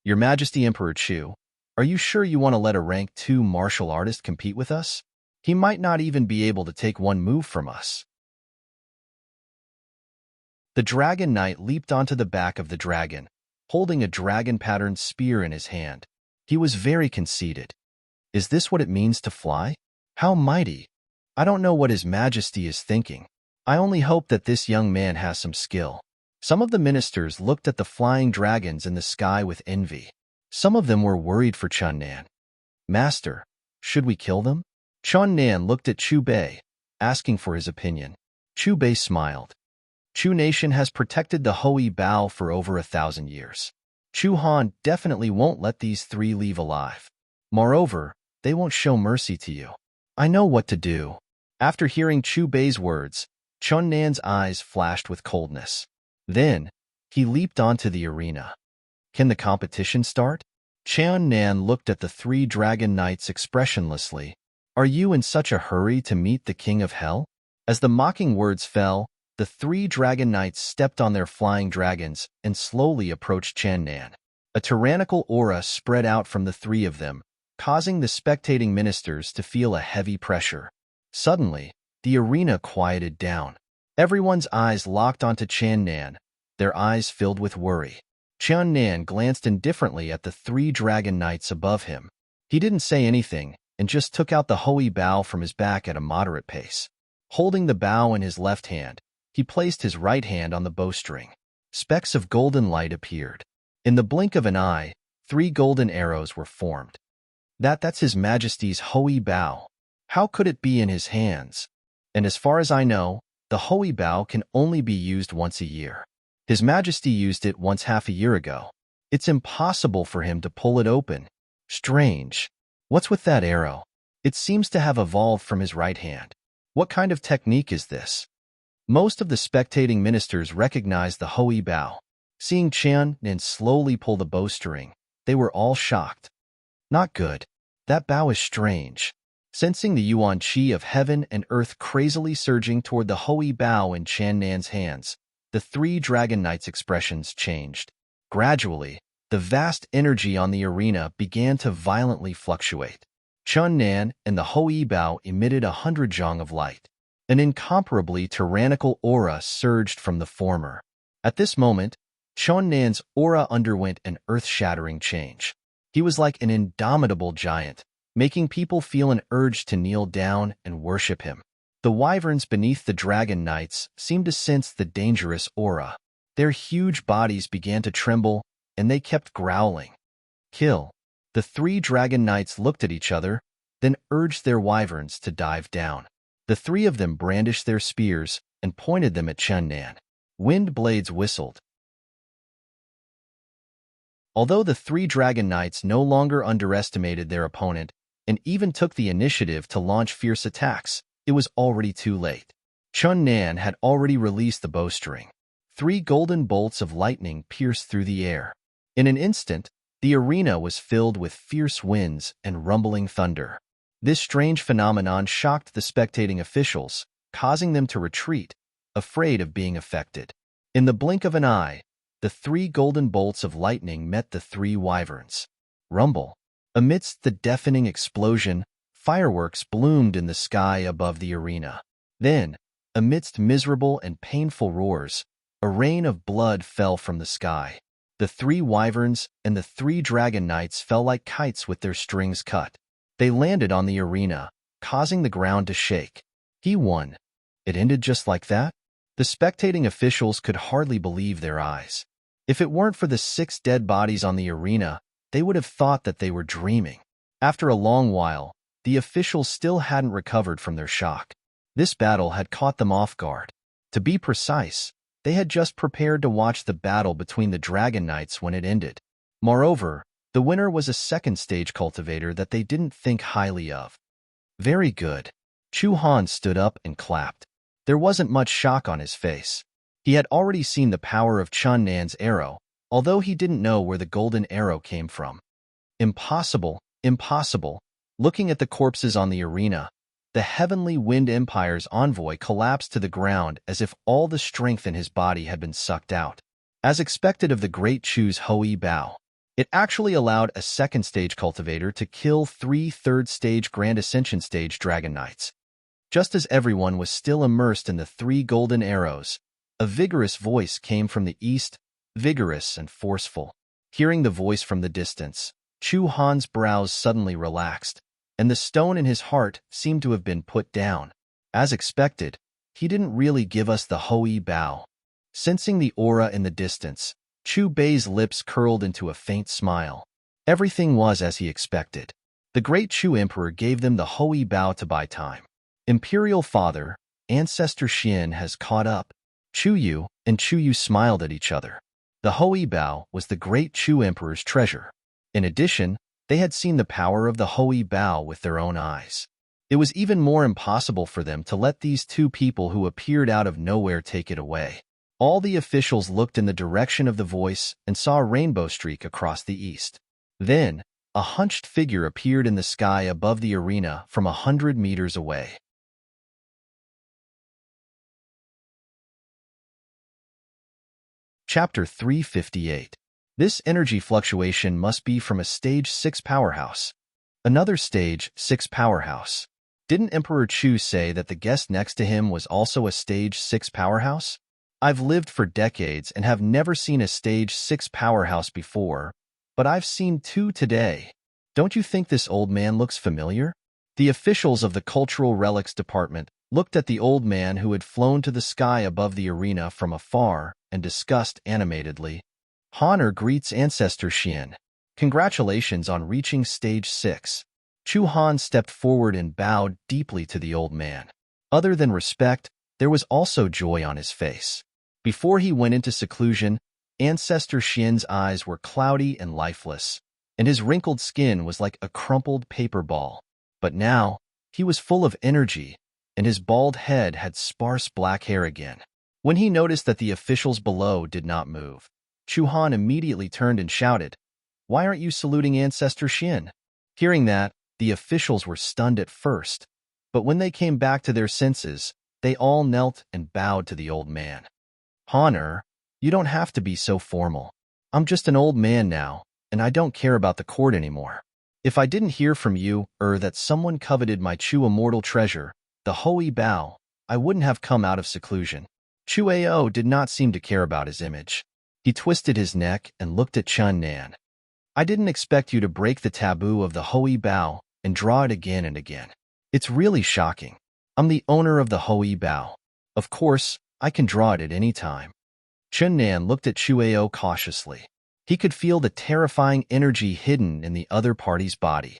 "Your Majesty Emperor Chu, are you sure you want to let a rank 2 martial artist compete with us? He might not even be able to take one move from us." The dragon knight leaped onto the back of the dragon, holding a dragon-patterned spear in his hand. He was very conceited. "Is this what it means to fly? How mighty! I don't know what His Majesty is thinking. I only hope that this young man has some skill." Some of the ministers looked at the flying dragons in the sky with envy. Some of them were worried for Chun Nan. "Master, should we kill them?" Chun Nan looked at Chu Bei, asking for his opinion. Chu Bei smiled. "Chu Nation has protected the Hui Bao for over 1,000 years. Chu Han definitely won't let these three leave alive. Moreover, they won't show mercy to you. I know what to do." After hearing Chu Bei's words, Chun Nan's eyes flashed with coldness. Then, he leaped onto the arena. "Can the competition start?" Chun Nan looked at the three dragon knights expressionlessly. "Are you in such a hurry to meet the King of Hell?" As the mocking words fell, the three dragon knights stepped on their flying dragons and slowly approached Chan Nan. A tyrannical aura spread out from the three of them, causing the spectating ministers to feel a heavy pressure. Suddenly, the arena quieted down. Everyone's eyes locked onto Chan Nan, their eyes filled with worry. Chan Nan glanced indifferently at the three dragon knights above him. He didn't say anything and just took out the Hui Bao from his back at a moderate pace. Holding the bao in his left hand, he placed his right hand on the bowstring. Specks of golden light appeared. In the blink of an eye, 3 golden arrows were formed. That's His Majesty's Hui Bao. How could it be in his hands? And as far as I know, The Holy Bow can only be used once a year. His Majesty used it once half a year ago. It's impossible for him to pull it open. Strange. What's with that arrow? It seems to have evolved from his right hand. What kind of technique is this? Most of the spectating ministers recognized the Holy Bow. Seeing Qian Nan slowly pull the bowstring, they were all shocked. Not good. That bow is strange. Sensing the yuan qi of heaven and earth crazily surging toward the Holy Bow in Qian Nan's hands, the three dragon knights' expressions changed. Gradually, the vast energy on the arena began to violently fluctuate. Chun Nan and the Holy Bow emitted 100 zhang of light. An incomparably tyrannical aura surged from the former. At this moment, Chun Nan's aura underwent an earth-shattering change. He was like an indomitable giant, making people feel an urge to kneel down and worship him. The wyverns beneath the dragon knights seemed to sense the dangerous aura. Their huge bodies began to tremble, and they kept growling. Kill. The three dragon knights looked at each other, then urged their wyverns to dive down. The three of them brandished their spears and pointed them at Chun Nan. Wind blades whistled. Although the three dragon knights no longer underestimated their opponent and even took the initiative to launch fierce attacks, it was already too late. Chun Nan had already released the bowstring. 3 golden bolts of lightning pierced through the air. In an instant, the arena was filled with fierce winds and rumbling thunder. This strange phenomenon shocked the spectating officials, causing them to retreat, afraid of being affected. In the blink of an eye, the 3 golden bolts of lightning met the 3 wyverns. Rumble. Amidst the deafening explosion, fireworks bloomed in the sky above the arena. Then, amidst miserable and painful roars, a rain of blood fell from the sky. The 3 wyverns and the 3 dragon knights fell like kites with their strings cut. They landed on the arena, causing the ground to shake. He won. It ended just like that? The spectating officials could hardly believe their eyes. If it weren't for the 6 dead bodies on the arena, they would have thought that they were dreaming. After a long while, the officials still hadn't recovered from their shock. This battle had caught them off guard. To be precise, they had just prepared to watch the battle between the dragon knights when it ended. Moreover, the winner was a second-stage cultivator that they didn't think highly of. Very good. Chu Han stood up and clapped. There wasn't much shock on his face. He had already seen the power of Chun Nan's arrow, although he didn't know where the golden arrow came from. Impossible, impossible. Looking at the corpses on the arena, the Heavenly Wind Empire's envoy collapsed to the ground as if all the strength in his body had been sucked out. As expected of the Great Chu's Hoei Bao, it actually allowed a second-stage cultivator to kill 3 third-stage Grand Ascension Stage Dragon Knights. Just as everyone was still immersed in the 3 golden arrows, a vigorous voice came from the east, vigorous and forceful. Hearing the voice from the distance, Chu Han's brows suddenly relaxed, and the stone in his heart seemed to have been put down. As expected, he didn't really give us the Hoei Bao. Sensing the aura in the distance, Chu Bei's lips curled into a faint smile. Everything was as he expected. The great Chu Emperor gave them the Hoei Bao to buy time. Imperial Father, Ancestor Xian has caught up. Chu Yu and Chu Yu smiled at each other. The Hoei Bao was the great Chu Emperor's treasure. In addition, they had seen the power of the Hoei Bao with their own eyes. It was even more impossible for them to let these 2 people who appeared out of nowhere take it away. All the officials looked in the direction of the voice and saw a rainbow streak across the east. Then, a hunched figure appeared in the sky above the arena from 100 meters away. Chapter 358. This energy fluctuation must be from a Stage 6 powerhouse. Another Stage 6 powerhouse. Didn't Emperor Chu say that the guest next to him was also a Stage 6 powerhouse? I've lived for decades and have never seen a Stage 6 powerhouse before, but I've seen 2 today. Don't you think this old man looks familiar? The officials of the Cultural Relics Department looked at the old man who had flown to the sky above the arena from afar and discussed animatedly. Honor greets Ancestor Xian. Congratulations on reaching Stage 6. Chu Han stepped forward and bowed deeply to the old man. Other than respect, there was also joy on his face. Before he went into seclusion, Ancestor Xian's eyes were cloudy and lifeless, and his wrinkled skin was like a crumpled paper ball. But now, he was full of energy, and his bald head had sparse black hair again. When he noticed that the officials below did not move, Chu Han immediately turned and shouted, "Why aren't you saluting Ancestor Xian?" Hearing that, the officials were stunned at first, but when they came back to their senses, they all knelt and bowed to the old man. "Han, you don't have to be so formal. I'm just an old man now, and I don't care about the court anymore. If I didn't hear from you, that someone coveted my Chu immortal treasure, the Hui Bao, I wouldn't have come out of seclusion." Chu Ao did not seem to care about his image. He twisted his neck and looked at Chun Nan. "I didn't expect you to break the taboo of the Hui Bao and draw it again and again. It's really shocking. I'm the owner of the Hui Bao. Of course, I can draw it at any time." Chun Nan looked at Chu Ao cautiously. He could feel the terrifying energy hidden in the other party's body.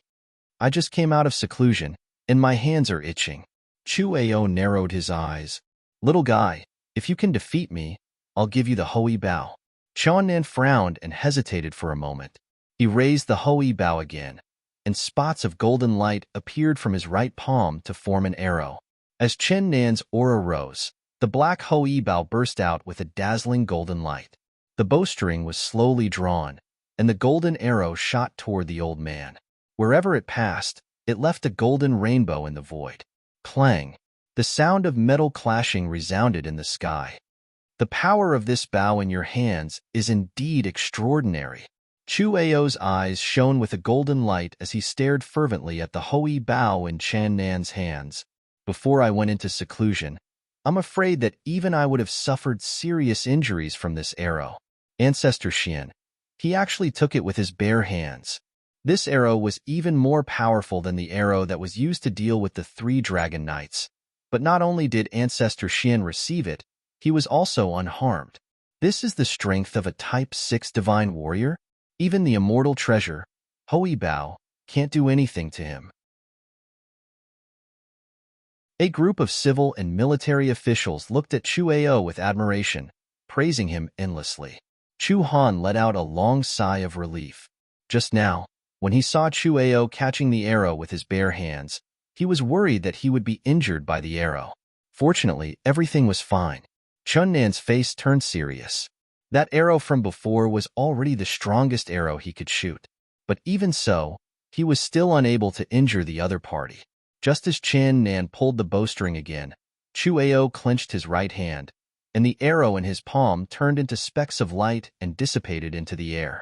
"I just came out of seclusion, and my hands are itching." Chu Ao narrowed his eyes. "Little guy, if you can defeat me, I'll give you the Hui Bao." Chun Nan frowned and hesitated for a moment. He raised the Hui Bao again, and spots of golden light appeared from his right palm to form an arrow. As Chun Nan's aura rose, the black Hui Bao burst out with a dazzling golden light. The bowstring was slowly drawn, and the golden arrow shot toward the old man. Wherever it passed, it left a golden rainbow in the void. Clang! The sound of metal clashing resounded in the sky. "The power of this bow in your hands is indeed extraordinary." Chu Ao's eyes shone with a golden light as he stared fervently at the Hui Bao in Chun Nan's hands. "Before I went into seclusion, I'm afraid that even I would have suffered serious injuries from this arrow. Ancestor Xian, he actually took it with his bare hands. This arrow was even more powerful than the arrow that was used to deal with the 3 Dragon Knights. But not only did Ancestor Xian receive it, he was also unharmed. This is the strength of a Type 6 Divine Warrior? Even the immortal treasure, Hui Bao, can't do anything to him." A group of civil and military officials looked at Chu Ao with admiration, praising him endlessly. Chu Han let out a long sigh of relief. Just now, when he saw Chu Ao catching the arrow with his bare hands, he was worried that he would be injured by the arrow. Fortunately, everything was fine. Chun Nan's face turned serious. That arrow from before was already the strongest arrow he could shoot. But even so, he was still unable to injure the other party. Just as Chun Nan pulled the bowstring again, Chu Ao clenched his right hand, and the arrow in his palm turned into specks of light and dissipated into the air.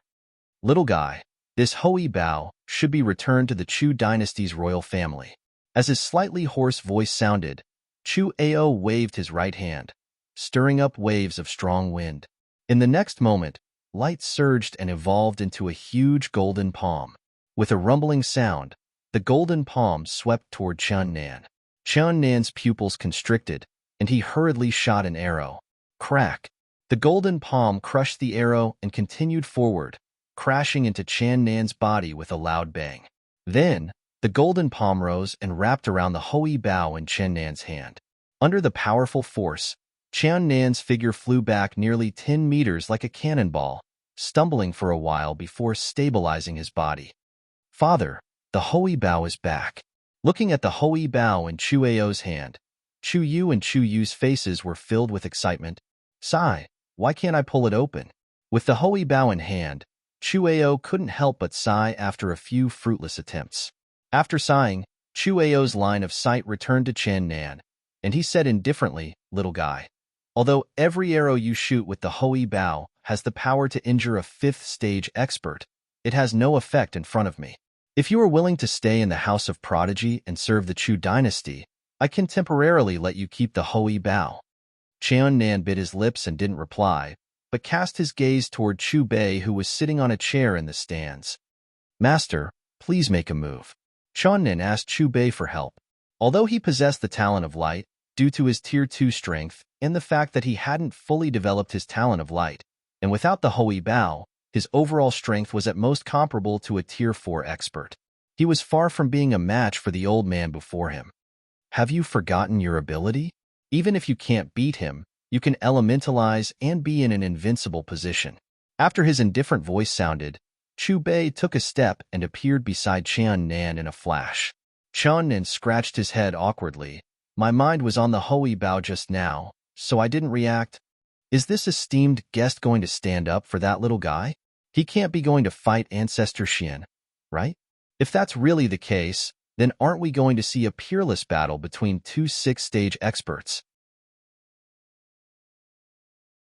"Little guy, this Hui Bao should be returned to the Chu dynasty's royal family." As his slightly hoarse voice sounded, Chu Ao waved his right hand, stirring up waves of strong wind. In the next moment, light surged and evolved into a huge golden palm. With a rumbling sound, the golden palm swept toward Chun Nan. Chun Nan's pupils constricted, and he hurriedly shot an arrow. Crack! The golden palm crushed the arrow and continued forward, crashing into Chun Nan's body with a loud bang. Then, the golden palm rose and wrapped around the Hui Bao in Chun Nan's hand. Under the powerful force, Chun Nan's figure flew back nearly 10 meters like a cannonball, stumbling for a while before stabilizing his body. "Father, the Hui Bao is back." Looking at the Hui Bao in Chu Ao's hand, Chu Yu and Chu Yu's faces were filled with excitement. "Sigh, why can't I pull it open?" With the Hui Bao in hand, Chu Ao couldn't help but sigh after a few fruitless attempts. After sighing, Chu Ao's line of sight returned to Chun Nan, and he said indifferently, "Little guy, although every arrow you shoot with the Hui Bao has the power to injure a 5th-stage expert, it has no effect in front of me. If you are willing to stay in the House of Prodigy and serve the Chu dynasty, I can temporarily let you keep the Hui Bao." Chun Nan bit his lips and didn't reply, but cast his gaze toward Chu Bei, who was sitting on a chair in the stands. "Master, please make a move." Chun Nan asked Chu Bei for help. Although he possessed the talent of light, due to his Tier 2 strength and the fact that he hadn't fully developed his talent of light, and without the Hui Bao, his overall strength was at most comparable to a Tier 4 expert. He was far from being a match for the old man before him. "Have you forgotten your ability? Even if you can't beat him, you can elementalize and be in an invincible position. After his indifferent voice sounded, Chu Bei took a step and appeared beside Qian Nan in a flash. Qian Nan scratched his head awkwardly. My mind was on the Hui Bao just now, so I didn't react. Is this esteemed guest going to stand up for that little guy? He can't be going to fight Ancestor Xian, right? If that's really the case, then aren't we going to see a peerless battle between two six-stage experts?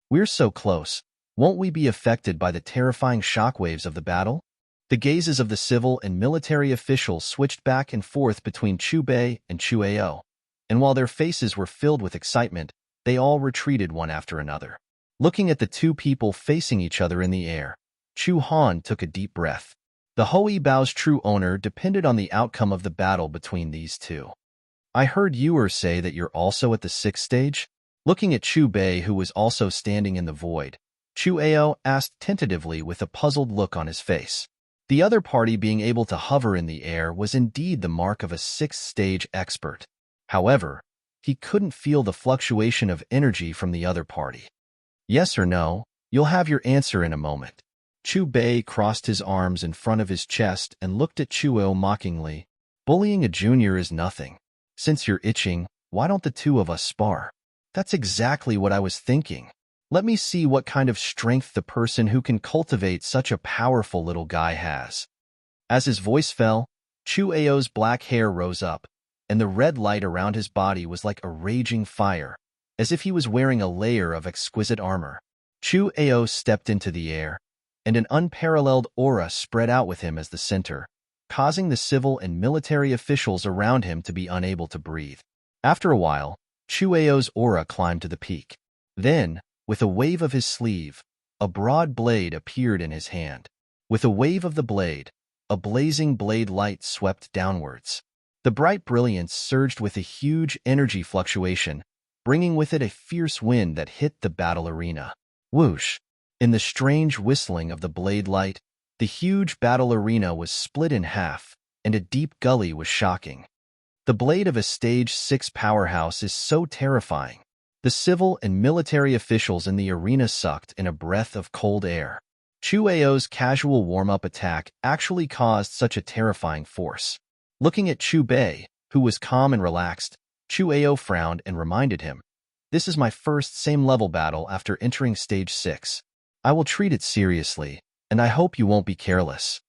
We're so close. Won't we be affected by the terrifying shockwaves of the battle? The gazes of the civil and military officials switched back and forth between Chu Bei and Chu Ao, and while their faces were filled with excitement, they all retreated one after another. Looking at the two people facing each other in the air, Chu Han took a deep breath. The Hui Bao's true owner depended on the outcome of the battle between these two. I heard you say that you're also at the sixth stage? Looking at Chu Bei, who was also standing in the void, Chu Ao asked tentatively with a puzzled look on his face. The other party being able to hover in the air was indeed the mark of a sixth-stage expert. However, he couldn't feel the fluctuation of energy from the other party. Yes or no, you'll have your answer in a moment. Chu Bei crossed his arms in front of his chest and looked at Chu Ao mockingly. Bullying a junior is nothing. Since you're itching, why don't the two of us spar? That's exactly what I was thinking. Let me see what kind of strength the person who can cultivate such a powerful little guy has. As his voice fell, Chu Ao's black hair rose up, and the red light around his body was like a raging fire, as if he was wearing a layer of exquisite armor. Chu Ao stepped into the air, and an unparalleled aura spread out with him as the center, causing the civil and military officials around him to be unable to breathe. After a while, Chu Ao's aura climbed to the peak. Then, with a wave of his sleeve, a broad blade appeared in his hand. With a wave of the blade, a blazing blade light swept downwards. The bright brilliance surged with a huge energy fluctuation, bringing with it a fierce wind that hit the battle arena. Whoosh! In the strange whistling of the blade light, the huge battle arena was split in half, and a deep gully was shocking. The blade of a Stage 6 powerhouse is so terrifying. The civil and military officials in the arena sucked in a breath of cold air. Chu Ao's casual warm-up attack actually caused such a terrifying force. Looking at Chu Bei, who was calm and relaxed, Chu Ao frowned and reminded him, "This is my first same-level battle after entering Stage 6. I will treat it seriously, and I hope you won't be careless."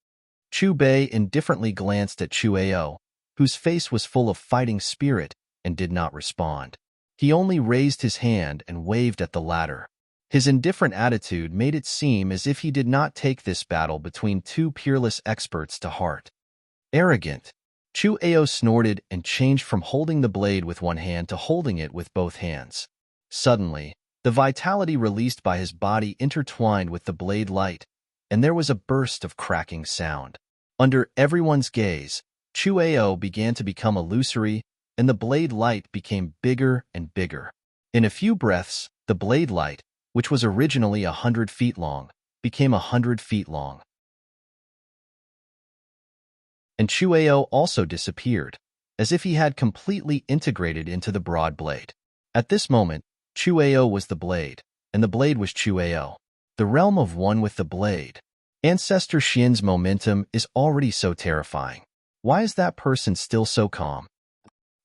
Chu Bei indifferently glanced at Chu Ao, whose face was full of fighting spirit, and did not respond. He only raised his hand and waved at the latter. His indifferent attitude made it seem as if he did not take this battle between two peerless experts to heart. Arrogant. Chu Ao snorted and changed from holding the blade with one hand to holding it with both hands. Suddenly, the vitality released by his body intertwined with the blade light, and there was a burst of cracking sound. Under everyone's gaze, Chu Ao began to become illusory, and the blade light became bigger and bigger. In a few breaths, the blade light, which was originally 100 feet long, became 100 feet long. And Chu Ao also disappeared, as if he had completely integrated into the broad blade. At this moment, Chu Ao was the blade, and the blade was Chu Ao. The realm of one with the blade. Ancestor Xian's momentum is already so terrifying. Why is that person still so calm?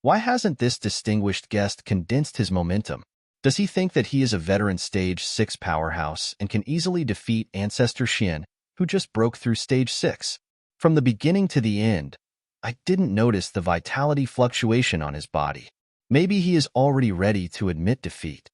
Why hasn't this distinguished guest condensed his momentum? Does he think that he is a veteran Stage 6 powerhouse and can easily defeat Ancestor Xian, who just broke through Stage 6? From the beginning to the end, I didn't notice the vitality fluctuation on his body. Maybe he is already ready to admit defeat.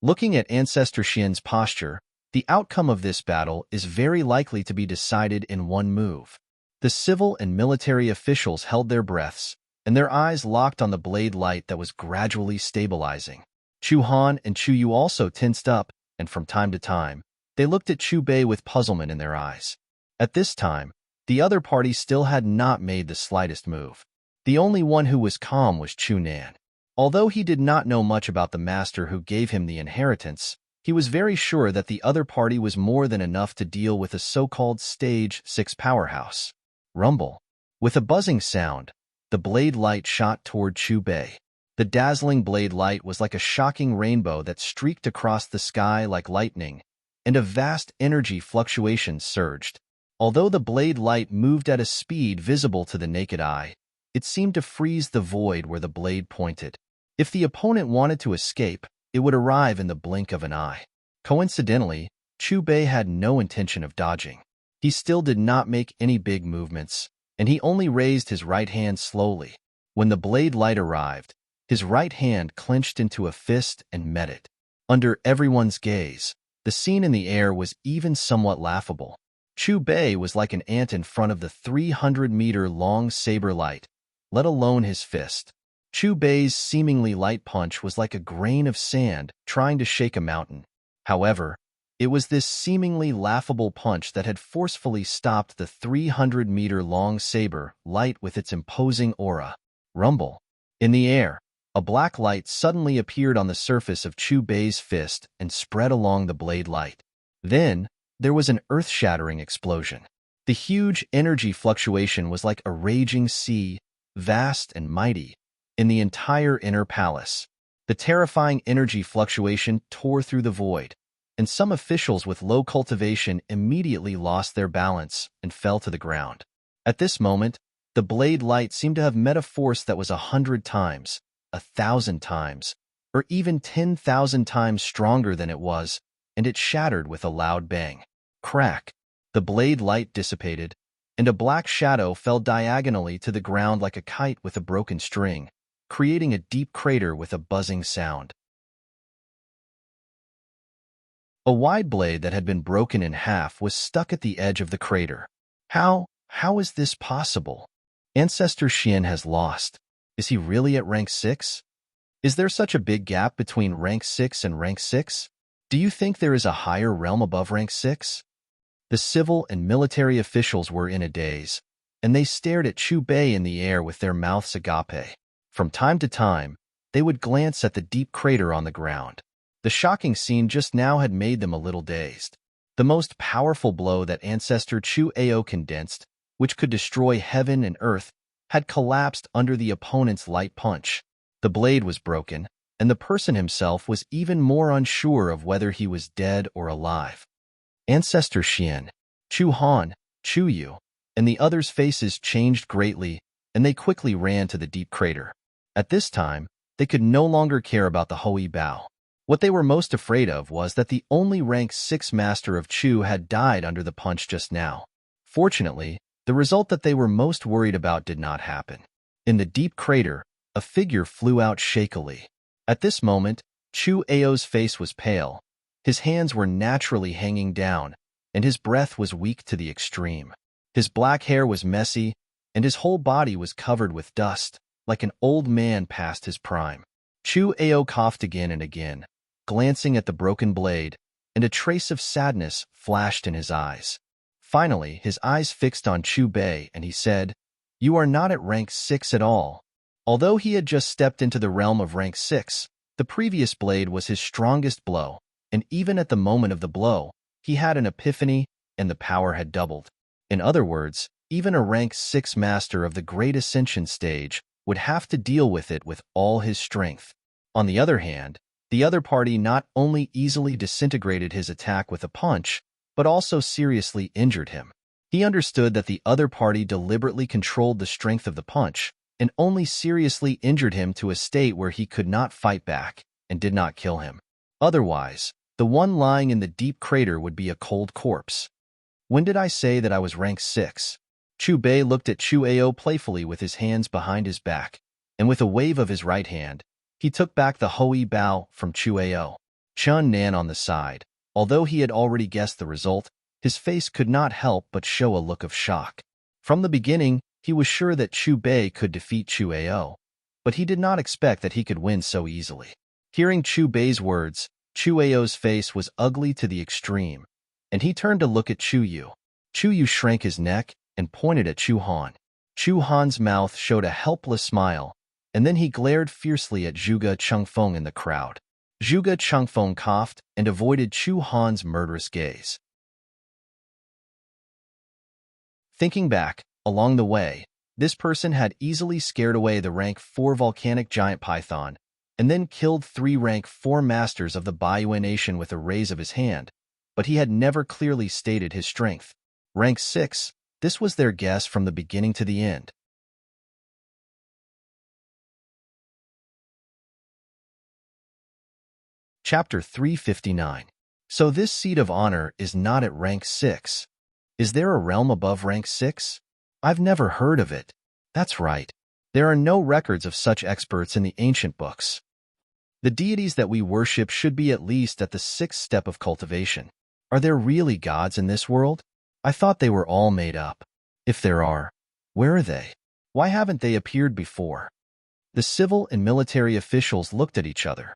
Looking at Ancestor Xian's posture, the outcome of this battle is very likely to be decided in one move. The civil and military officials held their breaths, and their eyes locked on the blade light that was gradually stabilizing. Chu Han and Chu Yu also tensed up, and from time to time, they looked at Chu Bei with puzzlement in their eyes. At this time, the other party still had not made the slightest move. The only one who was calm was Chu Nan. Although he did not know much about the master who gave him the inheritance, he was very sure that the other party was more than enough to deal with a so-called Stage 6 powerhouse. Rumble. With a buzzing sound, the blade light shot toward Chu Bei. The dazzling blade light was like a shocking rainbow that streaked across the sky like lightning, and a vast energy fluctuation surged. Although the blade light moved at a speed visible to the naked eye, it seemed to freeze the void where the blade pointed. If the opponent wanted to escape, it would arrive in the blink of an eye. Coincidentally, Chu Bei had no intention of dodging. He still did not make any big movements, and he only raised his right hand slowly. When the blade light arrived, his right hand clenched into a fist and met it. Under everyone's gaze, the scene in the air was even somewhat laughable. Chu Bei was like an ant in front of the 300-meter-long saber light, let alone his fist. Chu Bei's seemingly light punch was like a grain of sand trying to shake a mountain. However, it was this seemingly laughable punch that had forcefully stopped the 300-meter-long saber light with its imposing aura. Rumble. In the air, a black light suddenly appeared on the surface of Chu Bei's fist and spread along the blade light. Then, there was an earth-shattering explosion. The huge energy fluctuation was like a raging sea, vast and mighty, in the entire inner palace. The terrifying energy fluctuation tore through the void, and some officials with low cultivation immediately lost their balance and fell to the ground. At this moment, the blade light seemed to have met a force that was 100 times, 1,000 times, or even 10,000 times stronger than it was, and it shattered with a loud bang. Crack! The blade light dissipated, and a black shadow fell diagonally to the ground like a kite with a broken string, creating a deep crater with a buzzing sound. A wide blade that had been broken in half was stuck at the edge of the crater. How is this possible? Ancestor Xian has lost. Is he really at rank 6? Is there such a big gap between rank 6 and rank 6? Do you think there is a higher realm above rank 6? The civil and military officials were in a daze, and they stared at Chu Bei in the air with their mouths agape. From time to time, they would glance at the deep crater on the ground. The shocking scene just now had made them a little dazed. The most powerful blow that Ancestor Chu Ao condensed, which could destroy heaven and earth, had collapsed under the opponent's light punch. The blade was broken, and the person himself was even more unsure of whether he was dead or alive. Ancestor Xian, Chu Han, Chu Yu, and the others' faces changed greatly, and they quickly ran to the deep crater. At this time, they could no longer care about the Hui Bao. What they were most afraid of was that the only rank 6 master of Chu had died under the punch just now. Fortunately, the result that they were most worried about did not happen. In the deep crater, a figure flew out shakily. At this moment, Chu Ao's face was pale, his hands were naturally hanging down, and his breath was weak to the extreme. His black hair was messy, and his whole body was covered with dust, like an old man past his prime. Chu Ao coughed again and again, glancing at the broken blade, and a trace of sadness flashed in his eyes. Finally, his eyes fixed on Chu Bei, and he said, "You are not at rank 6 at all." Although he had just stepped into the realm of rank 6, the previous blade was his strongest blow, and even at the moment of the blow, he had an epiphany, and the power had doubled. In other words, even a rank 6 master of the Great Ascension stage would have to deal with it with all his strength. On the other hand, the other party not only easily disintegrated his attack with a punch, but also seriously injured him. He understood that the other party deliberately controlled the strength of the punch, and only seriously injured him to a state where he could not fight back, and did not kill him. Otherwise, the one lying in the deep crater would be a cold corpse. When did I say that I was rank 6? Chu Bei looked at Chu Ao playfully with his hands behind his back, and with a wave of his right hand, he took back the Hui Bao from Chu Ao. Chun Nan on the side, although he had already guessed the result, his face could not help but show a look of shock. From the beginning, he was sure that Chu Bei could defeat Chu Ao, but he did not expect that he could win so easily. Hearing Chu Bei's words, Chu Ao's face was ugly to the extreme, and he turned to look at Chu Yu. Chu Yu shrank his neck and pointed at Chu Han. Chu Han's mouth showed a helpless smile, and then he glared fiercely at Zhuge Chengfeng in the crowd. Zhuge Chengfeng coughed and avoided Chu Han's murderous gaze. Thinking back, along the way, This person had easily scared away the rank 4 volcanic giant python, and then killed 3 rank 4 masters of the Bayou Nation with a raise of his hand, but he had never clearly stated his strength. Rank 6, this was their guess from the beginning to the end. Chapter 359. So this seat of honor is not at rank 6. Is there a realm above rank 6? I've never heard of it. That's right. There are no records of such experts in the ancient books. The deities that we worship should be at least at the 6th step of cultivation. Are there really gods in this world? I thought they were all made up. If there are, where are they? Why haven't they appeared before? The civil and military officials looked at each other.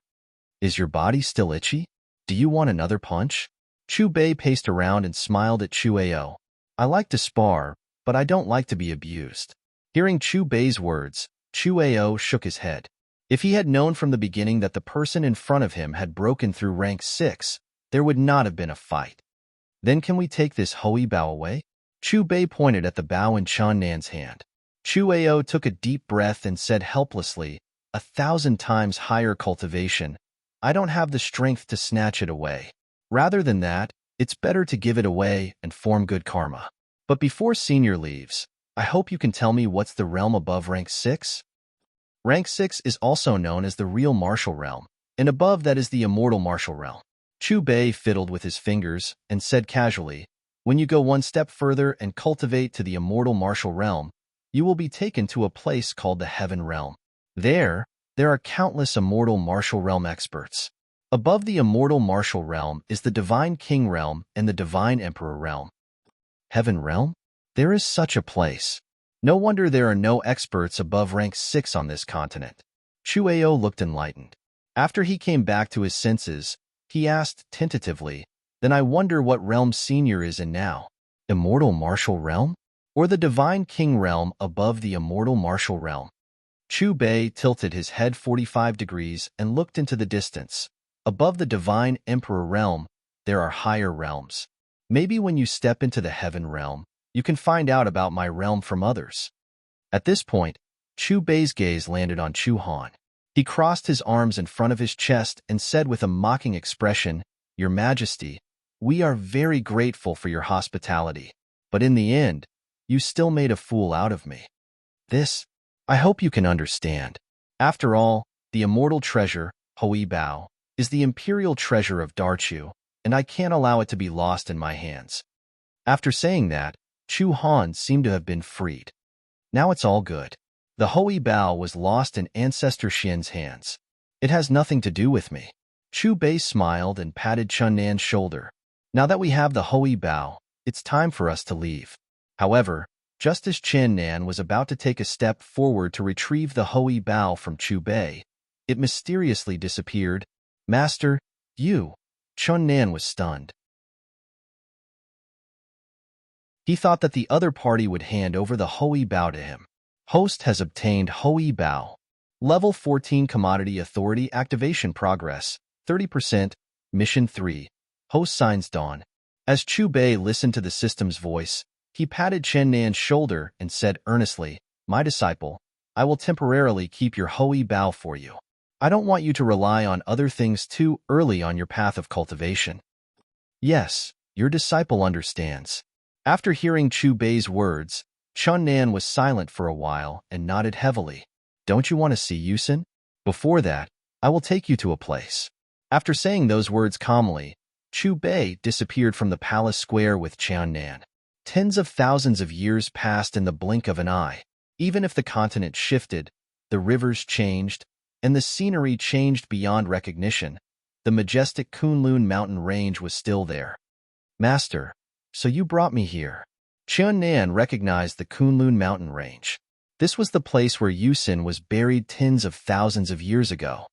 Is your body still itchy? Do you want another punch? Chu Bei paced around and smiled at Chu Ao. I like to spar, but I don't like to be abused. Hearing Chu Bei's words, Chu Ao shook his head. If he had known from the beginning that the person in front of him had broken through rank 6, there would not have been a fight. Then can we take this Hui Bao away? Chu Bei pointed at the bao in Chun Nan's hand. Chu Ao took a deep breath and said helplessly, 1,000 times higher cultivation. I don't have the strength to snatch it away. Rather than that, it's better to give it away and form good karma. But before Senior leaves, I hope you can tell me what's the realm above rank 6? Rank 6 is also known as the real martial realm, and above that is the immortal martial realm. Chu Bei fiddled with his fingers and said casually, when you go one step further and cultivate to the immortal martial realm, you will be taken to a place called the Heaven Realm. There are countless immortal martial realm experts. Above the immortal martial realm is the Divine King Realm and the Divine Emperor Realm. Heaven Realm? There is such a place. No wonder there are no experts above rank 6 on this continent. Chu Ao looked enlightened. After he came back to his senses, he asked tentatively, then I wonder what realm Senior is in now. Immortal Martial Realm? Or the Divine King Realm above the Immortal Martial Realm? Chu Bei tilted his head 45 degrees and looked into the distance. Above the Divine Emperor Realm, there are higher realms. Maybe when you step into the Heaven Realm, you can find out about my realm from others. At this point, Chu Bei's gaze landed on Chu Han. He crossed his arms in front of his chest and said with a mocking expression, Your Majesty, we are very grateful for your hospitality, but in the end, you still made a fool out of me. This, I hope you can understand. After all, the immortal treasure, Hui Bao, is the imperial treasure of Darchu, and I can't allow it to be lost in my hands. After saying that, Chu Han seemed to have been freed. Now it's all good. The Hui Bao was lost in Ancestor Xian's hands. It has nothing to do with me. Chu Bei smiled and patted Chun Nan's shoulder. Now that we have the Hui Bao, it's time for us to leave. However, just as Chun Nan was about to take a step forward to retrieve the Hui Bao from Chu Bei, it mysteriously disappeared. Master, you. Chun Nan was stunned. He thought that the other party would hand over the Hui Bao to him. Host has obtained Hui Bao. Level 14 Commodity Authority Activation Progress, 30%, Mission 3. Host signs Dawn. As Chu Bei listened to the system's voice, he patted Chun Nan's shoulder and said earnestly, My disciple, I will temporarily keep your Hui Bao for you. I don't want you to rely on other things too early on your path of cultivation. Yes, your disciple understands. After hearing Chu Bei's words, Chun Nan was silent for a while and nodded heavily. Don't you want to see Yusin? Before that, I will take you to a place. After saying those words calmly, Chu Bei disappeared from the palace square with Chun Nan. Tens of thousands of years passed in the blink of an eye. Even if the continent shifted, the rivers changed, and the scenery changed beyond recognition, the majestic Kunlun mountain range was still there. Master, so you brought me here. Chun Nan recognized the Kunlun mountain range. This was the place where Yusin was buried tens of thousands of years ago.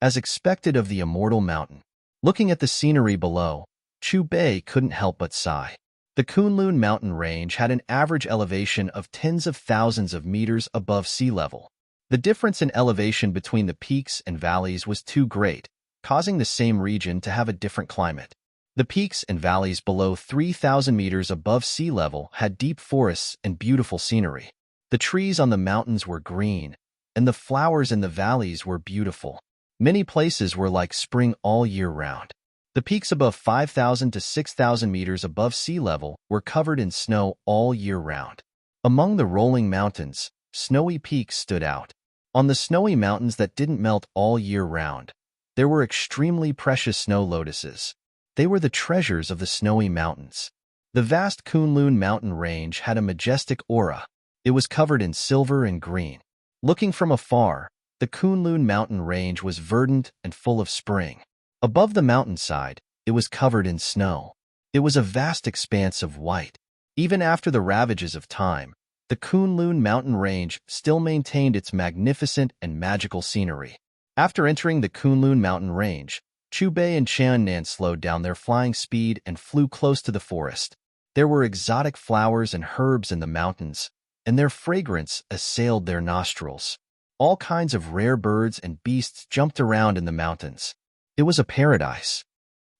As expected of the immortal mountain, looking at the scenery below, Chu Bei couldn't help but sigh. The Kunlun mountain range had an average elevation of tens of thousands of meters above sea level. The difference in elevation between the peaks and valleys was too great, causing the same region to have a different climate. The peaks and valleys below 3,000 meters above sea level had deep forests and beautiful scenery. The trees on the mountains were green, and the flowers in the valleys were beautiful. Many places were like spring all year round. The peaks above 5,000 to 6,000 meters above sea level were covered in snow all year round. Among the rolling mountains, snowy peaks stood out. On the snowy mountains that didn't melt all year round, there were extremely precious snow lotuses. They were the treasures of the snowy mountains. The vast Kunlun mountain range had a majestic aura. It was covered in silver and green. Looking from afar, the Kunlun mountain range was verdant and full of spring. Above the mountainside, it was covered in snow. It was a vast expanse of white. Even after the ravages of time, the Kunlun mountain range still maintained its magnificent and magical scenery. After entering the Kunlun mountain range, Chubei and Qiannan slowed down their flying speed and flew close to the forest. There were exotic flowers and herbs in the mountains, and their fragrance assailed their nostrils. All kinds of rare birds and beasts jumped around in the mountains. It was a paradise.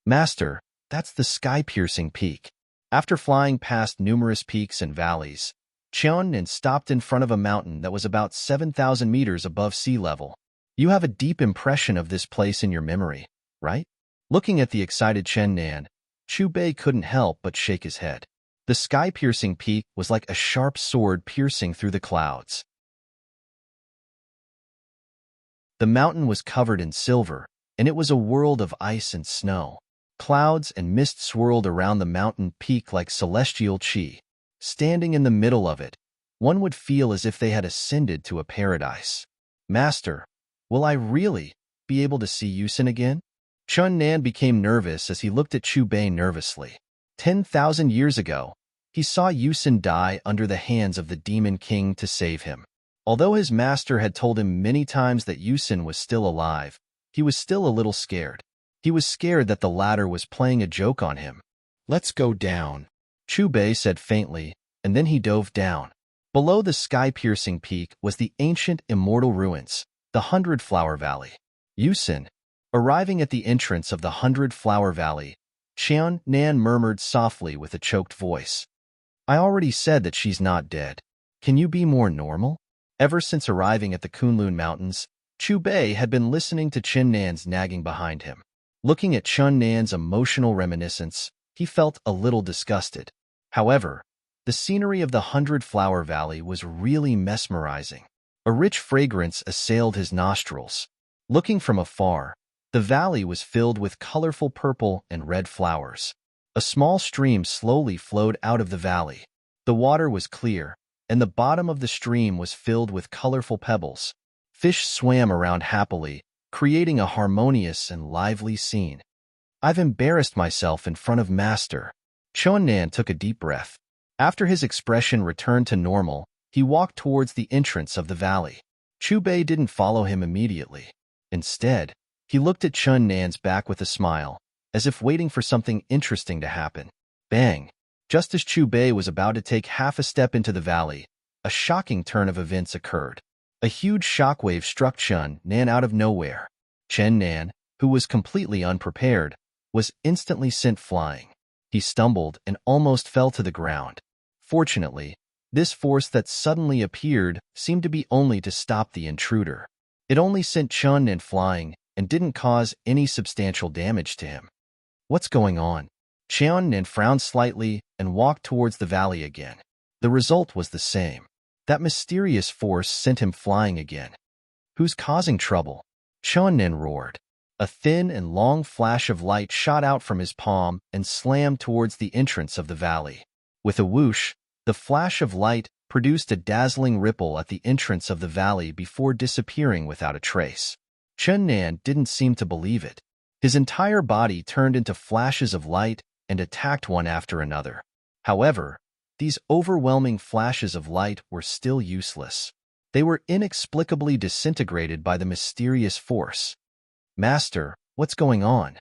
Master, that's the sky-piercing peak. After flying past numerous peaks and valleys, Qiannan stopped in front of a mountain that was about 7,000 meters above sea level. You have a deep impression of this place in your memory, right? Looking at the excited Qiannan, Chubei couldn't help but shake his head. The sky-piercing peak was like a sharp sword piercing through the clouds. The mountain was covered in silver, and it was a world of ice and snow. Clouds and mist swirled around the mountain peak like celestial chi. Standing in the middle of it, one would feel as if they had ascended to a paradise. Master, will I really be able to see Yusin again? Qiannan became nervous as he looked at Chubei nervously. 10,000 years ago, he saw Yusin die under the hands of the Demon King to save him. Although his master had told him many times that Yusin was still alive, he was still a little scared. He was scared that the latter was playing a joke on him. Let's go down, Chubei said faintly, and then he dove down. Below the sky-piercing peak was the ancient immortal ruins, the 100-Flower Valley. Yusin. Arriving at the entrance of the 100-Flower Valley, Qiannan murmured softly with a choked voice. I already said that she's not dead. Can you be more normal? Ever since arriving at the Kunlun Mountains, Chubei had been listening to Qiannan's nagging behind him. Looking at Qiannan's emotional reminiscence, he felt a little disgusted. However, the scenery of the 100-Flower Valley was really mesmerizing. A rich fragrance assailed his nostrils. Looking from afar, the valley was filled with colorful purple and red flowers. A small stream slowly flowed out of the valley. The water was clear, and the bottom of the stream was filled with colorful pebbles. Fish swam around happily, creating a harmonious and lively scene. I've embarrassed myself in front of Master. Qiannan took a deep breath. After his expression returned to normal, he walked towards the entrance of the valley. Chubei didn't follow him immediately. Instead, he looked at Qiannan's back with a smile, as if waiting for something interesting to happen. Bang! Just as Chubei was about to take half a step into the valley, a shocking turn of events occurred. A huge shockwave struck Qiannan out of nowhere. Qiannan, who was completely unprepared, was instantly sent flying. He stumbled and almost fell to the ground. Fortunately, this force that suddenly appeared seemed to be only to stop the intruder. It only sent Qiannan flying and didn't cause any substantial damage to him. What's going on? Qiannan frowned slightly and walked towards the valley again. The result was the same. That mysterious force sent him flying again. Who's causing trouble? Qiannan roared. A thin and long flash of light shot out from his palm and slammed towards the entrance of the valley. With a whoosh, the flash of light produced a dazzling ripple at the entrance of the valley before disappearing without a trace. Qiannan didn't seem to believe it. His entire body turned into flashes of light and attacked one after another. However, these overwhelming flashes of light were still useless. They were inexplicably disintegrated by the mysterious force. Master, what's going on?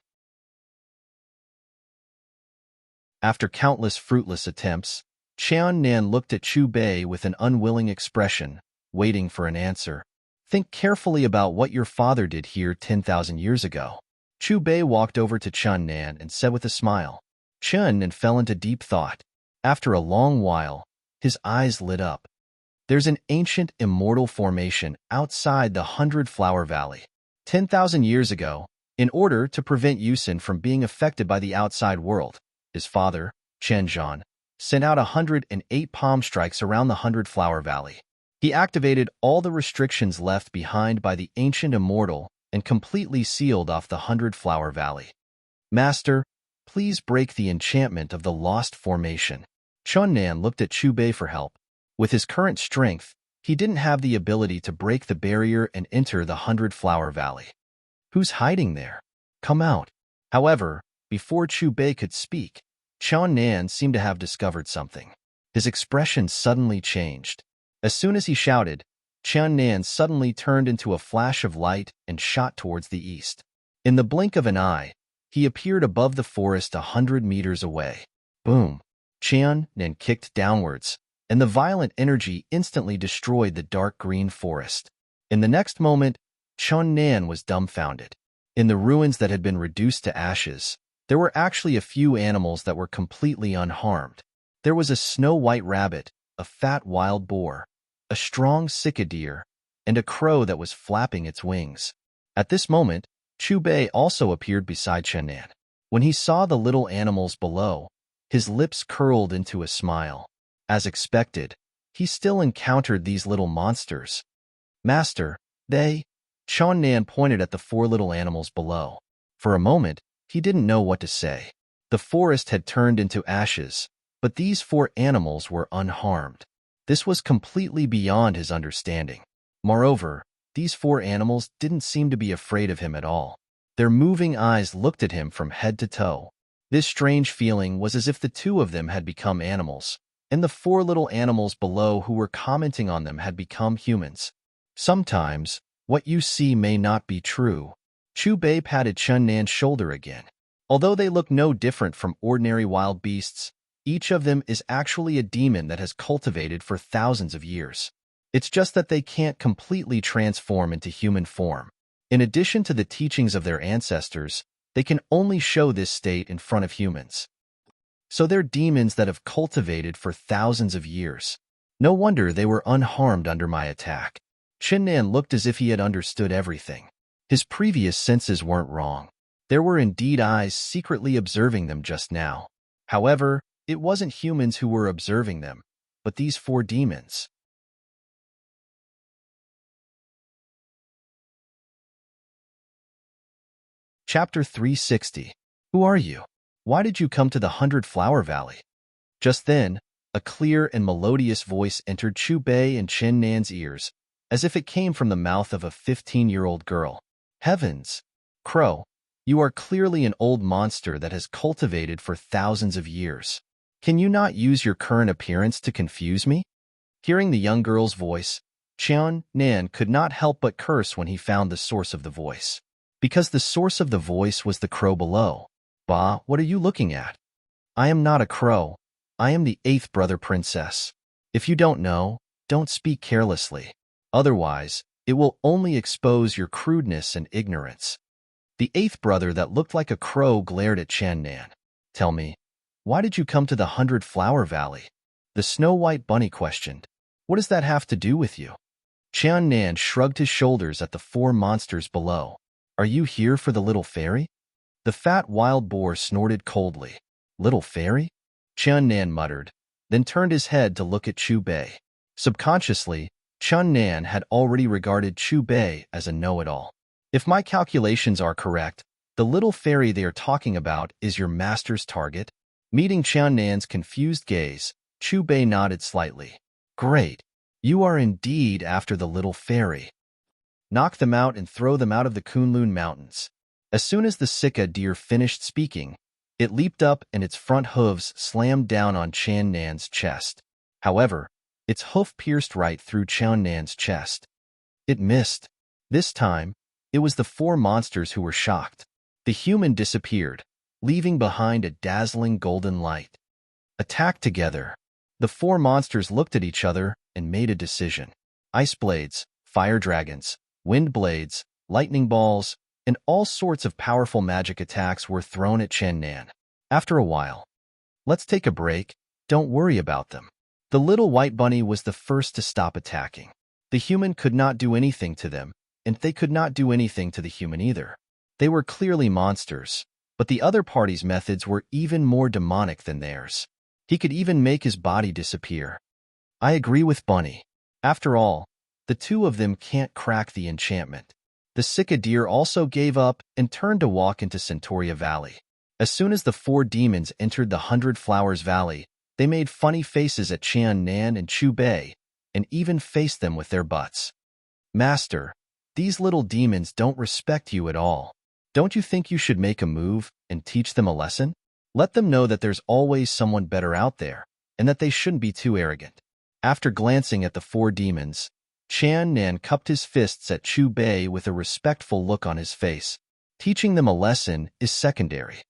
After countless fruitless attempts, Qiannan looked at Chubei with an unwilling expression, waiting for an answer. Think carefully about what your father did here 10,000 years ago. Chubei walked over to Qiannan and said with a smile. Qiannan fell into deep thought. After a long while, his eyes lit up. There's an ancient immortal formation outside the 100-Flower Valley. 10,000 years ago, in order to prevent Yusin from being affected by the outside world, his father, Chen Zhan, sent out 108 palm strikes around the 100-Flower Valley. He activated all the restrictions left behind by the ancient immortal and completely sealed off the 100-Flower Valley. Master, please break the enchantment of the lost formation. Chunnan looked at Chu Bei for help. With his current strength, he didn't have the ability to break the barrier and enter the 100-Flower Valley. Who's hiding there? Come out. However, before Chu Bei could speak, Chunnan seemed to have discovered something. His expression suddenly changed. As soon as he shouted, Chunnan suddenly turned into a flash of light and shot towards the east. In the blink of an eye, he appeared above the forest 100 meters away. Boom! Chunnan kicked downwards, and the violent energy instantly destroyed the dark green forest. In the next moment, Chunnan was dumbfounded. In the ruins that had been reduced to ashes, there were actually a few animals that were completely unharmed. There was a snow-white rabbit, a fat wild boar, a strong cicada deer, and a crow that was flapping its wings. At this moment, Chu Bei also appeared beside Chunnan. When he saw the little animals below, his lips curled into a smile. As expected, he still encountered these little monsters. Master, Chunnan pointed at the 4 little animals below. For a moment, he didn't know what to say. The forest had turned into ashes, but these 4 animals were unharmed. This was completely beyond his understanding. Moreover, these 4 animals didn't seem to be afraid of him at all. Their moving eyes looked at him from head to toe. This strange feeling was as if the 2 of them had become animals, and the 4 little animals below who were commenting on them had become humans. Sometimes, what you see may not be true. Chu Bei patted Chunnan's shoulder again. Although they look no different from ordinary wild beasts, each of them is actually a demon that has cultivated for thousands of years. It's just that they can't completely transform into human form. In addition to the teachings of their ancestors, they can only show this state in front of humans. So they're demons that have cultivated for thousands of years. No wonder they were unharmed under my attack. Chunnan looked as if he had understood everything. His previous senses weren't wrong. There were indeed eyes secretly observing them just now. However, it wasn't humans who were observing them, but these 4 demons. Chapter 360. Who are you? Why did you come to the 100-Flower Valley? Just then, a clear and melodious voice entered Chu Bei and Chunnan's ears, as if it came from the mouth of a 15-year-old girl. Heavens! Crow, you are clearly an old monster that has cultivated for thousands of years. Can you not use your current appearance to confuse me? Hearing the young girl's voice, Chunnan could not help but curse when he found the source of the voice. Because the source of the voice was the crow below. Bah, what are you looking at? I am not a crow. I am the 8th brother princess. If you don't know, don't speak carelessly. Otherwise, it will only expose your crudeness and ignorance. The 8th brother that looked like a crow glared at Chunnan. Tell me, why did you come to the 100-Flower Valley? The Snow-White Bunny questioned. What does that have to do with you? Chunnan shrugged his shoulders at the 4 monsters below. Are you here for the little fairy? The fat wild boar snorted coldly. Little fairy? Chunnan muttered, then turned his head to look at Chu Bei. Subconsciously, Chunnan had already regarded Chu Bei as a know-it-all. If my calculations are correct, the little fairy they are talking about is your master's target? Meeting Chunnan's confused gaze, Chu Bei nodded slightly. Great. You are indeed after the little fairy. Knock them out and throw them out of the Kunlun Mountains. As soon as the cicada deer finished speaking, it leaped up and its front hooves slammed down on Chunnan's chest. However, its hoof pierced right through Chunnan's chest. It missed. This time, it was the 4 monsters who were shocked. The human disappeared, leaving behind a dazzling golden light. Attacked together, the 4 monsters looked at each other and made a decision. Ice blades, fire dragons, wind blades, lightning balls, and all sorts of powerful magic attacks were thrown at Chunnan. After a while, let's take a break, don't worry about them. The little white bunny was the first to stop attacking. The human could not do anything to them, and they could not do anything to the human either. They were clearly monsters, but the other party's methods were even more demonic than theirs. He could even make his body disappear. I agree with Bunny. After all, the two of them can't crack the enchantment. The Sika deer also gave up and turned to walk into Centauria Valley. As soon as the four demons entered the 100 Flowers Valley, they made funny faces at Qian Nan and Chu Bei, and even faced them with their butts. Master, these little demons don't respect you at all. Don't you think you should make a move and teach them a lesson? Let them know that there's always someone better out there, and that they shouldn't be too arrogant. After glancing at the four demons, Qian Nan cupped his fists at Chu Bei with a respectful look on his face. Teaching them a lesson is secondary.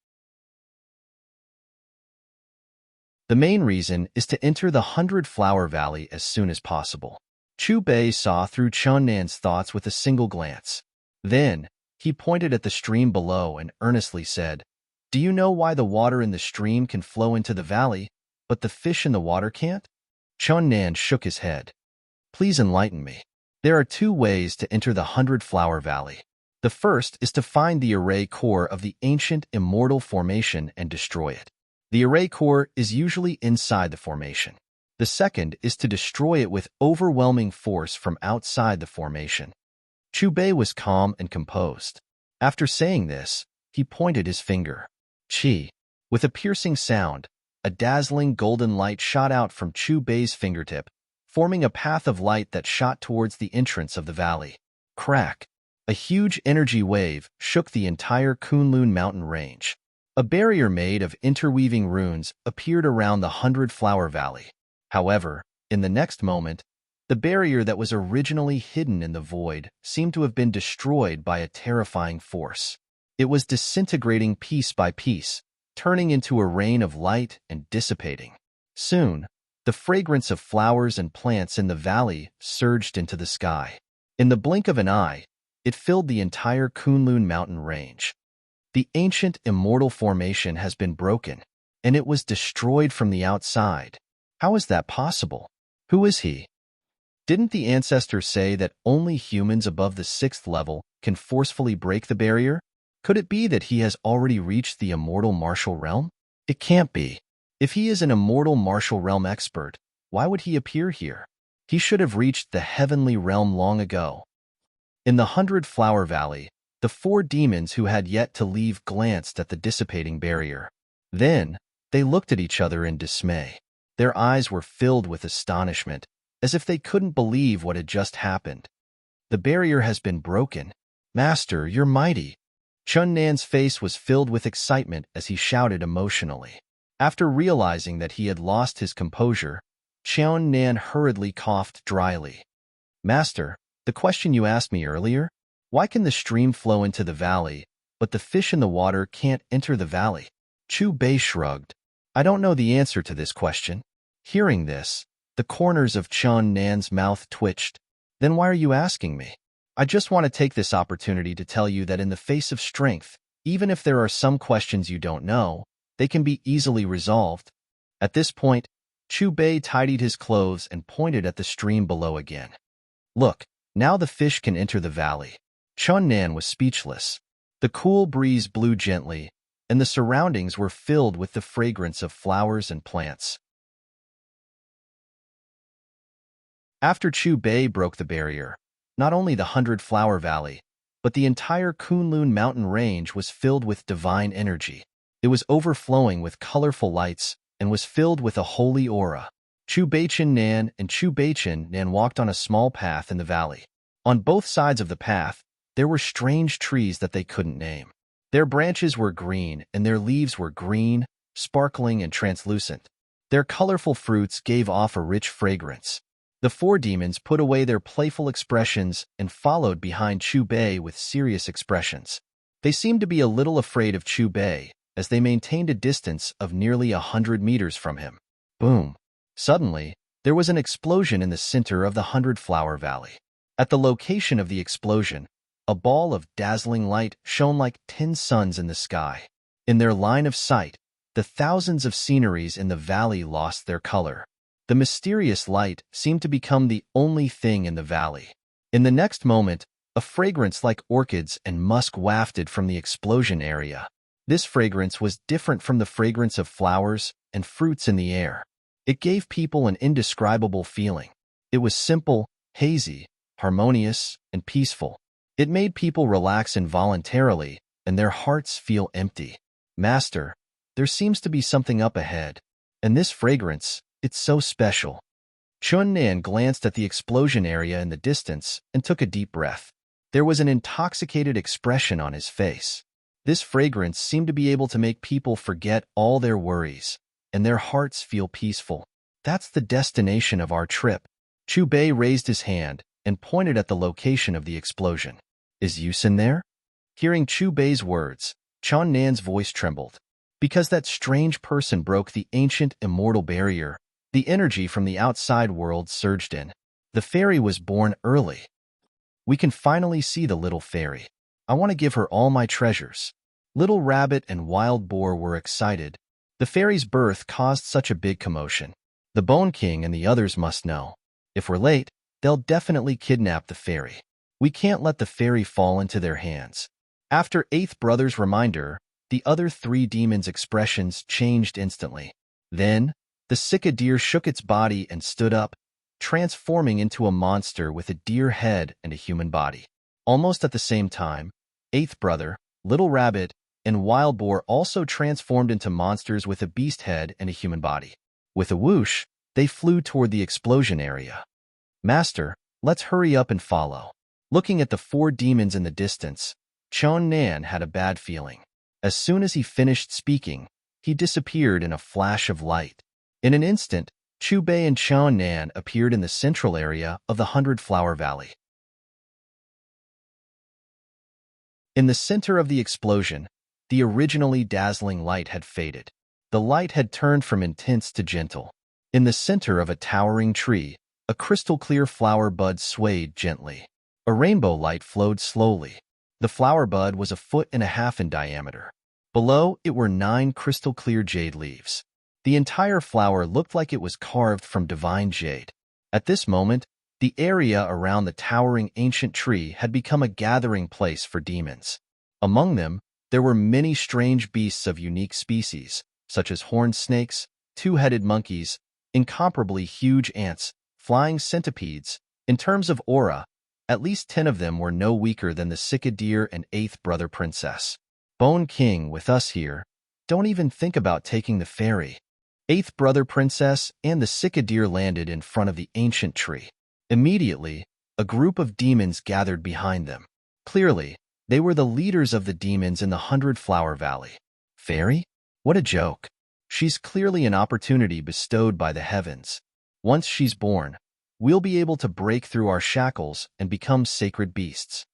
The main reason is to enter the 100 Flower Valley as soon as possible. Chu Bei saw through Qian Nan's thoughts with a single glance. Then, he pointed at the stream below and earnestly said, "Do you know why the water in the stream can flow into the valley, but the fish in the water can't?" Qian Nan shook his head. "Please enlighten me." There are two ways to enter the 100 Flower Valley. The first is to find the array core of the ancient immortal formation and destroy it. The array core is usually inside the formation. The second is to destroy it with overwhelming force from outside the formation. Chu Bei was calm and composed. After saying this, he pointed his finger. Chi. With a piercing sound, a dazzling golden light shot out from Chu Bei's fingertip, forming a path of light that shot towards the entrance of the valley. Crack! A huge energy wave shook the entire Kunlun mountain range. A barrier made of interweaving runes appeared around the 100 Flower Valley. However, in the next moment, the barrier that was originally hidden in the void seemed to have been destroyed by a terrifying force. It was disintegrating piece by piece, turning into a rain of light and dissipating. Soon, the fragrance of flowers and plants in the valley surged into the sky. In the blink of an eye, it filled the entire Kunlun mountain range. The ancient immortal formation has been broken, and it was destroyed from the outside. How is that possible? Who is he? Didn't the ancestors say that only humans above the 6th level can forcefully break the barrier? Could it be that he has already reached the immortal martial realm? It can't be. If he is an immortal martial realm expert, why would he appear here? He should have reached the heavenly realm long ago. In the 100 Flower Valley, the four demons who had yet to leave glanced at the dissipating barrier. Then, they looked at each other in dismay. Their eyes were filled with astonishment, as if they couldn't believe what had just happened. The barrier has been broken. Master, you're mighty. Chun Nan's face was filled with excitement as he shouted emotionally. After realizing that he had lost his composure, Chun Nan hurriedly coughed dryly. Master, the question you asked me earlier? Why can the stream flow into the valley, but the fish in the water can't enter the valley? Chu Bei shrugged. I don't know the answer to this question. Hearing this, the corners of Chun Nan's mouth twitched. Then why are you asking me? I just want to take this opportunity to tell you that in the face of strength, even if there are some questions you don't know, they can be easily resolved. At this point, Chu Bei tidied his clothes and pointed at the stream below again. Look, now the fish can enter the valley. Chun Nan was speechless. The cool breeze blew gently, and the surroundings were filled with the fragrance of flowers and plants. After Chu Bei broke the barrier, not only the 100 Flower Valley, but the entire Kunlun mountain range was filled with divine energy. It was overflowing with colorful lights and was filled with a holy aura. Chu Beichen Nan and Chu Beichen Nan walked on a small path in the valley. On both sides of the path, there were strange trees that they couldn't name. Their branches were green and their leaves were green, sparkling and translucent. Their colorful fruits gave off a rich fragrance. The four demons put away their playful expressions and followed behind Chu Bei with serious expressions. They seemed to be a little afraid of Chu Bei, as they maintained a distance of nearly 100 meters from him. Boom! Suddenly, there was an explosion in the center of the 100 Flower Valley. At the location of the explosion, a ball of dazzling light shone like 10 suns in the sky. In their line of sight, the thousands of sceneries in the valley lost their color. The mysterious light seemed to become the only thing in the valley. In the next moment, a fragrance like orchids and musk wafted from the explosion area. This fragrance was different from the fragrance of flowers and fruits in the air. It gave people an indescribable feeling. It was simple, hazy, harmonious, and peaceful. It made people relax involuntarily, and their hearts feel empty. Master, there seems to be something up ahead. And this fragrance, it's so special. Chunnan glanced at the explosion area in the distance and took a deep breath. There was an intoxicated expression on his face. This fragrance seemed to be able to make people forget all their worries, and their hearts feel peaceful. That's the destination of our trip. Chu Bei raised his hand and pointed at the location of the explosion. Is Yusin there? Hearing Chu Bei's words, Chunnan's voice trembled. Because that strange person broke the ancient immortal barrier, the energy from the outside world surged in. The fairy was born early. We can finally see the little fairy. I want to give her all my treasures. Little Rabbit and Wild Boar were excited. The fairy's birth caused such a big commotion. The Bone King and the others must know. If we're late, they'll definitely kidnap the fairy. We can't let the fairy fall into their hands. After Eighth Brother's reminder, the other three demons' expressions changed instantly. Then, the Sika deer shook its body and stood up, transforming into a monster with a deer head and a human body. Almost at the same time, Eighth Brother, Little Rabbit, and Wild Boar also transformed into monsters with a beast head and a human body. With a whoosh, they flew toward the explosion area. Master, let's hurry up and follow. Looking at the four demons in the distance, Chunnan had a bad feeling. As soon as he finished speaking, he disappeared in a flash of light. In an instant, Chu Bei and Chunnan appeared in the central area of the 100-Flower Valley. In the center of the explosion, the originally dazzling light had faded. The light had turned from intense to gentle. In the center of a towering tree, a crystal-clear flower bud swayed gently. A rainbow light flowed slowly. The flower bud was 1.5 feet in diameter. Below it were 9 crystal-clear jade leaves. The entire flower looked like it was carved from divine jade. At this moment, the area around the towering ancient tree had become a gathering place for demons. Among them, there were many strange beasts of unique species, such as horned snakes, two-headed monkeys, incomparably huge ants, flying centipedes. In terms of aura, at least 10 of them were no weaker than the Sika deer and Eighth Brother Princess. Bone King, with us here, don't even think about taking the fairy. Eighth Brother Princess and the Sika deer landed in front of the ancient tree. Immediately, a group of demons gathered behind them. Clearly, they were the leaders of the demons in the 100-Flower Valley. Fairy? What a joke. She's clearly an opportunity bestowed by the heavens. Once she's born, we'll be able to break through our shackles and become sacred beasts.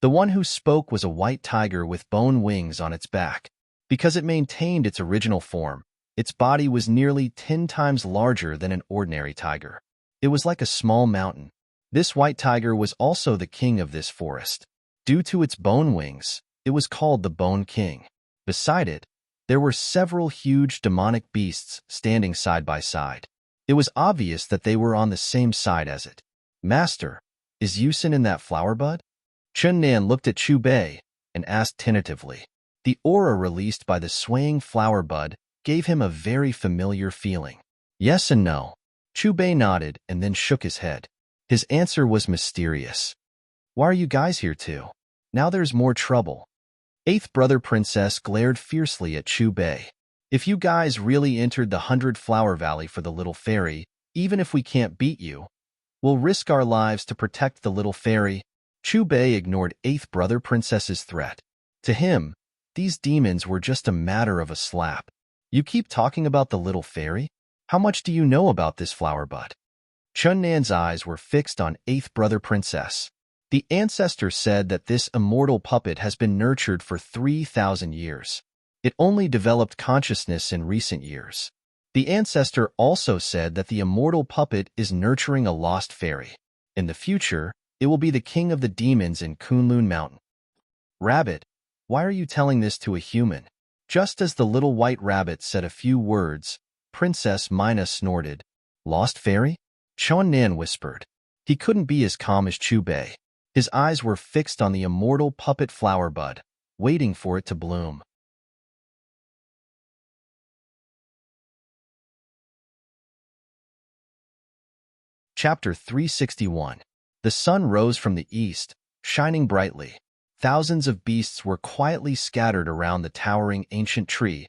The one who spoke was a white tiger with bone wings on its back. Because it maintained its original form, its body was nearly 10 times larger than an ordinary tiger. It was like a small mountain. This white tiger was also the king of this forest. Due to its bone wings, it was called the Bone King. Beside it, there were several huge demonic beasts standing side by side. It was obvious that they were on the same side as it. Master, is Yusin in that flower bud? Chunnan looked at Chu Bei and asked tentatively. The aura released by the swaying flower bud gave him a very familiar feeling. Yes and no. Chu Bei nodded and then shook his head. His answer was mysterious. Why are you guys here too? Now there's more trouble. Eighth Brother Princess glared fiercely at Chu Bei. If you guys really entered the 100-Flower Valley for the little fairy, even if we can't beat you, we'll risk our lives to protect the little fairy. Chu Bei ignored Eighth Brother Princess's threat. To him, these demons were just a matter of a slap. You keep talking about the little fairy? How much do you know about this flower bud? Chunnan's eyes were fixed on Eighth Brother Princess. The ancestor said that this immortal puppet has been nurtured for 3,000 years. It only developed consciousness in recent years. The ancestor also said that the immortal puppet is nurturing a lost fairy. In the future, it will be the king of the demons in Kunlun Mountain. Rabbit, why are you telling this to a human? Just as the little white rabbit said a few words, Princess Mina snorted. Lost fairy? Chun Nan whispered. He couldn't be as calm as Chu Bei. His eyes were fixed on the immortal puppet flower bud, waiting for it to bloom. Chapter 361. The sun rose from the east, shining brightly. Thousands of beasts were quietly scattered around the towering ancient tree,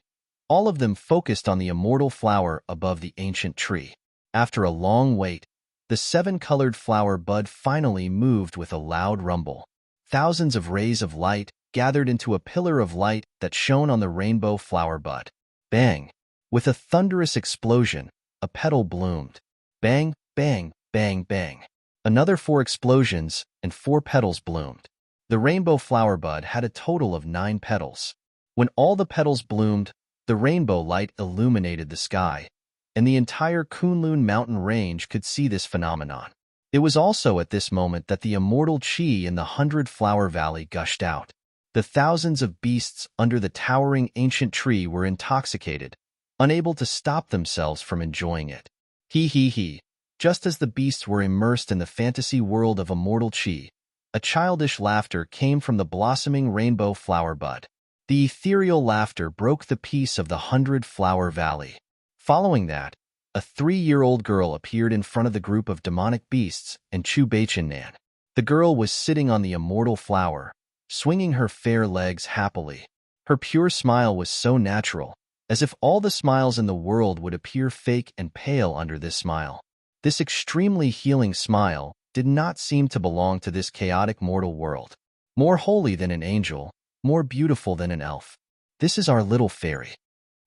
all of them focused on the immortal flower above the ancient tree. After a long wait, the seven-colored flower bud finally moved with a loud rumble. Thousands of rays of light gathered into a pillar of light that shone on the rainbow flower bud. Bang! With a thunderous explosion, a petal bloomed. Bang, bang, bang, bang. Another 4 explosions, and 4 petals bloomed. The rainbow flower bud had a total of 9 petals. When all the petals bloomed, the rainbow light illuminated the sky, and the entire Kunlun mountain range could see this phenomenon. It was also at this moment that the immortal qi in the 100-flower valley gushed out. The thousands of beasts under the towering ancient tree were intoxicated, unable to stop themselves from enjoying it. He he he. Just as the beasts were immersed in the fantasy world of immortal qi, a childish laughter came from the blossoming rainbow flower bud. The ethereal laughter broke the peace of the 100-flower valley. Following that, a 3-year-old girl appeared in front of the group of demonic beasts and Chu Beichen-nan. The girl was sitting on the immortal flower, swinging her fair legs happily. Her pure smile was so natural, as if all the smiles in the world would appear fake and pale under this smile. This extremely healing smile did not seem to belong to this chaotic mortal world. More holy than an angel, more beautiful than an elf. This is our little fairy.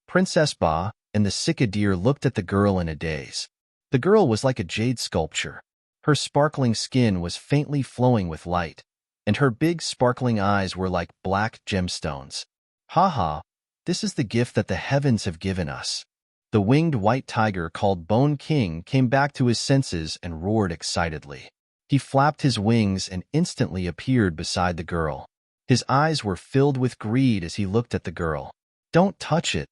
Princess Ba and the Cicadier looked at the girl in a daze. The girl was like a jade sculpture. Her sparkling skin was faintly flowing with light, and her big sparkling eyes were like black gemstones. Ha ha, this is the gift that the heavens have given us. The winged white tiger called Bone King came back to his senses and roared excitedly. He flapped his wings and instantly appeared beside the girl. His eyes were filled with greed as he looked at the girl. Don't touch it.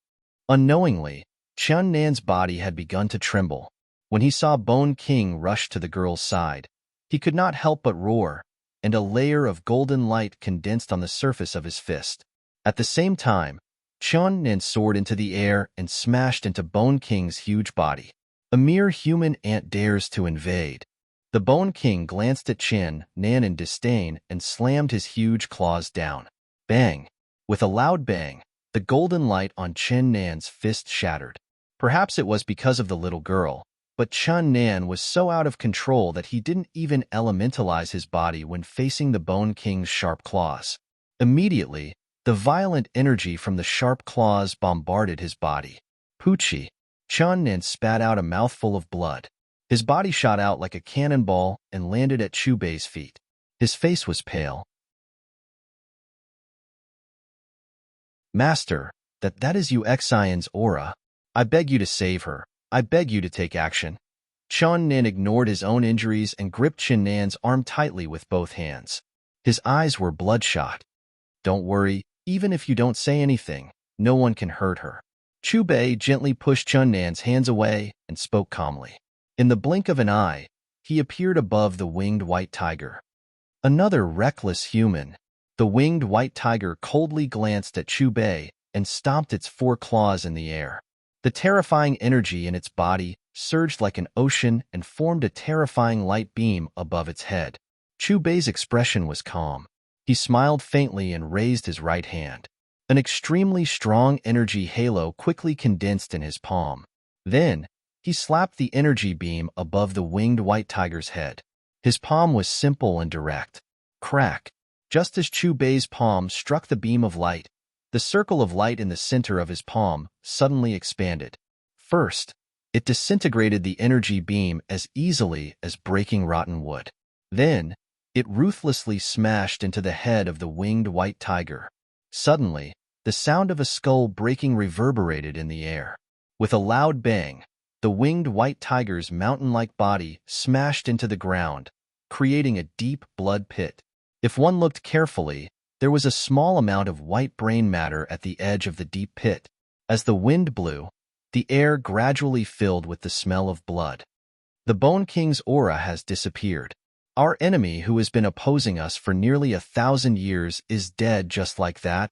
Unknowingly, Chun Nan's body had begun to tremble. When he saw Bone King rush to the girl's side, he could not help but roar, and a layer of golden light condensed on the surface of his fist. At the same time, Chun Nan soared into the air and smashed into Bone King's huge body. A mere human ant dares to invade. The Bone King glanced at Chun Nan in disdain and slammed his huge claws down. Bang! With a loud bang, the golden light on Chun Nan's fist shattered. Perhaps it was because of the little girl, but Chun Nan was so out of control that he didn't even elementalize his body when facing the Bone King's sharp claws. Immediately, the violent energy from the sharp claws bombarded his body. Poochie! Chun Nan spat out a mouthful of blood. His body shot out like a cannonball and landed at Chu Bei's feet. His face was pale. Master, that is Yu Xian's aura. I beg you to save her. I beg you to take action. Chun Nan ignored his own injuries and gripped Chun Nan's arm tightly with both hands. His eyes were bloodshot. Don't worry, even if you don't say anything, no one can hurt her. Chu Bei gently pushed Chun Nan's hands away and spoke calmly. In the blink of an eye, he appeared above the winged white tiger. Another reckless human. The winged white tiger coldly glanced at Chu Bei and stomped its 4 claws in the air. The terrifying energy in its body surged like an ocean and formed a terrifying light beam above its head. Chu Bei's expression was calm. He smiled faintly and raised his right hand. An extremely strong energy halo quickly condensed in his palm. Then, he slapped the energy beam above the winged white tiger's head. His palm was simple and direct. Crack! Just as Chu Bei's palm struck the beam of light, the circle of light in the center of his palm suddenly expanded. First, it disintegrated the energy beam as easily as breaking rotten wood. Then, it ruthlessly smashed into the head of the winged white tiger. Suddenly, the sound of a skull breaking reverberated in the air. With a loud bang, the winged white tiger's mountain-like body smashed into the ground, creating a deep blood pit. If one looked carefully, there was a small amount of white brain matter at the edge of the deep pit. As the wind blew, the air gradually filled with the smell of blood. The Bone King's aura has disappeared. Our enemy, who has been opposing us for nearly 1,000 years, is dead just like that.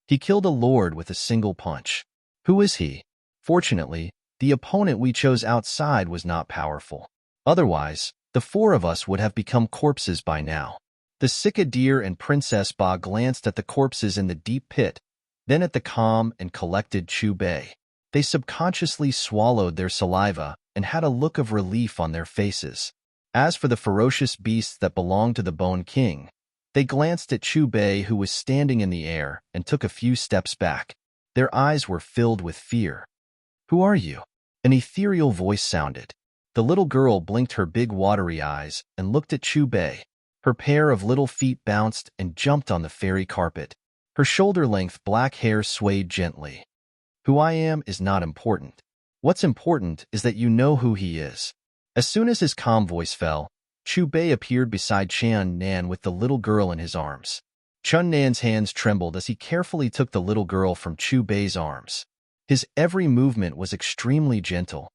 He killed a lord with a single punch. Who is he? Fortunately, the opponent we chose outside was not powerful. Otherwise, the four of us would have become corpses by now. The Cicadier and Princess Ba glanced at the corpses in the deep pit, then at the calm and collected Chu Bei. They subconsciously swallowed their saliva and had a look of relief on their faces. As for the ferocious beasts that belonged to the Bone King, they glanced at Chu Bei, who was standing in the air, and took a few steps back. Their eyes were filled with fear. "Who are you?" An ethereal voice sounded. The little girl blinked her big watery eyes and looked at Chu Bei. Her pair of little feet bounced and jumped on the fairy carpet. Her shoulder-length black hair swayed gently. "Who I am is not important. What's important is that you know who he is." As soon as his calm voice fell, Chu Bei appeared beside Chun Nan with the little girl in his arms. Chun Nan's hands trembled as he carefully took the little girl from Chu Bei's arms. His every movement was extremely gentle.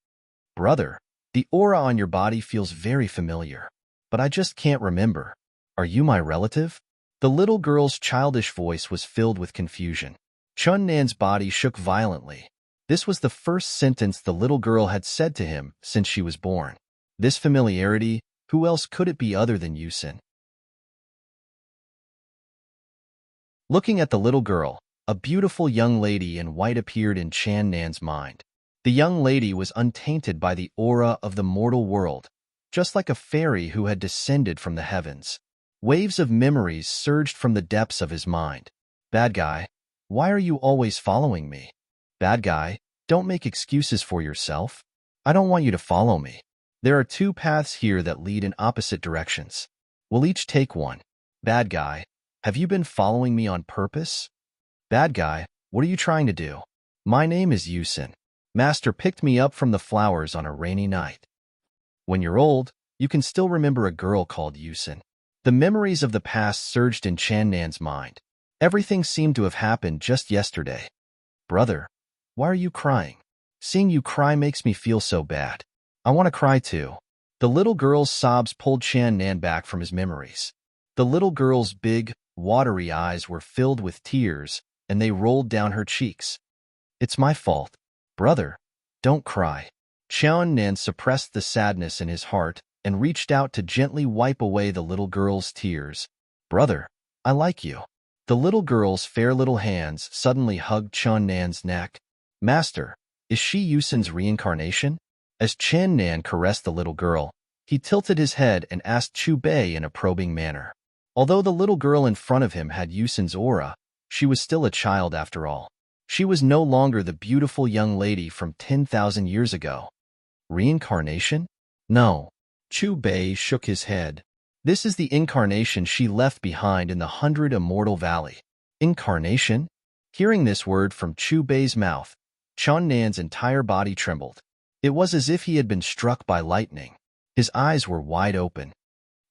"Brother, the aura on your body feels very familiar, but I just can't remember. Are you my relative?" The little girl's childish voice was filled with confusion. Chun Nan's body shook violently. This was the first sentence the little girl had said to him since she was born. This familiarity, who else could it be other than Yusin? Looking at the little girl, a beautiful young lady in white appeared in Chan Nan's mind. The young lady was untainted by the aura of the mortal world, just like a fairy who had descended from the heavens. Waves of memories surged from the depths of his mind. "Bad guy, why are you always following me? Bad guy, don't make excuses for yourself. I don't want you to follow me. There are two paths here that lead in opposite directions. We'll each take one. Bad guy, have you been following me on purpose? Bad guy, what are you trying to do? My name is Yusin. Master picked me up from the flowers on a rainy night." When you're old, you can still remember a girl called Yusin. The memories of the past surged in Chan Nan's mind. Everything seemed to have happened just yesterday. "Brother, why are you crying? Seeing you cry makes me feel so bad. I want to cry too." The little girl's sobs pulled Chan Nan back from his memories. The little girl's big, watery eyes were filled with tears, and they rolled down her cheeks. "It's my fault. Brother, don't cry." Chan Nan suppressed the sadness in his heart and reached out to gently wipe away the little girl's tears. "Brother, I like you." The little girl's fair little hands suddenly hugged Chun Nan's neck. "Master, is she Yusin's reincarnation?" As Chan Nan caressed the little girl, he tilted his head and asked Chu Bei in a probing manner. Although the little girl in front of him had Yusin's aura, she was still a child after all. She was no longer the beautiful young lady from 10,000 years ago. Reincarnation? No. Chu Bei shook his head. This is the incarnation she left behind in the 100 Immortal Valley. Incarnation? Hearing this word from Chu Bei's mouth, Chun Nan's entire body trembled. It was as if he had been struck by lightning. His eyes were wide open.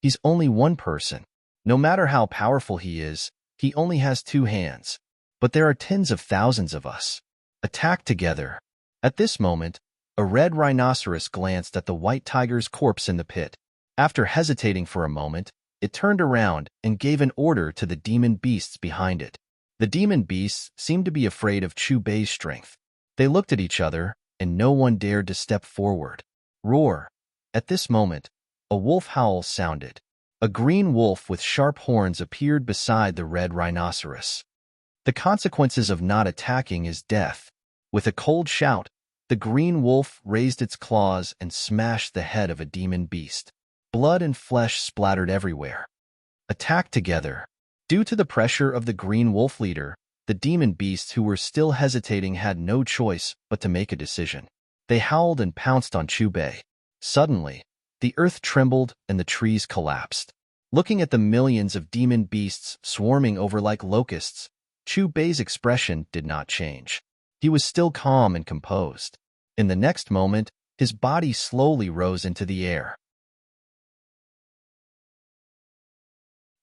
He's only one person. No matter how powerful he is, he only has two hands. But there are tens of thousands of us. Attack together. At this moment, a red rhinoceros glanced at the white tiger's corpse in the pit. After hesitating for a moment, it turned around and gave an order to the demon beasts behind it. The demon beasts seemed to be afraid of Chu Bei's strength. They looked at each other, and no one dared to step forward. Roar! At this moment, a wolf howl sounded. A green wolf with sharp horns appeared beside the red rhinoceros. The consequences of not attacking is death. With a cold shout, the green wolf raised its claws and smashed the head of a demon beast. Blood and flesh splattered everywhere. Attack together. Due to the pressure of the green wolf leader, the demon beasts who were still hesitating had no choice but to make a decision. They howled and pounced on Chu Bei. Suddenly, the earth trembled and the trees collapsed. Looking at the millions of demon beasts swarming over like locusts, Chu Bei's expression did not change. He was still calm and composed. In the next moment, his body slowly rose into the air.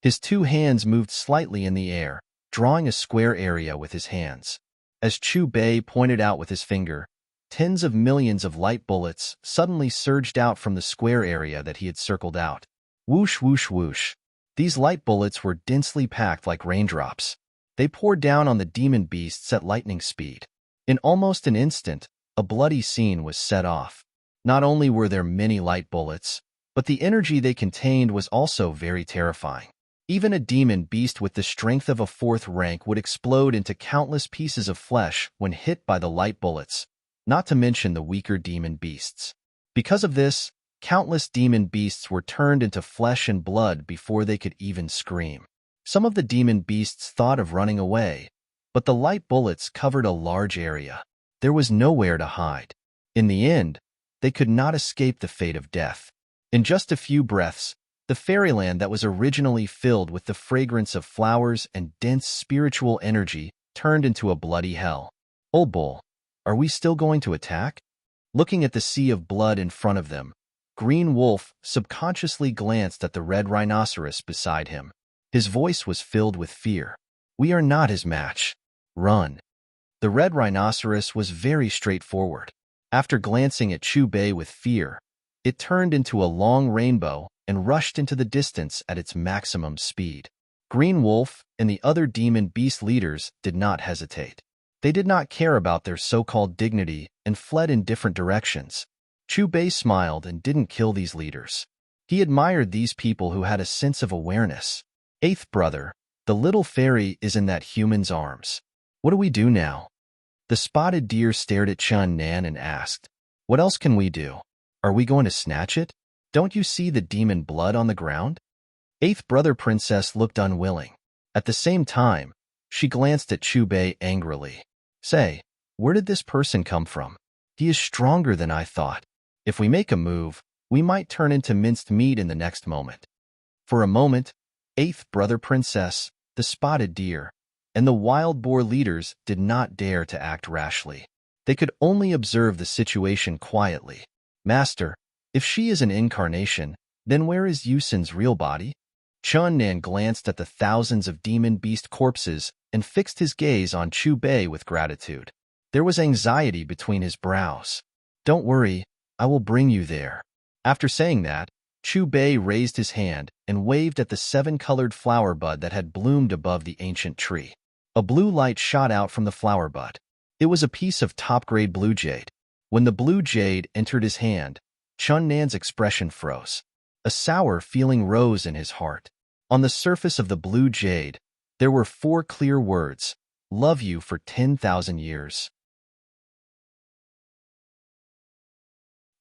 His two hands moved slightly in the air, drawing a square area with his hands. As Chu Bei pointed out with his finger, tens of millions of light bullets suddenly surged out from the square area that he had circled out. Whoosh, whoosh, whoosh. These light bullets were densely packed like raindrops. They poured down on the demon beasts at lightning speed. In almost an instant, a bloody scene was set off. Not only were there many light bullets, but the energy they contained was also very terrifying. Even a demon beast with the strength of a fourth rank would explode into countless pieces of flesh when hit by the light bullets, not to mention the weaker demon beasts. Because of this, countless demon beasts were turned into flesh and blood before they could even scream. Some of the demon beasts thought of running away, but the light bullets covered a large area. There was nowhere to hide. In the end, they could not escape the fate of death. In just a few breaths, the fairyland that was originally filled with the fragrance of flowers and dense spiritual energy turned into a bloody hell. Old Bull, are we still going to attack? Looking at the sea of blood in front of them, Green Wolf subconsciously glanced at the red rhinoceros beside him. His voice was filled with fear. We are not his match. Run. The red rhinoceros was very straightforward. After glancing at Chu Bei with fear, it turned into a long rainbow and rushed into the distance at its maximum speed. Green Wolf and the other demon beast leaders did not hesitate. They did not care about their so-called dignity and fled in different directions. Chu Bei smiled and didn't kill these leaders. He admired these people who had a sense of awareness. Eighth brother, the little fairy is in that human's arms. What do we do now? The spotted deer stared at Chun Nan and asked, what else can we do? Are we going to snatch it? Don't you see the demon blood on the ground? Eighth brother princess looked unwilling. At the same time, she glanced at Chu Bei angrily. Say, where did this person come from? He is stronger than I thought. If we make a move, we might turn into minced meat in the next moment. For a moment, eighth brother princess, the spotted deer, and the wild boar leaders did not dare to act rashly. They could only observe the situation quietly. Master, if she is an incarnation, then where is Yusin's real body? Chun Nan glanced at the thousands of demon beast corpses and fixed his gaze on Chu Bei with gratitude. There was anxiety between his brows. Don't worry, I will bring you there. After saying that, Chu Bei raised his hand and waved at the seven-colored flower bud that had bloomed above the ancient tree. A blue light shot out from the flower bud. It was a piece of top-grade blue jade. When the blue jade entered his hand, Chun Nan's expression froze. A sour feeling rose in his heart. On the surface of the blue jade, there were 4 clear words, love you for 10,000 years.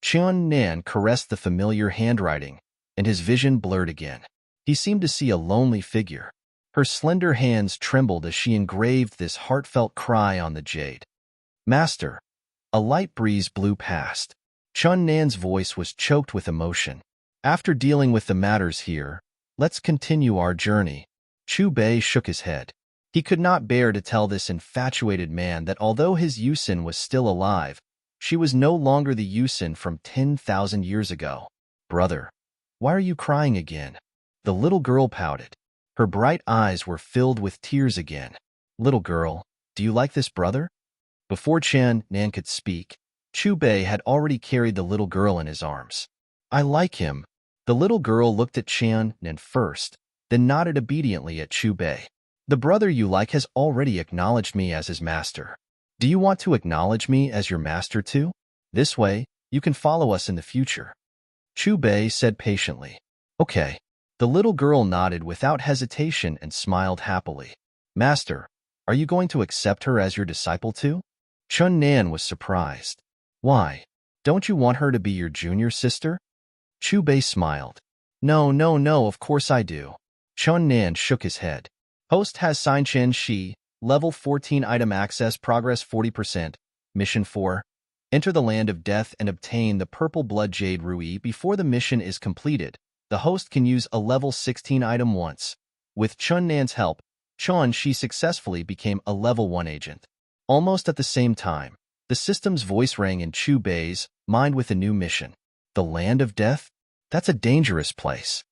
Chun Nan caressed the familiar handwriting, and his vision blurred again. He seemed to see a lonely figure. Her slender hands trembled as she engraved this heartfelt cry on the jade. Master, a light breeze blew past. Chun Nan's voice was choked with emotion. After dealing with the matters here, let's continue our journey. Chu Bei shook his head. He could not bear to tell this infatuated man that although his Yusin was still alive, she was no longer the Yusin from 10,000 years ago. Brother, why are you crying again? The little girl pouted. Her bright eyes were filled with tears again. Little girl, do you like this brother? Before Chun Nan could speak, Chu Bei had already carried the little girl in his arms. I like him. The little girl looked at Chun Nan first, then nodded obediently at Chu Bei. The brother you like has already acknowledged me as his master. Do you want to acknowledge me as your master too? This way, you can follow us in the future. Chu Bei said patiently. Okay. The little girl nodded without hesitation and smiled happily. Master, are you going to accept her as your disciple too? Chun Nan was surprised. Why? Don't you want her to be your junior sister? Chu Bei smiled. No, no, no, of course I do. Chun Nan shook his head. Host has signed Chen Shi, level 14 item access progress 40%. Mission 4. Enter the land of death and obtain the purple blood jade Rui before the mission is completed. The host can use a level 16 item once. With Chun Nan's help, Chun Shi successfully became a level 1 agent. Almost at the same time, the system's voice rang in Chu Bei's mind with a new mission. The land of death? That's a dangerous place.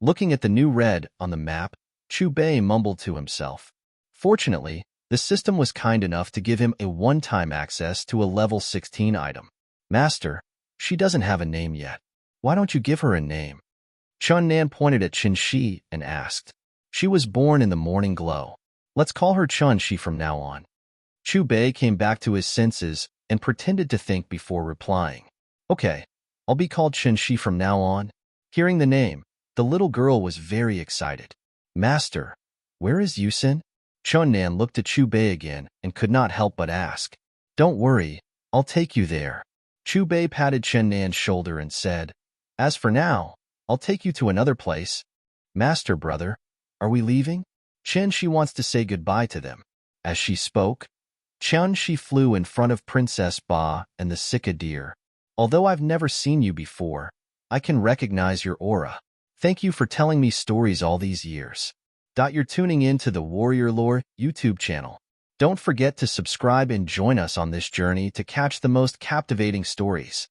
Looking at the new red on the map, Chu Bei mumbled to himself. Fortunately, The system was kind enough to give him a one-time access to a level 16 item. Master, she doesn't have a name yet. Why don't you give her a name? Chun Nan pointed at Qin Shi and asked. She was born in the morning glow. Let's call her Chun Shi from now on. Chu Bei came back to his senses and pretended to think before replying. Okay, I'll be called Qin Shi from now on. Hearing the name, the little girl was very excited. Master, where is Yusin? Chun Nan looked at Chu Bei again and could not help but ask. Don't worry, I'll take you there. Chu Bei patted Chen Nan's shoulder and said, As for now, I'll take you to another place. Master, brother, are we leaving? Chen Shi wants to say goodbye to them. As she spoke, Chen Shi flew in front of Princess Ba and the Sika deer. Although I've never seen you before, I can recognize your aura. Thank you for telling me stories all these years. You're tuning in to the Warrior Lore YouTube channel. Don't forget to subscribe and join us on this journey to catch the most captivating stories.